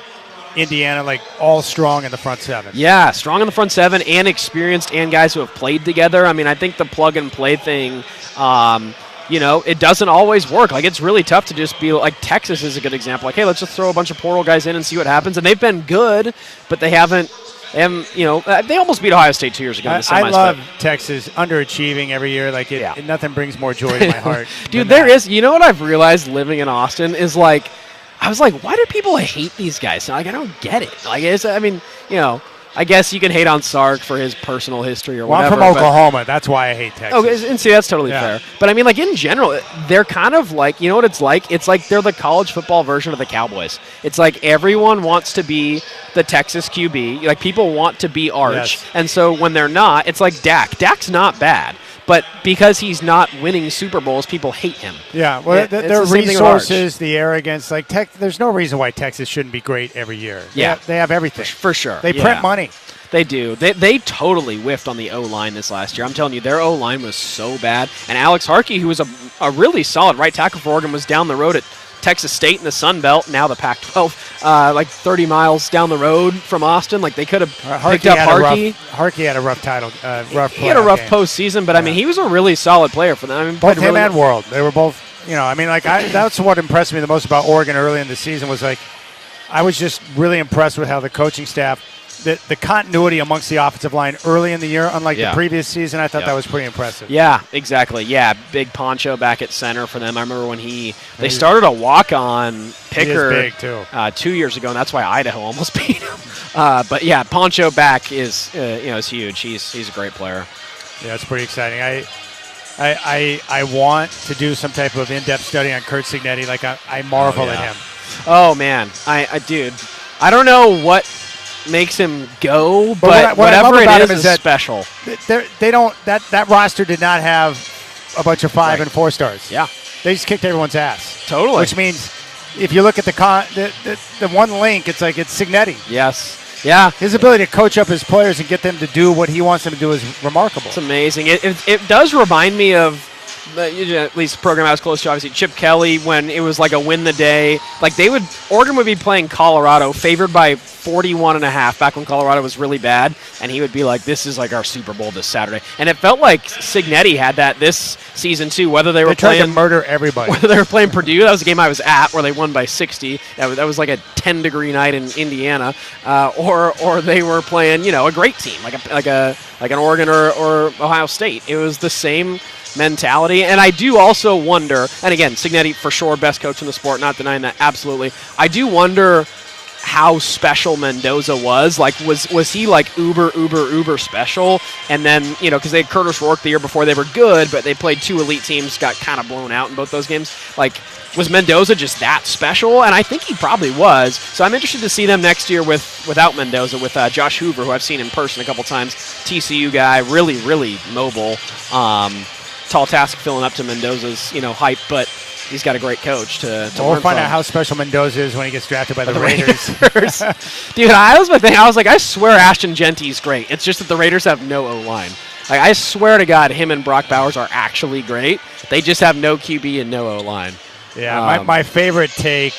Indiana, all strong in the front seven. Yeah, strong in the front seven and experienced and guys who have played together. I mean, I think the plug-and-play thing, it doesn't always work. It's really tough to just be like Texas is a good example. Hey, let's just throw a bunch of portal guys in and see what happens. And they've been good, but they haven't. They almost beat Ohio State 2 years ago in the semis. I love Texas underachieving every year. Nothing brings more joy to my heart. Dude, there is. You know what I've realized living in Austin is I was like, why do people hate these guys? I don't get it. I guess you can hate on Sark for his personal history or whatever. I'm from Oklahoma. That's why I hate Texas. Oh, and see, that's totally fair. But in general, they're kind of you know what it's like? It's like they're the college football version of the Cowboys. It's like everyone wants to be the Texas QB. People want to be Arch. Yes. And so when they're not, it's like Dak. Dak's not bad. But because he's not winning Super Bowls, people hate him. Yeah, well, their resources, the arrogance, there's no reason why Texas shouldn't be great every year. Yeah. They have everything. For sure. They print money. They do. They totally whiffed on the O-line this last year. I'm telling you, their O-line was so bad. And Alex Harkey, who was a really solid right tackle for Oregon, was down the road at Texas State in the Sun Belt, now the Pac-12, 30 miles down the road from Austin. They could have picked up Harkey. Harkey had a rough title. He had a rough postseason, but he was a really solid player for them. Both him and World. They were both, that's what impressed me the most about Oregon early in the season was I was just really impressed with how the coaching staff, the continuity amongst the offensive line early in the year, unlike the previous season, I thought that was pretty impressive. Yeah, exactly. Yeah, big Poncho back at center for them. I remember when they started a walk-on picker he is big too. 2 years ago, and that's why Idaho almost beat him. But yeah, Poncho back is huge. He's a great player. Yeah, it's pretty exciting. I want to do some type of in-depth study on Curt Cignetti. I marvel at him. Oh man, dude, I don't know what makes him go, but whatever it is special. They don't. That roster did not have a bunch of 5 and 4 stars. Yeah, they just kicked everyone's ass. Totally. Which means if you look at the one link, it's Cignetti. Yes. Yeah. His ability to coach up his players and get them to do what he wants them to do is remarkable. It's amazing. It does remind me of. At least the program I was close to, obviously, Chip Kelly, when it was a win the day. Oregon would be playing Colorado, favored by 41.5 back when Colorado was really bad, and he would be like, this is our Super Bowl this Saturday. And it felt like Cignetti had that this season too, whether they were tried to murder everybody. Whether they were playing Purdue, that was a game I was at where they won by 60. That was like a 10-degree night in Indiana, or they were playing, a great team, like an Oregon or Ohio State. It was the same mentality. And I do also wonder, and again, Cignetti for sure best coach in the sport, not denying that, absolutely. I do wonder how special Mendoza was. Was he uber special? And then, because they had Curtis Rourke the year before, they were good, but they played 2 elite teams, got kind of blown out in both those games. Was Mendoza just that special? And I think he probably was. So I'm interested to see them next year without Mendoza, with Josh Hoover, who I've seen in person a couple times, TCU guy, really, really mobile. Tall task filling up to Mendoza's, hype, but he's got a great coach to We'll learn find from. out how special Mendoza is when he gets drafted by the Raiders. Dude, that was my thing. I was like, I swear Ashton Genty's great. It's just that the Raiders have no O-line. Like, I swear to God, him and Brock Bowers are actually great. They just have no QB and no O-line. Yeah, my favorite take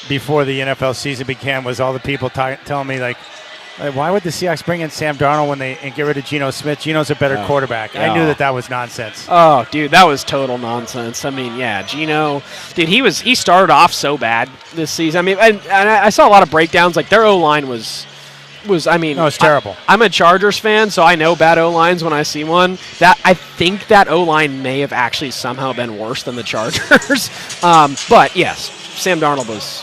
before the NFL season began was all the people telling me, like, why would the Seahawks bring in Sam Darnold and get rid of Geno Smith? Geno's a better quarterback. Yeah. I knew that was nonsense. Oh, dude, that was total nonsense. I mean, yeah, Geno, dude, he started off so bad this season. I mean, and I saw a lot of breakdowns. Like, their O-line was I mean, no, it's terrible. I'm a Chargers fan, so I know bad O-lines when I see one. That I think that O-line may have actually somehow been worse than the Chargers. But yes, Sam Darnold was,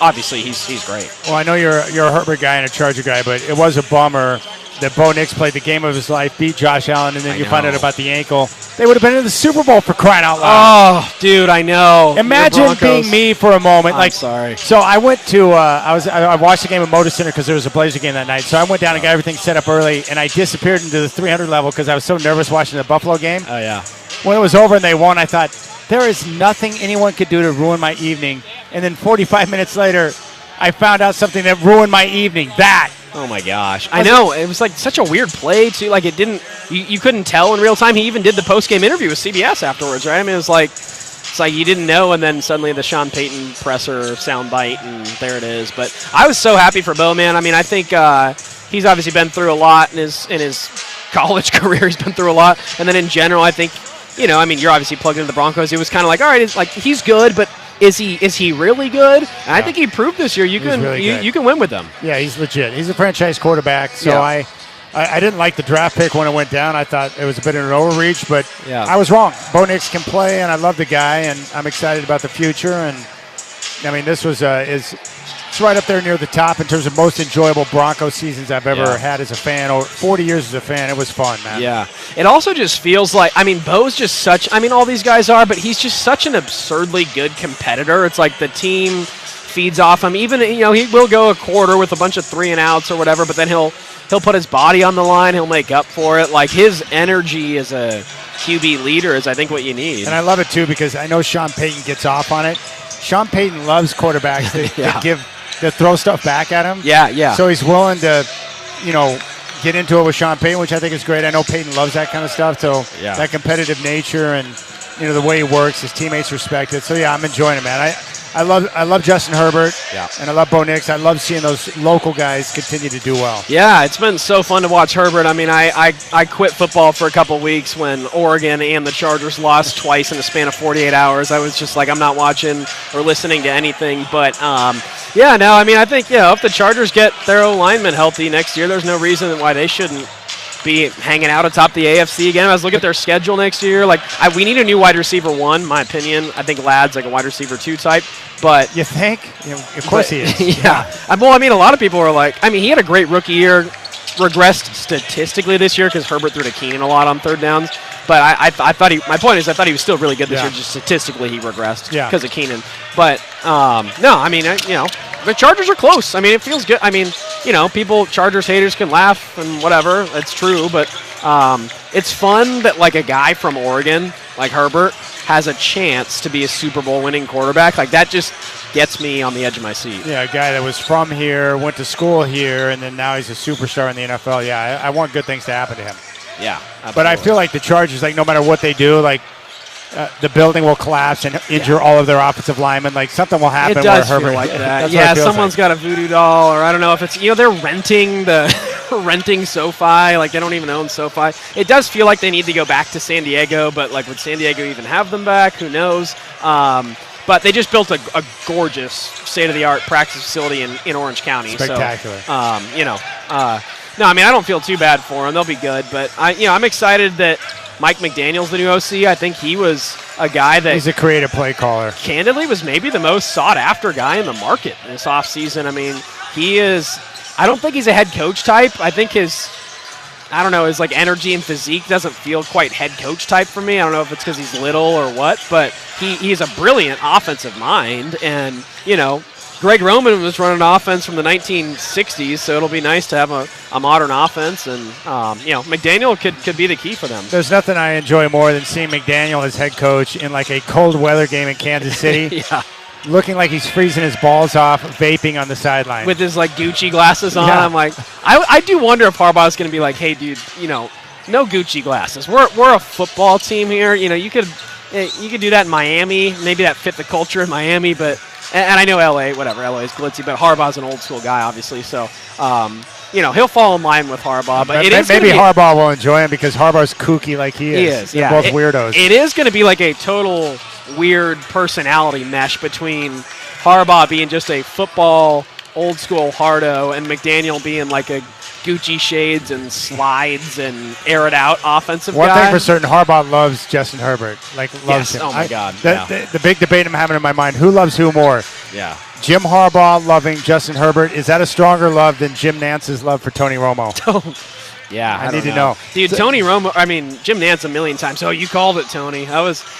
obviously he's great. Well, I know you're a Herbert guy and a Charger guy, but it was a bummer that Bo Nix played the game of his life, beat Josh Allen, and then you find out about the ankle. They would have been in the Super Bowl for crying out loud. Oh, dude, I know. Imagine being me for a moment. I'm sorry. So I went to I watched the game at Motor Center because there was a Blazer game that night. So I went down and got everything set up early, and I disappeared into the 300 level because I was so nervous watching the Buffalo game. Oh yeah. When it was over and they won, I thought there is nothing anyone could do to ruin my evening. And then 45 minutes later, I found out something that ruined my evening. Oh my gosh. I know. It was like such a weird play too. Like, it didn't you couldn't tell in real time. He even did the post-game interview with CBS afterwards, right? I mean, it's like you didn't know, and then suddenly the Sean Payton presser soundbite, and there it is. But I was so happy for Bo, man. I mean, I think he's obviously been through a lot in his college career. He's been through a lot, and then in general, I think, I mean, you're obviously plugged into the Broncos. It was kind of like, all right, it's like he's good, but is he really good? And I think he proved this year you can win with them. Yeah, he's legit. He's a franchise quarterback. So I didn't like the draft pick when it went down. I thought it was a bit of an overreach, but I was wrong. Bo Nix can play, and I love the guy, and I'm excited about the future. And I mean, this was it's right up there near the top in terms of most enjoyable Broncos seasons I've ever had as a fan. Or 40 years as a fan, it was fun, man. Yeah, it also just feels like, I mean, Bo's just such, I mean, all these guys are, but he's just such an absurdly good competitor. It's like the team feeds off him. Even, he will go a quarter with a bunch of 3-and-outs or whatever, but then he'll put his body on the line. He'll make up for it. Like, his energy as a QB leader is, I think, what you need. And I love it, too, because I know Sean Payton gets off on it. Sean Payton loves quarterbacks to throw stuff back at him. Yeah. So he's willing to, get into it with Sean Payton, which I think is great. I know Payton loves that kind of stuff. So that competitive nature and, the way he works, his teammates respect it. So, I'm enjoying it, man. I love Justin Herbert, and I love Bo Nix. I love seeing those local guys continue to do well. Yeah, it's been so fun to watch Herbert. I mean, I quit football for a couple weeks when Oregon and the Chargers lost twice in the span of 48 hours. I was just like, I'm not watching or listening to anything. But, I mean, I think, if the Chargers get their O-lineman healthy next year, there's no reason why they shouldn't be hanging out atop the AFC again. I was looking at their schedule next year. Like, we need a new wide receiver 1, my opinion. I think Ladd's like a wide receiver 2 type. But you think? Of course he is. Yeah. Well, I mean, a lot of people are like, I mean, he had a great rookie year, regressed statistically this year because Herbert threw to Keenan a lot on third downs. But I thought my point is, I thought he was still really good this year. Just statistically, he regressed because of Keenan. But no, I mean, the Chargers are close. I mean, it feels good. I mean, Chargers haters can laugh and whatever. It's true, but it's fun that like a guy from Oregon, like Herbert, has a chance to be a Super Bowl winning quarterback. Like, that just gets me on the edge of my seat. Yeah, a guy that was from here, went to school here, and then now he's a superstar in the NFL. Yeah, I want good things to happen to him. Yeah, absolutely. But I feel like the Chargers, like, no matter what they do, like, the building will collapse and injure all of their offensive linemen. Like, something will happen. It does where feel Herbert, like that. Yeah, someone's got a voodoo doll, or I don't know if it's, they're renting renting SoFi. Like, they don't even own SoFi. It does feel like they need to go back to San Diego, but like, would San Diego even have them back? Who knows? But they just built a gorgeous state-of-the-art practice facility in Orange County. Spectacular. So, no, I mean, I don't feel too bad for them. They'll be good. But I'm excited that Mike McDaniel's the new OC. I think he was a guy that... He's a creative play caller. Candidly, was maybe the most sought-after guy in the market this offseason. I mean, he is... I don't think he's a head coach type. I think his like energy and physique doesn't feel quite head coach type for me. I don't know if it's because he's little or what, but he's a brilliant offensive mind, and Greg Roman was running offense from the 1960s, so it'll be nice to have a modern offense. And, McDaniel could be the key for them. There's nothing I enjoy more than seeing McDaniel as head coach in like a cold weather game in Kansas City. Yeah. Looking like he's freezing his balls off, vaping on the sideline. With his, like, Gucci glasses on. Yeah. I'm like, I do wonder if Harbaugh's going to be like, hey, dude, no Gucci glasses. We're a football team here. You could do that in Miami. Maybe that fit the culture in Miami, but and I know LA, whatever, LA is glitzy, but Harbaugh's an old school guy, obviously. So, he'll fall in line with Harbaugh. But maybe Harbaugh will enjoy him because Harbaugh's kooky like he is. He is, yeah. They're both weirdos. It is going to be like a total weird personality mesh between Harbaugh being just a football old school hardo and McDaniel being like a Gucci shades and slides and air it out offensive guy. One thing for certain, Harbaugh loves Justin Herbert. Loves him. Oh my God. The big debate I'm having in my mind: who loves who more? Yeah. Jim Harbaugh loving Justin Herbert, is that a stronger love than Jim Nance's love for Tony Romo? Yeah, I need to know. Dude, Tony Romo, Jim Nance a million times. Oh, you called it, Tony.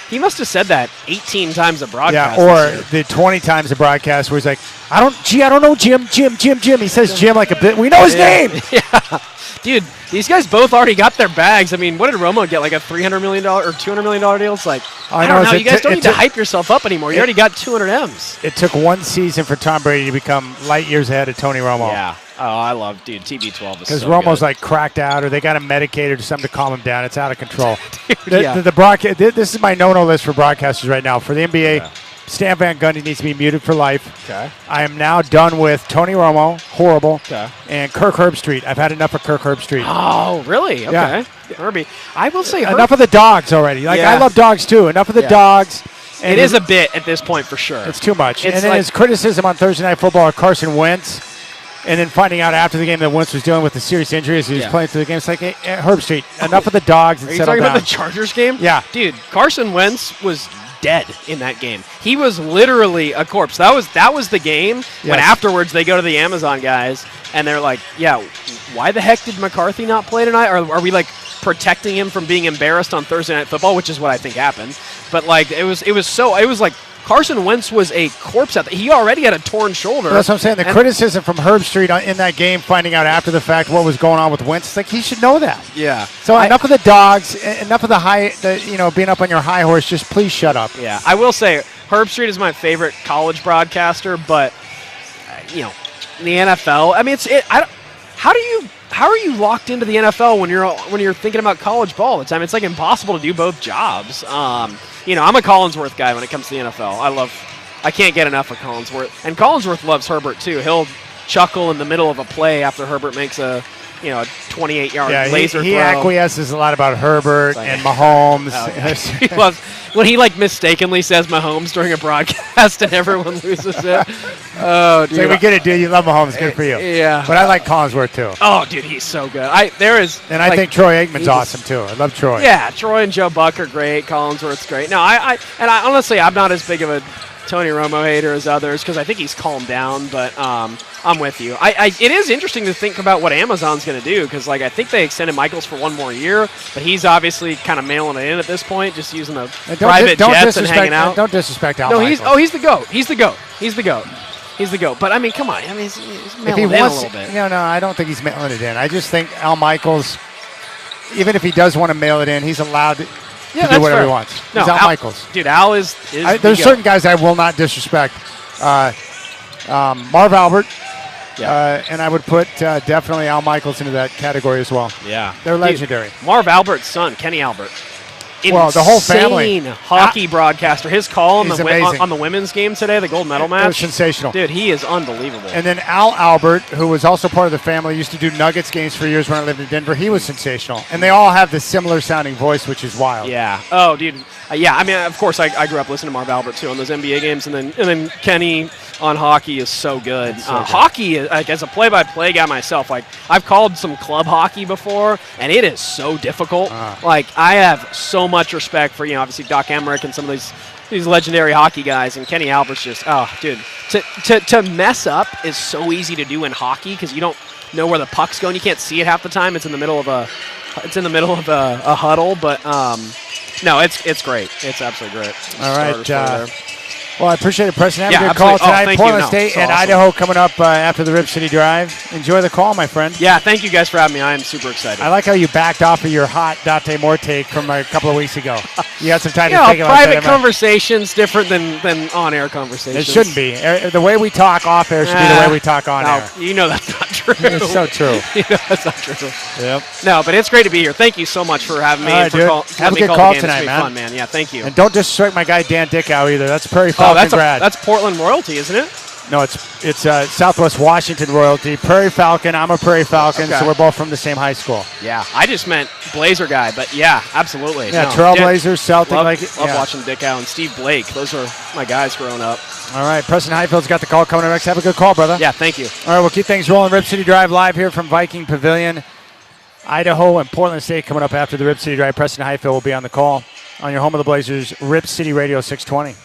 He must have said that 18 times a broadcast. Yeah, or the 20 times a broadcast where he's like, I don't know Jim. He says Jim like a bit. We know his name. Yeah. Dude, these guys both already got their bags. What did Romo get? Like a $300 million or $200 million deal? It's like, I don't know. You guys don't need to hype yourself up anymore. You already got 200 M's. It took one season for Tom Brady to become light years ahead of Tony Romo. Yeah. Oh, I love, TB12 is because so Romo's good. like cracked out, or they got him medicated or something to calm him down. It's out of control. Dude, the broadcast. This is my no-no list for broadcasters right now. For the NBA, Stan Van Gundy needs to be muted for life. Okay. I am now done with Tony Romo, horrible, okay, and Kirk Herbstreit. I've had enough of Kirk Herbstreit. Oh, really? Okay. Yeah. Herbie. I will say enough of the dogs already. I love dogs too. Enough of the dogs. And it is a bit at this point for sure. It's too much. It's and then his criticism on Thursday Night Football of Carson Wentz. And then finding out after the game that Wentz was dealing with the serious injuries, he was playing through the game. It's like, hey, Herbstreit, enough of the dogs. Are you talking about the Chargers game? Yeah. Dude, Carson Wentz was dead in that game. He was literally a corpse. That was the game when afterwards they go to the Amazon guys and they're like, yeah, why the heck did McCarthy not play tonight? Or are we like protecting him from being embarrassed on Thursday Night Football, which is what I think happened. But like it was like Carson Wentz was a corpse out there. He already had a torn shoulder. That's what I'm saying. The criticism from Herbstreit in that game, finding out after the fact what was going on with Wentz, it's like he should know that. Yeah. So enough of the dogs, enough of being up on your high horse. Just please shut up. Yeah. I will say Herbstreit is my favorite college broadcaster, but the NFL. I mean, how are you locked into the NFL when you're thinking about college ball all the time? It's like impossible to do both jobs. I'm a Collinsworth guy when it comes to the NFL. I can't get enough of Collinsworth. And Collinsworth loves Herbert too. He'll chuckle in the middle of a play after Herbert makes a 28-yard laser he throw. acquiesces a lot about Herbert and Mahomes. He loves when he mistakenly says Mahomes during a broadcast and everyone loses it. Oh, dude. So we get it, dude. You love Mahomes. Good for you. Yeah. But I like Collinsworth too. Oh, dude, he's so good. I think Troy Aikman's awesome too. I love Troy. Yeah, Troy and Joe Buck are great. Collinsworth's great. No, I honestly, I'm not as big of a Tony Romo hater as others because I think he's calmed down, but I'm with you. It is interesting to think about what Amazon's going to do because I think they extended Michaels for one more year, but he's obviously kind of mailing it in at this point, just using the private jets and hanging out. Don't disrespect Al. No, Michaels. he's the GOAT. He's the GOAT. He's the GOAT. He's the GOAT. But come on, he's mailing it in a little bit. No, I don't think he's mailing it in. I just think Al Michaels, even if he does want to mail it in, he's allowed to do whatever he wants. No, He's Al Michaels. Dude, Al is there's certain guys I will not disrespect. Marv Albert, and I would put definitely Al Michaels into that category as well. Yeah. They're legendary. Marv Albert's son, Kenny Albert. Well, the whole family. Hockey broadcaster. His call on the women's game today, the gold medal match. It was sensational. Dude, he is unbelievable. And then Al Albert, who was also part of the family, used to do Nuggets games for years when I lived in Denver. He was sensational. And they all have the similar sounding voice, which is wild. Yeah. Oh, dude. Of course, I grew up listening to Marv Albert, too, on those NBA games. And then Kenny on hockey is so good. Hockey, as a play-by-play guy myself, I've called some club hockey before, and it is so difficult. I have so much respect for, obviously Doc Emmerich and some of these legendary hockey guys, and Kenny Albert's just, dude. To mess up is so easy to do in hockey because you don't know where the puck's going. You can't see it half the time. It's in the middle of a huddle, but no, it's great. It's absolutely great. All right. Well, I appreciate it, Preston. Have a good absolutely. call tonight. Thank Portland you. State So and awesome. Idaho coming up after the Rip City Drive. Enjoy the call, my friend. Yeah, thank you guys for having me. I am super excited. I like how you backed off of your hot Dante Moore take from a couple of weeks ago. You had some time to think about private that. conversations different than on-air conversations. It shouldn't be. The way we talk off air should be the way we talk on air. You know that's not true. It's so true. You know that's not true. Yep. No, but it's great to be here. Thank you so much for having me. All right, and for dude. Have a good call call the game. tonight, It's man. Fun, man. Yeah, thank you. And don't disrespect my guy Dan Dickow either. That's Prairie Falcon grad. That's Portland royalty, isn't it? No, it's Southwest Washington royalty. Prairie Falcon. I'm a Prairie Falcon, Okay. so we're both from the same high school. Yeah, I just meant Blazer guy, but yeah, absolutely. Yeah, No, Trailblazers, Celtic. Love yeah. watching Dickow and Steve Blake. Those are my guys growing up. All right, Preston Highfield's got the call coming up next. Have a good call, brother. Yeah, thank you. All right, we'll keep things rolling. Rip City Drive live here from Viking Pavilion. Idaho and Portland State coming up after the Rip City Drive. Preston Highfield will be on the call on your home of the Blazers, Rip City Radio 620.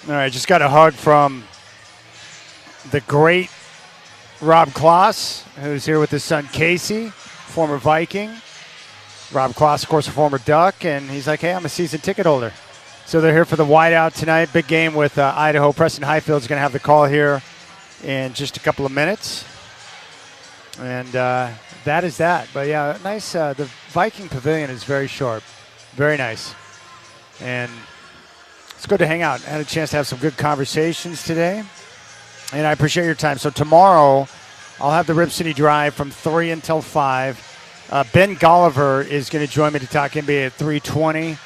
All right, just got a hug from the great Rob Kloss, who's here with his son Casey, former Viking. Rob Kloss, of course, a former Duck, and he's like, hey, I'm a season ticket holder. So they're here for the whiteout tonight. Big game with Idaho. Preston Highfield's going to have the call here in just a couple of minutes. And that is that. But, yeah, nice. The Viking Pavilion is very sharp. Very nice. And it's good to hang out. I had a chance to have some good conversations today. And I appreciate your time. So tomorrow I'll have the Rip City Drive from 3 until 5. Ben Golliver is going to join me to talk NBA at 3:20.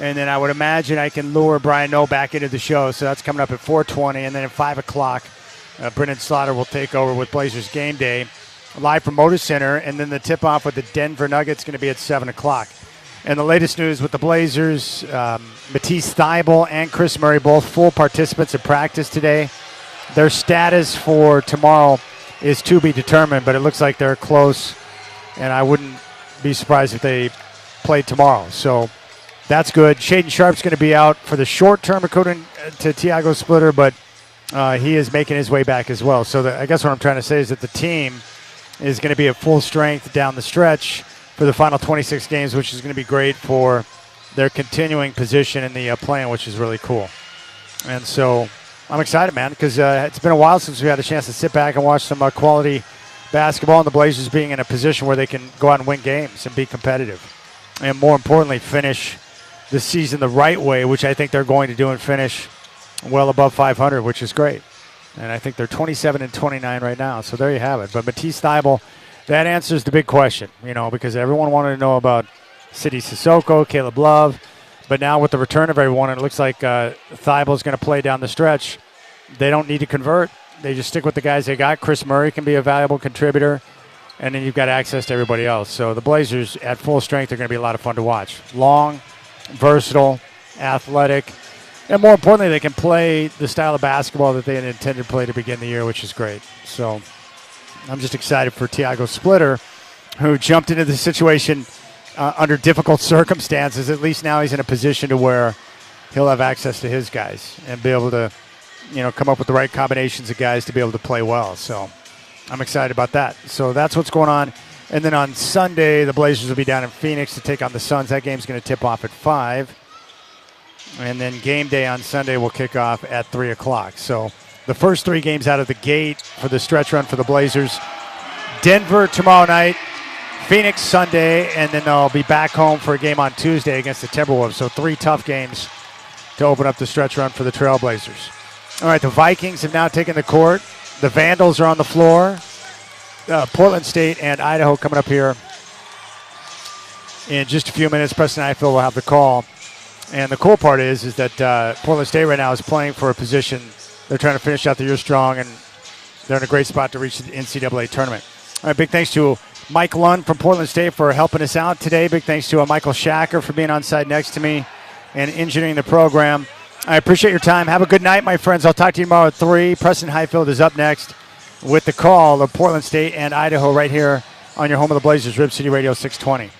And then I would imagine I can lure Brian Noe back into the show. So that's coming up at 4:20. And then at 5 o'clock, Brendan Slaughter will take over with Blazers Game Day live from Motor Center. And then the tip-off with the Denver Nuggets is going to be at 7 o'clock. And the latest news with the Blazers, Matisse Thybulle and Chris Murray, both full participants in practice today. Their status for tomorrow is to be determined, but it looks like they're close, and I wouldn't be surprised if they played tomorrow. So that's good. Shaden Sharp's going to be out for the short term, according to Tiago Splitter, but he is making his way back as well. So I guess what I'm trying to say is that the team is going to be at full strength down the stretch for the final 26 games, which is going to be great for their continuing position in the play-in, which is really cool. And so I'm excited, man, because it's been a while since we had a chance to sit back and watch some quality basketball, and the Blazers being in a position where they can go out and win games and be competitive. And more importantly, finish the season the right way, which I think they're going to do, and finish well above 500, which is great. And I think they're 27-29 right now, so there you have it. But Matisse Thybulle, that answers the big question, because everyone wanted to know about Sidy Cissoko, Caleb Love. But now with the return of everyone, it looks like Thybulle is going to play down the stretch. They don't need to convert. They just stick with the guys they got. Chris Murray can be a valuable contributor, and then you've got access to everybody else. So the Blazers at full strength are going to be a lot of fun to watch. Long, versatile, athletic, and more importantly, they can play the style of basketball that they had intended to play to begin the year, which is great. So I'm just excited for Tiago Splitter, who jumped into the situation under difficult circumstances. At least now he's in a position to where he'll have access to his guys and be able to, come up with the right combinations of guys to be able to play well. So I'm excited about that. So that's what's going on. And then on Sunday, the Blazers will be down in Phoenix to take on the Suns. That game's going to tip off at 5. And then game day on Sunday will kick off at 3 o'clock. So the first 3 games out of the gate for the stretch run for the Blazers. Denver tomorrow night, Phoenix Sunday, and then they'll be back home for a game on Tuesday against the Timberwolves. So 3 tough games to open up the stretch run for the Trailblazers. All right, the Vikings have now taken the court. The Vandals are on the floor. Portland State and Idaho coming up here in just a few minutes. Preston Highfield will have the call. And the cool part is that Portland State right now is playing for a position. They're trying to finish out the year strong, and they're in a great spot to reach the NCAA tournament. All right, big thanks to Mike Lund from Portland State for helping us out today. Big thanks to Michael Shacker for being on site next to me and engineering the program. I appreciate your time. Have a good night, my friends. I'll talk to you tomorrow at 3. Preston Highfield is up next with the call of Portland State and Idaho right here on your home of the Blazers, Rip City Radio 620.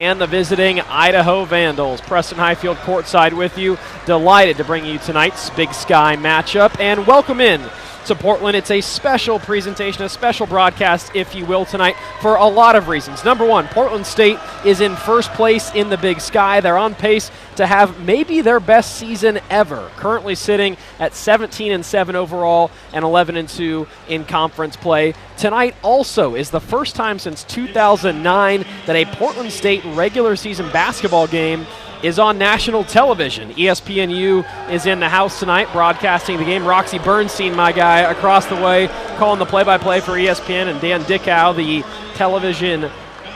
and the visiting Idaho Vandals. Preston Highfield courtside with you. Delighted to bring you tonight's Big Sky matchup. And welcome in to Portland. It's a special presentation, a special broadcast, if you will, tonight for a lot of reasons. Number one, Portland State is in first place in the Big Sky. They're on pace to have maybe their best season ever, currently sitting at 17-7 overall and 11-2 in conference play. Tonight also is the first time since 2009 that a Portland State regular season basketball game is on national television. ESPNU is in the house tonight broadcasting the game. Roxy Bernstein, my guy, across the way, calling the play-by-play for ESPN, and Dan Dickow, the television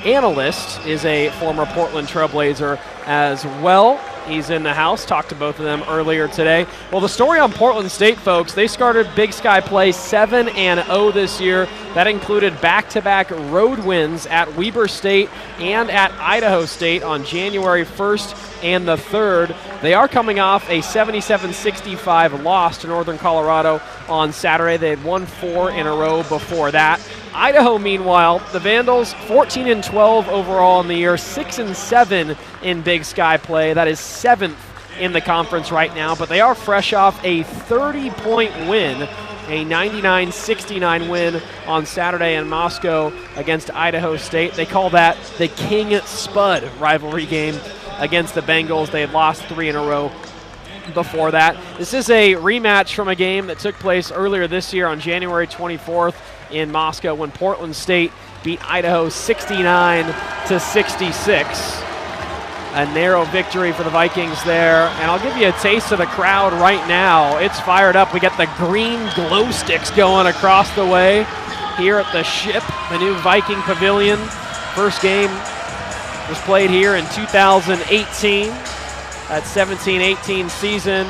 analyst, is a former Portland Trailblazer as well. He's in the house. Talked to both of them earlier today. Well, the story on Portland State, folks, they started Big Sky play 7-0 this year. That included back-to-back road wins at Weber State and at Idaho State on January 1st and the 3rd. They are coming off a 77-65 loss to Northern Colorado on Saturday. They had won 4 in a row before that. Idaho, meanwhile, the Vandals 14-12 overall in the year, 6-7 in Big Sky play. That is 7th in the conference right now, but they are fresh off a 30-point win, a 99-69 win on Saturday in Moscow against Idaho State. They call that the King Spud rivalry game against the Bengals. They had lost 3 in a row before that. This is a rematch from a game that took place earlier this year on January 24th in Moscow when Portland State beat Idaho 69-66. A narrow victory for the Vikings there. And I'll give you a taste of the crowd right now. It's fired up. We got the green glow sticks going across the way here at the Ship, the new Viking Pavilion. First game was played here in 2018, that 17-18 season.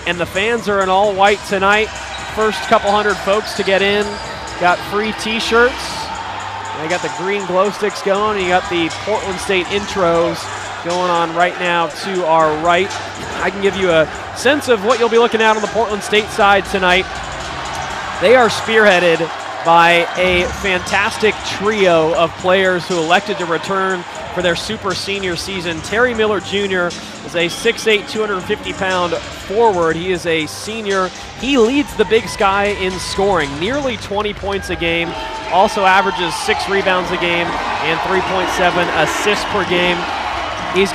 And the fans are in all white tonight. First couple hundred folks to get in got free t-shirts. They got the green glow sticks going. You got the Portland State intros going on right now to our right. I can give you a sense of what you'll be looking at on the Portland State side tonight. They are spearheaded by a fantastic trio of players who elected to return for their super senior season. Terry Miller Jr. is a 6'8", 250-pound forward. He is a senior. He leads the Big Sky in scoring, nearly 20 points a game, also averages 6 rebounds a game and 3.7 assists per game. He's got